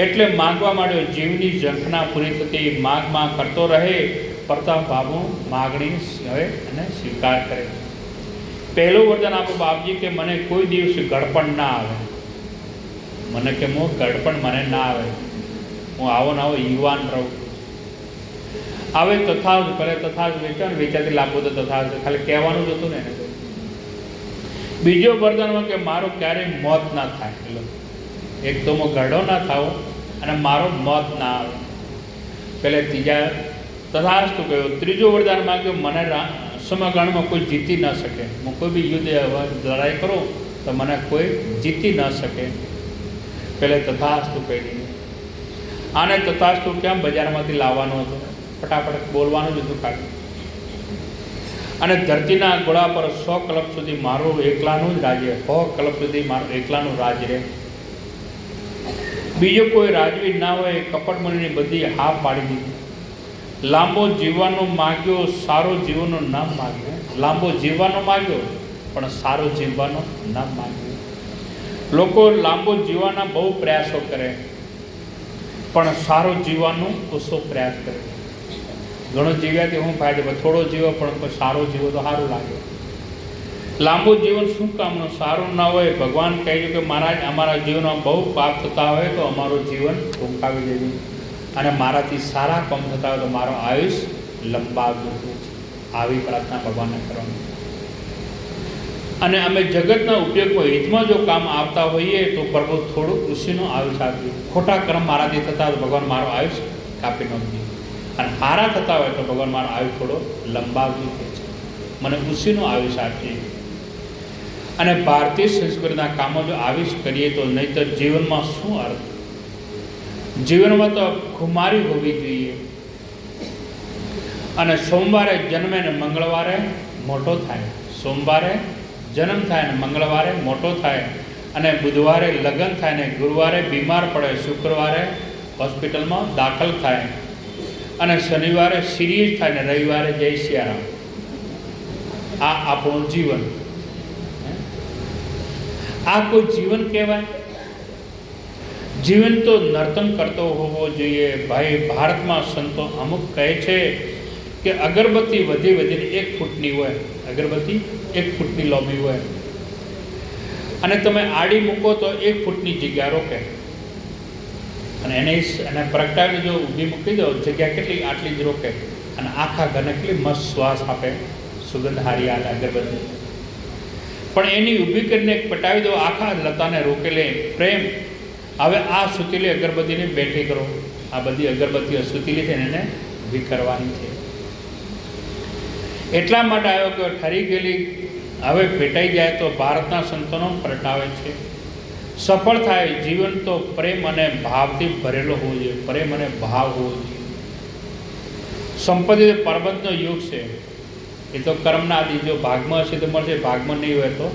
એટલે માગવા માંડ્યો. જીવની ઝંખના પૂરી થતી માગ કરતો રહે. પ્રતાપભાનુ માગણી હવે અને સ્વીકાર કરે. પહેલું વરદાન આપો બાપજી કે મને કોઈ દિવસ ગળપણ ના આવે. મને કે હું ગળપણ મને ના આવે, હું આવો ને આવો યુવાન રહું. આવે તથા ભલે તથા વેચાતી લાભો તો તથા ખાલી કહેવાનું જ હતું ને એને. બીજો વરદાનમાં કે મારું ક્યારેય મોત ના થાય. એટલે એક તો હું ગરડો ના થાઉં અને મારો મોત ના આવે. પહેલે ત્રીજા તથાસ્તુ કહ્યું. ત્રીજો વરદાન માંગ્યો મને સમયગાળામાં કોઈ જીતી ન શકે. હું કોઈ બી યુદ્ધ લડાઈ કરું તો મને કોઈ જીતી ન શકે. પહેલે તથાસ્તુ કહી દીધું. આને તથાસ્તુ કેમ બજારમાંથી લાવવાનું હતું? ફટાફટ બોલવાનું જ હતું ખાલી. અને ધરતીના ગોળા પર 100 કલ્પ સુધી મારું એકલાનું જ રાજ્ય, 100 કલ્પ સુધી મારું એકલાનું રાજ રહે. બીજો કોઈ રાજવી ના હોય. કપટ મુનિની બધી હા પાડી દીધી. લાંબો જીવવાનો માગ્યો, સારો જીવવાનો નામ માગ્યો. લાંબો જીવવાનો માગ્યો પણ સારો જીવવાનો નામ માગ્યો. લોકો લાંબો જીવવાના બહુ પ્રયાસો કરે પણ સારો જીવવાનો ઓછો પ્રયાસ કરે. ઘણો જીવ્યાથી શું ફાયદો? થોડો જીવો પણ સારો જીવો તો સારું લાગે. લાંબુ જીવન શું કામનું? સારું ના હોય. ભગવાન કહે છે કે મહારાજ અમારા જીવનમાં બહુ પાપ થતા હોય તો અમારું જીવન ટૂંકાવી દેવું, અને મારાથી સારા કામ થતા હોય તો મારો આયુષ લંબાવવું. આવી પ્રાર્થના ભગવાનને કરવાની. અને અમે જગતના ઉપયોગમાં હિતમાં જો કામ આવતા હોઈએ તો પ્રભુ થોડું કૃષિનું આયુષ આપ્યું. ખોટા કર્મ મારાથી થતા હોય તો ભગવાન મારો આયુષ કાપી નાખ્યું, અને સારા થતા હોય તો ભગવાન મારો આયુષ થોડો લંબાવ્યું છે. મને કૃષિનું આયુષ આપીએ. અને ભારતીય સંસ્કૃતિના કામો જો આવીશ કરીએ તો નહીંતર જીવનમાં શું અર્થ? જીવનમાં તો ખુમારી હોવી જોઈએ. અને સોમવારે જન્મે ને મંગળવારે મોટો થાય. સોમવારે જન્મ થાય ને મંગળવારે મોટો થાય, અને બુધવારે લગ્ન થાય ને ગુરુવારે બીમાર પડે, શુક્રવારે હોસ્પિટલમાં દાખલ થાય, અને શનિવારે સિરિયસ થાય ને રવિવારે જય સિયારામ. આ આપણું જીવન. આ કોઈ જીવન કહેવાય? જીવન તો નર્તન કરતો હોવો જોઈએ. ભાઈ, ભારતમાં સંતો અમુક કહે છે કે અગરબત્તી વધીને 1 ફૂટની હોય. અગરબત્તી 1 ફૂટની લોબી હોય, અને તમે આડી મૂકો તો 1 ફૂટની જગ્યા રોકે, અને એને પ્રગટાવીને જો ઊભી મૂકી દો જગ્યા કેટલી આટલી જ રોકે, અને આખા ઘરને કેટલી મસ્ત શ્વાસ આપે, સુગંધ હારી આવે અગરબત્તી. પણ એની ઊભી કરીને પટાવી દો, આખા લતાને રોકે લે પ્રેમ. હવે આ સુતીલી અગરબત્તીને બેઠી કરો. આ બધી અગરબત્તીઓ સુતીલી છે ને એને ઊભી કરવાની છે. એટલા માટે આવ્યો કે ઠરી ગયેલી હવે ભેટાઈ જાય તો ભારતના સંતોનો પ્રગટાવે છે. સફળ થાય જીવન તો પ્રેમ અને ભાવથી ભરેલો હોવો જોઈએ. પ્રેમ અને ભાવ હોવો જોઈએ. સંપત્તિ પરબતનો યુગ છે. એ તો કર્મના આદિ. જો ભાગમાં હશે તો મળશે, ભાગમાં નહીં હોય તો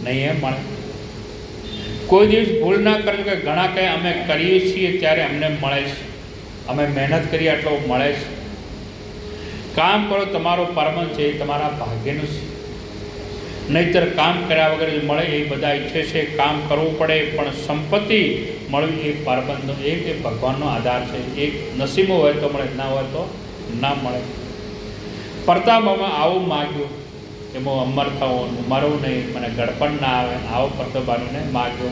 નહીં એમ મળે. કોઈ દિવસ ભૂલ ના કરજો કે ઘણા કંઈ અમે કરીએ છીએ ત્યારે અમને મળે છે, અમે મહેનત કરીએ આટલો મળે છે. કામ કરો, તમારો પરમન છે, એ તમારા ભાગ્યનું છે. નહીંતર કામ કર્યા વગર મળે એ બધા ઈચ્છે છે. કામ કરવું પડે, પણ સંપત્તિ મળવી એ પરબંધનો, એ ભગવાનનો આધાર છે. એ નસીબો હોય તો મળે, ના હોય તો ના મળે. પ્રતાપમાં આવું માગ્યું કે હું અમર થવું, મરવું નહીં, મને ગળપણ ના આવે. આવો પ્રતાપને માગ્યો,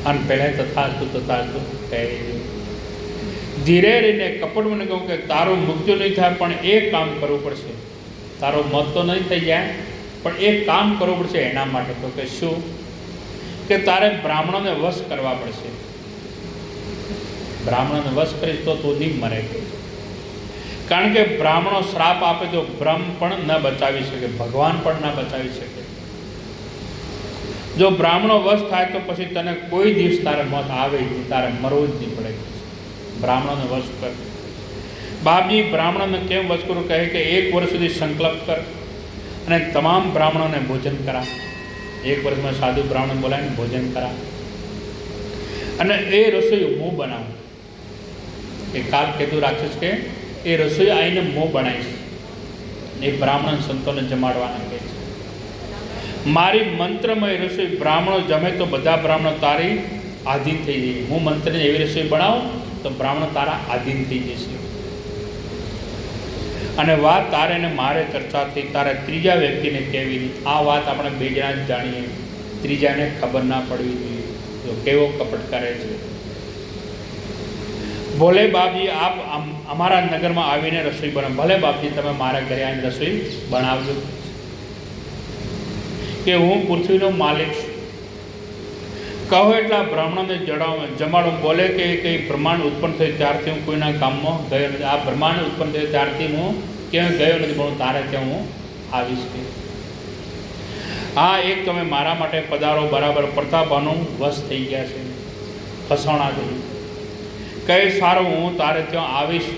અને પહેલાં તથાસ્તુ તથાસ્તુ કહી. ધીરે રહીને કપટ મને કહું કે તારું મૃત્યુ નહીં થાય, પણ એ કામ કરવું પડશે. તારો મત તો નહીં થઈ જાય, પણ એક કામ કરવું પડશે એના માટે. તો કે શું? કે તારે બ્રાહ્મણોને વશ કરવા પડશે. બ્રાહ્મણોને વશ કરીશ તો તું નહીં મરે. કારણ કે બ્રાહ્મણો શ્રાપ આપે તો બ્રહ્મ પણ ન બચાવી શકે, ભગવાન પણ ન બચાવી શકે. જો બ્રાહ્મણો વશ થાય તો પછી તને કોઈ દિવસ તારે મત આવે જ નહીં, તારે મરવું જ નહીં પડે. બ્રાહ્મણોને વશ કર. બાપજી બ્રાહ્મણોને કેમ વશ કરું? કહે કે 1 વર્ષ સુધી સંકલ્પ કર અને તમામ બ્રાહ્મણોને ભોજન કરા. 1 વર્ષમાં સાધુ બ્રાહ્મણ બોલાવીને ભોજન કરા, અને એ રસોઈ હું બનાવું. એ કાલ કેતુ રાક્ષસ કે એ રસોઈ આવીને મોં બનાવીશ. એ બ્રાહ્મણ સંતોને જમાડવાના કહે છે. મારી મંત્રમય રસોઈ બ્રાહ્મણો જમે તો બધા બ્રાહ્મણો તારી આધીન થઈ જાય. હું મંત્રની એવી રસોઈ બનાવું તો બ્રાહ્મણો તારા આધીન થઈ જશે. અને વાત તારે ને મારે ચર્ચા થઈ, તારે ત્રીજા વ્યક્તિને કહેવી નહીં. આ વાત આપણે બે જણા જ જાણીએ, ત્રીજાને ખબર ના પડવી જોઈએ. તો કેવો કપટ કરે છે. ભોલે બાપજી આપ અમારા નગરમાં આવીને રસોઈ બનાવો. ભલે બાપજી તમે મારા ઘરે આવીને રસોઈ બનાવજો કે હું પૃથ્વીનો માલિક છું. કહો એટલા બ્રાહ્મણોને જમાડો. બોલે કે કંઈ બ્રહ્માંડ ઉત્પન્ન થયું ત્યારથી હું કોઈના ગામમાં ગયો નથી. આ બ્રહ્માંડ ઉત્પન્ન થયું ત્યારથી હું ક્યાંય ગયો નથી, પણ તારે ત્યાં હું આવીશ. કે હા, એક તમે મારા માટે પધારો. બરાબર પ્રતાપનું વશ થઈ ગયા છે, ફસવણા થઈ. કહે સારું, હું તારે ત્યાં આવીશ,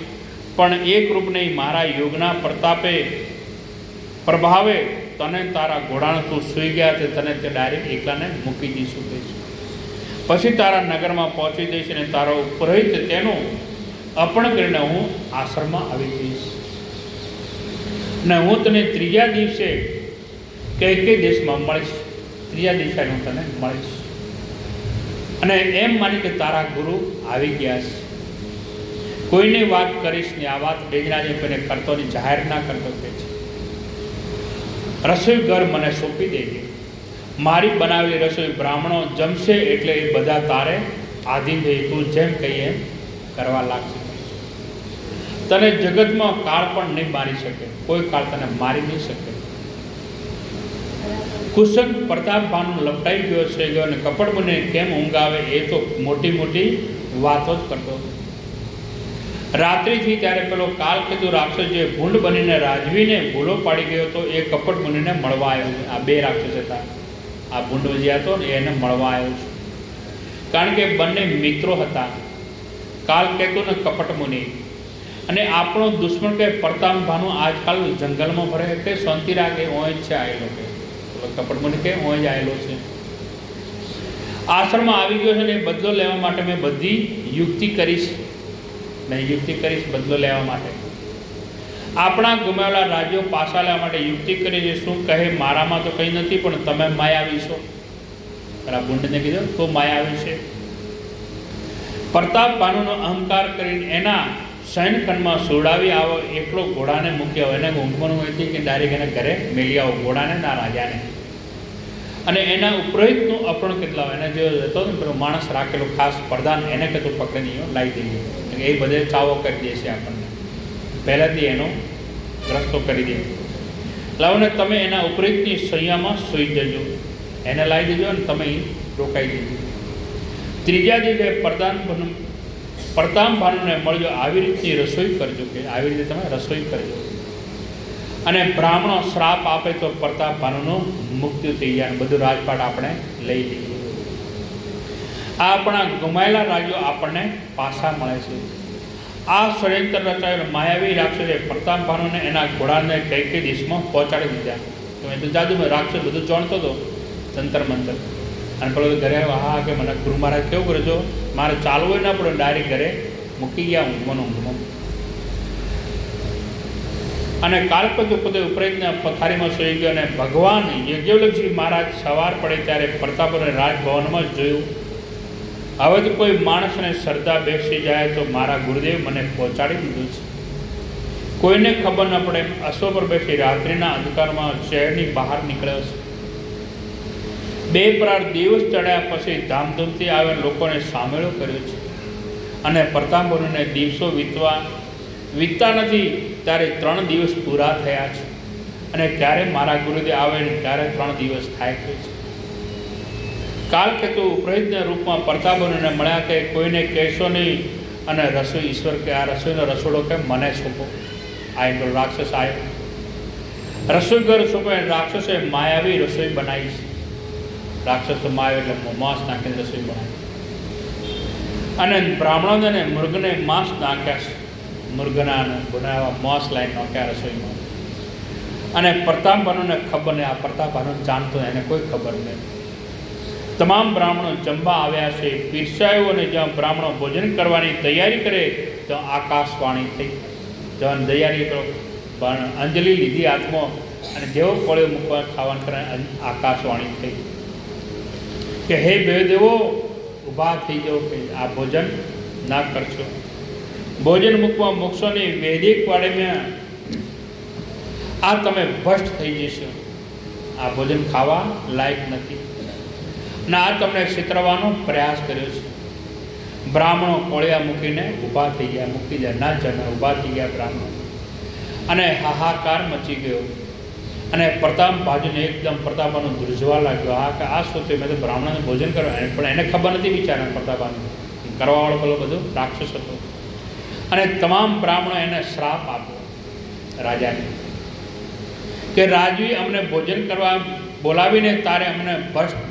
પણ એક રૂપ નહીં, મારા યોગના પ્રભાવે તને તારા ઘોડાને તું સૂઈ ગયા છે, તને તે ડાયરેક્ટ એકલાને મૂકી દઈશું. કે પછી તારા નગરમાં પહોંચી દઈશ અને તારો પુરોહિત તેનું અર્પણ કરીને હું આશ્રમમાં આવી જઈશ. ને હું તને ત્રીજા દિવસે કઈ દેશમાં મળીશ. ત્રીજા દિવસે હું તને મળીશ અને એમ માની કે તારા ગુરુ આવી ગયા છે. કોઈને વાત કરીશ ને. આ વાત બેજરાજે કોઈને કરતો નહીં, જાહેર ના કરતો. કે છે રસોઈ ઘર મને સોંપી દેજે. મારી બનાવેલી રસોઈ બ્રાહ્મણો જમશે એટલે એ બધા તારે આધીન થઈ. તું જેમ કહીએ એમ કરવા લાગશે. તને જગતમાં કાળ પણ નહીં મારી શકે, કોઈ કાળ તને મારી નહીં શકે. કુસંગ પ્રતાપભાનું લપટાઈ ગયો છે અને કપટ મને કેમ ઊંઘ આવે એ તો મોટી મોટી વાતો જ કરતો. રાત્રિથી ત્યારે પેલો કાલકેતુ રાક્ષસ જે ભૂંડ બનીને રાજવીને ભૂલો પાડી ગયો હતો એ કપટ મુનિને મળવા આવ્યો છે. આ બે રાક્ષસ હતા. આ ભૂંડ જે હતો ને એને મળવા આવ્યો છે, કારણ કે બંને મિત્રો હતા, કાલકેતુ ને કપટ મુનિ. અને આપણો દુશ્મન કે પ્રતાપભાનું આજકાલ જંગલમાં ફરે કે શાંતિ રાખે ઓય જ છે આવેલો. કે કપટ મુનિ કે ઓય જ આવેલો છે, આશ્રમમાં આવી ગયો છે ને એ બદલો લેવા માટે મેં બધી યુક્તિ કરીશ. બદલો લેવા માટે, આપણા ગુમાવેલા રાજ્યો પાછા લેવા માટે યુક્તિ કરી. શું કહે, મારામાં તો કંઈ નથી, પણ તમે માયાવી છો. પેલા ભૂંડને કીધું તો માયાવી છે. પ્રતાપભાનુનો અહંકાર કરીને એના શયનખંડમાં સોડાવી આવો. એટલો ઘોડાને મૂકી આવો. એને ઊંઘવાનું હતી કે ડાયરેક્ટ એને ઘરે મેલી આવો, ઘોડાને ના રાજાને. અને એના ઉપરોહિતનું અપહરણ કેટલા એને જે હતો ને પેલો માણસ રાખેલો ખાસ પ્રધાન, એને કે તું પકડીને લાવી દઈએ. એ બધે ચાવો કરી દે છે આપણને, પહેલાંથી એનો રસ્તો કરી દે. લાવો ને તમે એના ઉપરોહિતની સૈયામાં સૂઈ જજો, એને લાવી દેજો અને તમે રોકાઈ દેજો. ત્રીજા દિવસે પ્રતાપભાનુને મળજો. આવી રીતની રસોઈ કરજો. કે આવી રીતે તમે રસોઈ કરજો. અને બ્રાહ્મણો શ્રાપ આપે તો પ્રતાપભાનુનું મુક્તિ થઈ જાય. બધું રાજપાટ આપણે લઈ લઈએ. આ આપણા ગુમાયેલા રાજ્યો આપણને પાછા મળે છે. આ ષડયંત્ર રચાયેલ માયાવી રાક્ષસે પ્રતાપભાનુને એના ઘોડાને કઈ દેશમાં પહોંચાડી દીધા. તો જાદુમાં રાક્ષસ બધું જાણતો હતો, તંત્ર મંત્ર. અને પેલો ઘરે આવ્યો, હા કે મને ગુરુ મહારાજ કેવું કરજો, મારે ચાલવું ના પડે, ડાયરેક્ટ ઘરે મૂકી ગયા ઊંઘમાં. અને કાલપતિ પોતે ઉપરેજના પથારીમાં સૂઈ ગયો. અને ભગવાન યજ્ઞવલ્લભજી મહારાજ સવાર પડે ત્યારે પ્રતાપને રાજભવનમાં જોયું. હવે તો કોઈ માણસને શ્રદ્ધા બેસી જાય તો મારા ગુરુદેવ મને પહોંચાડી દીધું છે. કોઈને ખબર ન પડે. અશ્વ પર બેસી રાત્રિના અંધકારમાં શહેરની બહાર નીકળ્યો છે. 2 પ્રહાર દિવસ ચડ્યા પછી ધામધૂમથી આવેલ લોકોને સામેળો કર્યો છે. અને પ્રતાપભાનુને દિવસો વીતતા નથી ત્યારે 3 દિવસ પૂરા થયા છે. અને ક્યારે મારા ગુરુદેવ આવે ને ત્યારે 3 દિવસ થાય છે. કાલકેતુ ઉપરોહિતના રૂપમાં પ્રતાપભાનુને મળ્યા કે કોઈને કહેશો નહીં. અને રસોઈ ઈશ્વર કે આ રસોઈનો રસોડો કે મને સોંપો. આ એનો રાક્ષસ આવ્યો, રસોઈ ઘર સોંપે. રાક્ષસે માયાવી રસોઈ બનાવી છે. રાક્ષસ તો માયાવી એટલે માંસ નાખીને રસોઈ બનાવી. અને બ્રાહ્મણોને મૃગને માંસ નાખ્યા છે. મૃગના બનાવ્યા માંસ લાઈને નાખ્યા રસોઈમાં. અને પ્રતાપભાનુને ખબર નહીં. આ પ્રતાપભાનુ જાણતો એને કોઈ ખબર નહીં. તમામ બ્રાહ્મણો જમવા આવ્યા છે, પીરસાયું. અને જ્યાં બ્રાહ્મણો ભોજન કરવાની તૈયારી કરે ત્યાં આકાશવાણી થઈ. જ્યાં તૈયારી કરો, અંજલિ લીધી હાથમાં અને જેવો કોળે મૂકવા ખાવાનું કરે આકાશવાણી થઈ કે હે બે દેવો ઊભા થઈ જાઓ, કે આ ભોજન ના કરશો. ભોજન મૂકવા મૂકશો નહીં. વૈદિક વાડીમાં આ તમે ભ્રષ્ટ થઈ જશો, આ ભોજન ખાવા લાયક નથી. અને આ તમને છેતરવાનો પ્રયાસ કર્યો છે. બ્રાહ્મણો કોળિયા મૂકીને ઊભા થઈ ગયા, મૂકી ગયા, ના જમે ઊભા થઈ ગયા બ્રાહ્મણો, અને હાહાકાર મચી ગયો. અને પ્રતાપભાજુને એકદમ પ્રતાપભાનું ધ્રુજવા લાગ્યો. આ શું થયું? મેં તો બ્રાહ્મણને ભોજન કર્યું, પણ એને ખબર નથી બિચારા પ્રતાપભાનું કરવાવાળો પેલો બધો રાક્ષસ હતો. અને તમામ બ્રાહ્મણો એને શ્રાપ આપ્યો રાજાને કે રાજવી અમને ભોજન કરવા બોલાવીને તારે અમને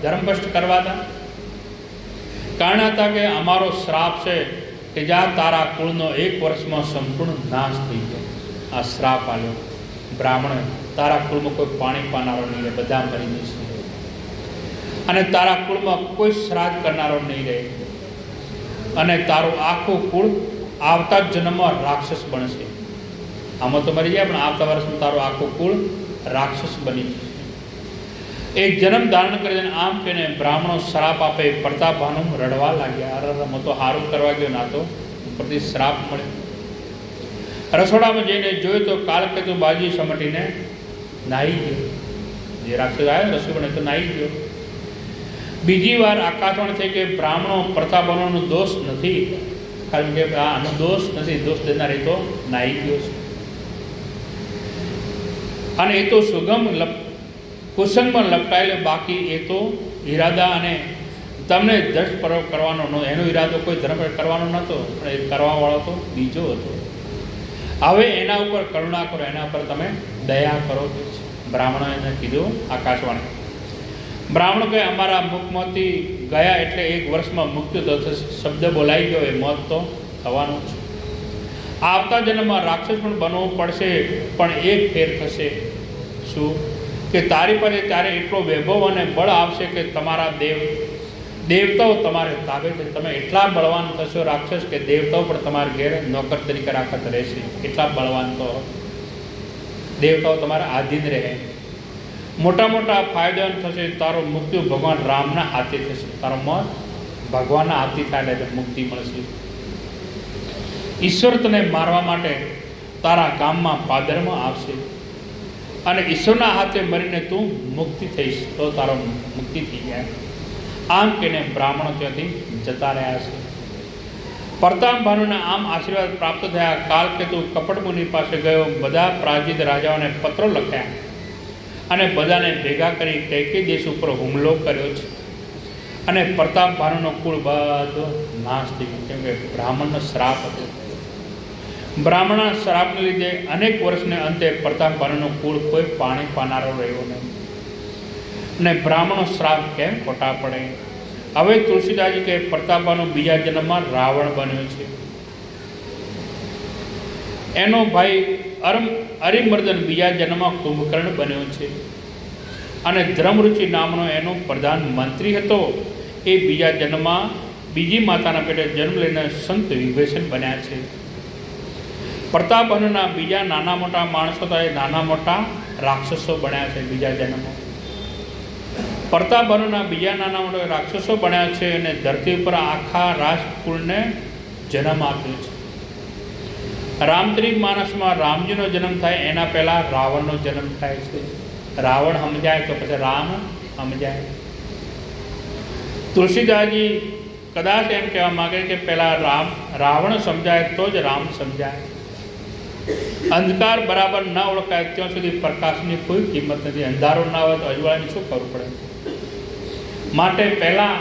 ધર્મભ્રષ્ટ કરવા હતા. કારણ હતા કે અમારો શ્રાપ છે કે જ્યાં તારા કુળનો 1 વર્ષમાં સંપૂર્ણ નાશ થઈ ગયો. આ શ્રાપ આલ્યો બ્રાહ્મણે, તારા કુળમાં કોઈ પાણી પાનારો નહીં રહે, બધા મરી જશે. અને તારા કુળમાં કોઈ શ્રાદ્ધ કરનારો નહીં રહે, અને તારું આખું કુળ આવતા જન્મમાં રાક્ષસ બનશે. આમાં તો મરી જાય, પણ આવતા વર્ષમાં તારું આખું કુળ રાક્ષસ બની જશે. એક જન્મ ધારણ કરીને આમ કહીને બ્રાહ્મણો શ્રાપ આપે. પ્રતાપભાનું રડવા લાગ્યા. અરે તો સારું કરવા ગયો, ના તો ઉપરથી શ્રાપ મળે. રસોડામાં જઈને જોયું તો કાલકેતુ બાજી સમટીને નાહી ગયો. જે રાક્ષસ આવ્યો રસોઈ બને તો નાહી ગયો. બીજી વાર આકાશવાણી થઈ કે બ્રાહ્મણો પ્રતાપભાનો દોષ નથી, કારણ કે આનો દોષ નથી, દોષ દેનાર એ તો નાહી ગયો છે. અને એ તો સુગમ કુસંગમાં લપટાયેલો, બાકી એ તો ઈરાદા અને તમને દ્રષ્ટ પ્રયોગ કરવાનો નહોતો. એનો ઈરાદો કોઈ ધર્મ કરવાનો નહોતો, પણ એ કરવાવાળો તો બીજો હતો. હવે એના ઉપર કરુણા કરો, એના ઉપર તમે દયા કરો. બ્રાહ્મણો એને કીધું આકાશવાણી. બ્રાહ્મણ કહે અમારા મુખમાંથી ગયા એટલે 1 વર્ષમાં મુક્તિ થશે. શબ્દ બોલાઈ ગયો, એ મોત તો થવાનું છે. આવતા જન્મમાં રાક્ષસ પણ બનવું પડશે, પણ એક ફેર થશે. શું? કે તારી પાસે ત્યારે એટલો વૈભવ અને બળ આવશે કે તમારા દેવતાઓ તમારે તાબે છે. તમે એટલા બળવાન થશો રાક્ષસ કે દેવતાઓ પણ તમારા ઘેર નોકર તરીકે રાખત રહેશે. એટલા બળવાન તો દેવતાઓ તમારા આધીન રહે. મોટા મોટા ફાયદા થશે. તારો મૃત્યુ ભગવાન રામના હાથે થશે. તારો મોત ભગવાનના હાથથી થાય એટલે મુક્તિ મળશે. ઈશ્વર તને મારવા માટે તારા ગામમાં પાદરમાં આવશે, અને ઈશ્વરના હાથે મરીને તું મુક્તિ થઈશ, તો તારો મુક્તિ થઈ જાય. આમ કહીને બ્રાહ્મણો ત્યાંથી જતા રહ્યા છે. પ્રતાપભાનુને આમ આશીર્વાદ પ્રાપ્ત થયા. કાલકેતુ કપટમુનિ પાસે ગયો. બધા પ્રાચીન રાજાઓને પત્રો લખ્યા અને બધાને ભેગા કરી કૈકેયી દેશ ઉપર હુમલો કર્યો છે. અને પ્રતાપભાનુનો કુળ બધો નાશ થઈ ગયો, કેમ કે બ્રાહ્મણનો શ્રાપ હતો. બ્રાહ્મણના શ્રાપને લીધે અનેક વર્ષને અંતે પ્રતાપભાનુનો કુળ કોઈ પાણી પાનારો રહ્યો નહીં. અને બ્રાહ્મણનો શ્રાપ કેમ ખોટા પડે? હવે તુલસીદાસજી કે પ્રતાપભાનુ બીજા જન્મમાં રાવણ બન્યો છે. એનો ભાઈ અરિમર્દન બીજા જન્મમાં કુંભકર્ણ બન્યો છે. અને ધર્મરુચિ નામનો એનો પ્રધાનમંત્રી હતો, એ બીજા જન્મમાં બીજી માતાના પેટે જન્મ લઈને સંત વિભીષણ બન્યા છે. પ્રતાપભાનુના બીજા નાના મોટા માણસો હતા, એ નાના મોટા રાક્ષસો બન્યા છે બીજા જન્મમાં. પ્રતાપભાનુના બીજા નાના મોટા રાક્ષસો બન્યા છે, અને ધરતી ઉપર આખા રાજકુળને જન્મ આપ્યો છે. રામચરિત માનસમાં રામજીનો જન્મ થાય એના પહેલાં રાવણનો જન્મ થાય છે. રાવણ સમજાય તો પછી રામ સમજાય. તુલસીદાસજી કદાચ એમ કહેવા માગે કે પહેલાં રાવણ સમજાય તો જ રામ સમજાય. અંધકાર બરાબર ન ઓળખાય ત્યાં સુધી પ્રકાશની કોઈ કિંમત નથી. અંધારો ના હોય તો અજવાળાની શું કરવું પડે? માટે પહેલાં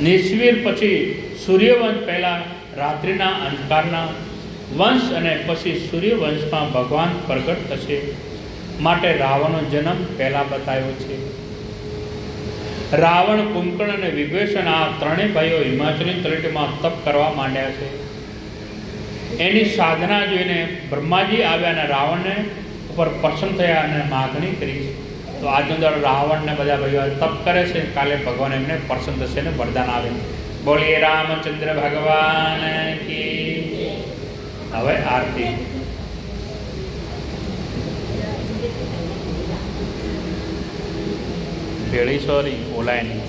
નિસ્વીર, પછી સૂર્યવંશ, પહેલાં રાત્રિના અંધકારના વંશ, અને પછી સૂર્યવંશમાં ભગવાન પ્રગટ થશે. માટે રાવણનો જન્મ પહેલાં બતાવ્યો છે. રાવણ, કુંભકર્ણ અને વિભીષણ આ ત્રણેય ભાઈઓ હિમાચલી તળેટીમાં તપ કરવા માંડ્યા છે. એની સાધના જોઈને બ્રહ્માજી આવ્યા અને રાવણને ઉપર પ્રસન્ન થયા અને માગણી કરી. તો આજનો દાડો રાવણને બધા ભાઈઓ તપ કરે છે, કાલે ભગવાન એમને પ્રસન્ન થશે ને વરદાન આવે. બોલીએ રામચંદ્ર ભગવાન કી. હવે આરતી. ભેળી સોરી ઓલાય નહીં.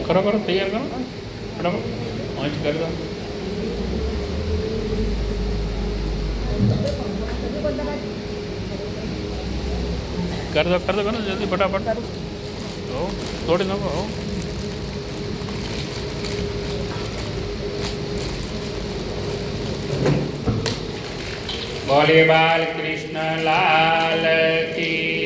કરો કરો તૈયાર કરો ફટાફટ પહોંચ કરી દો. કરી દો કરો જલ્દી ફટાફટ. હો તોડી નાખો. હો બોલે બાલ કૃષ્ણ લાલ કી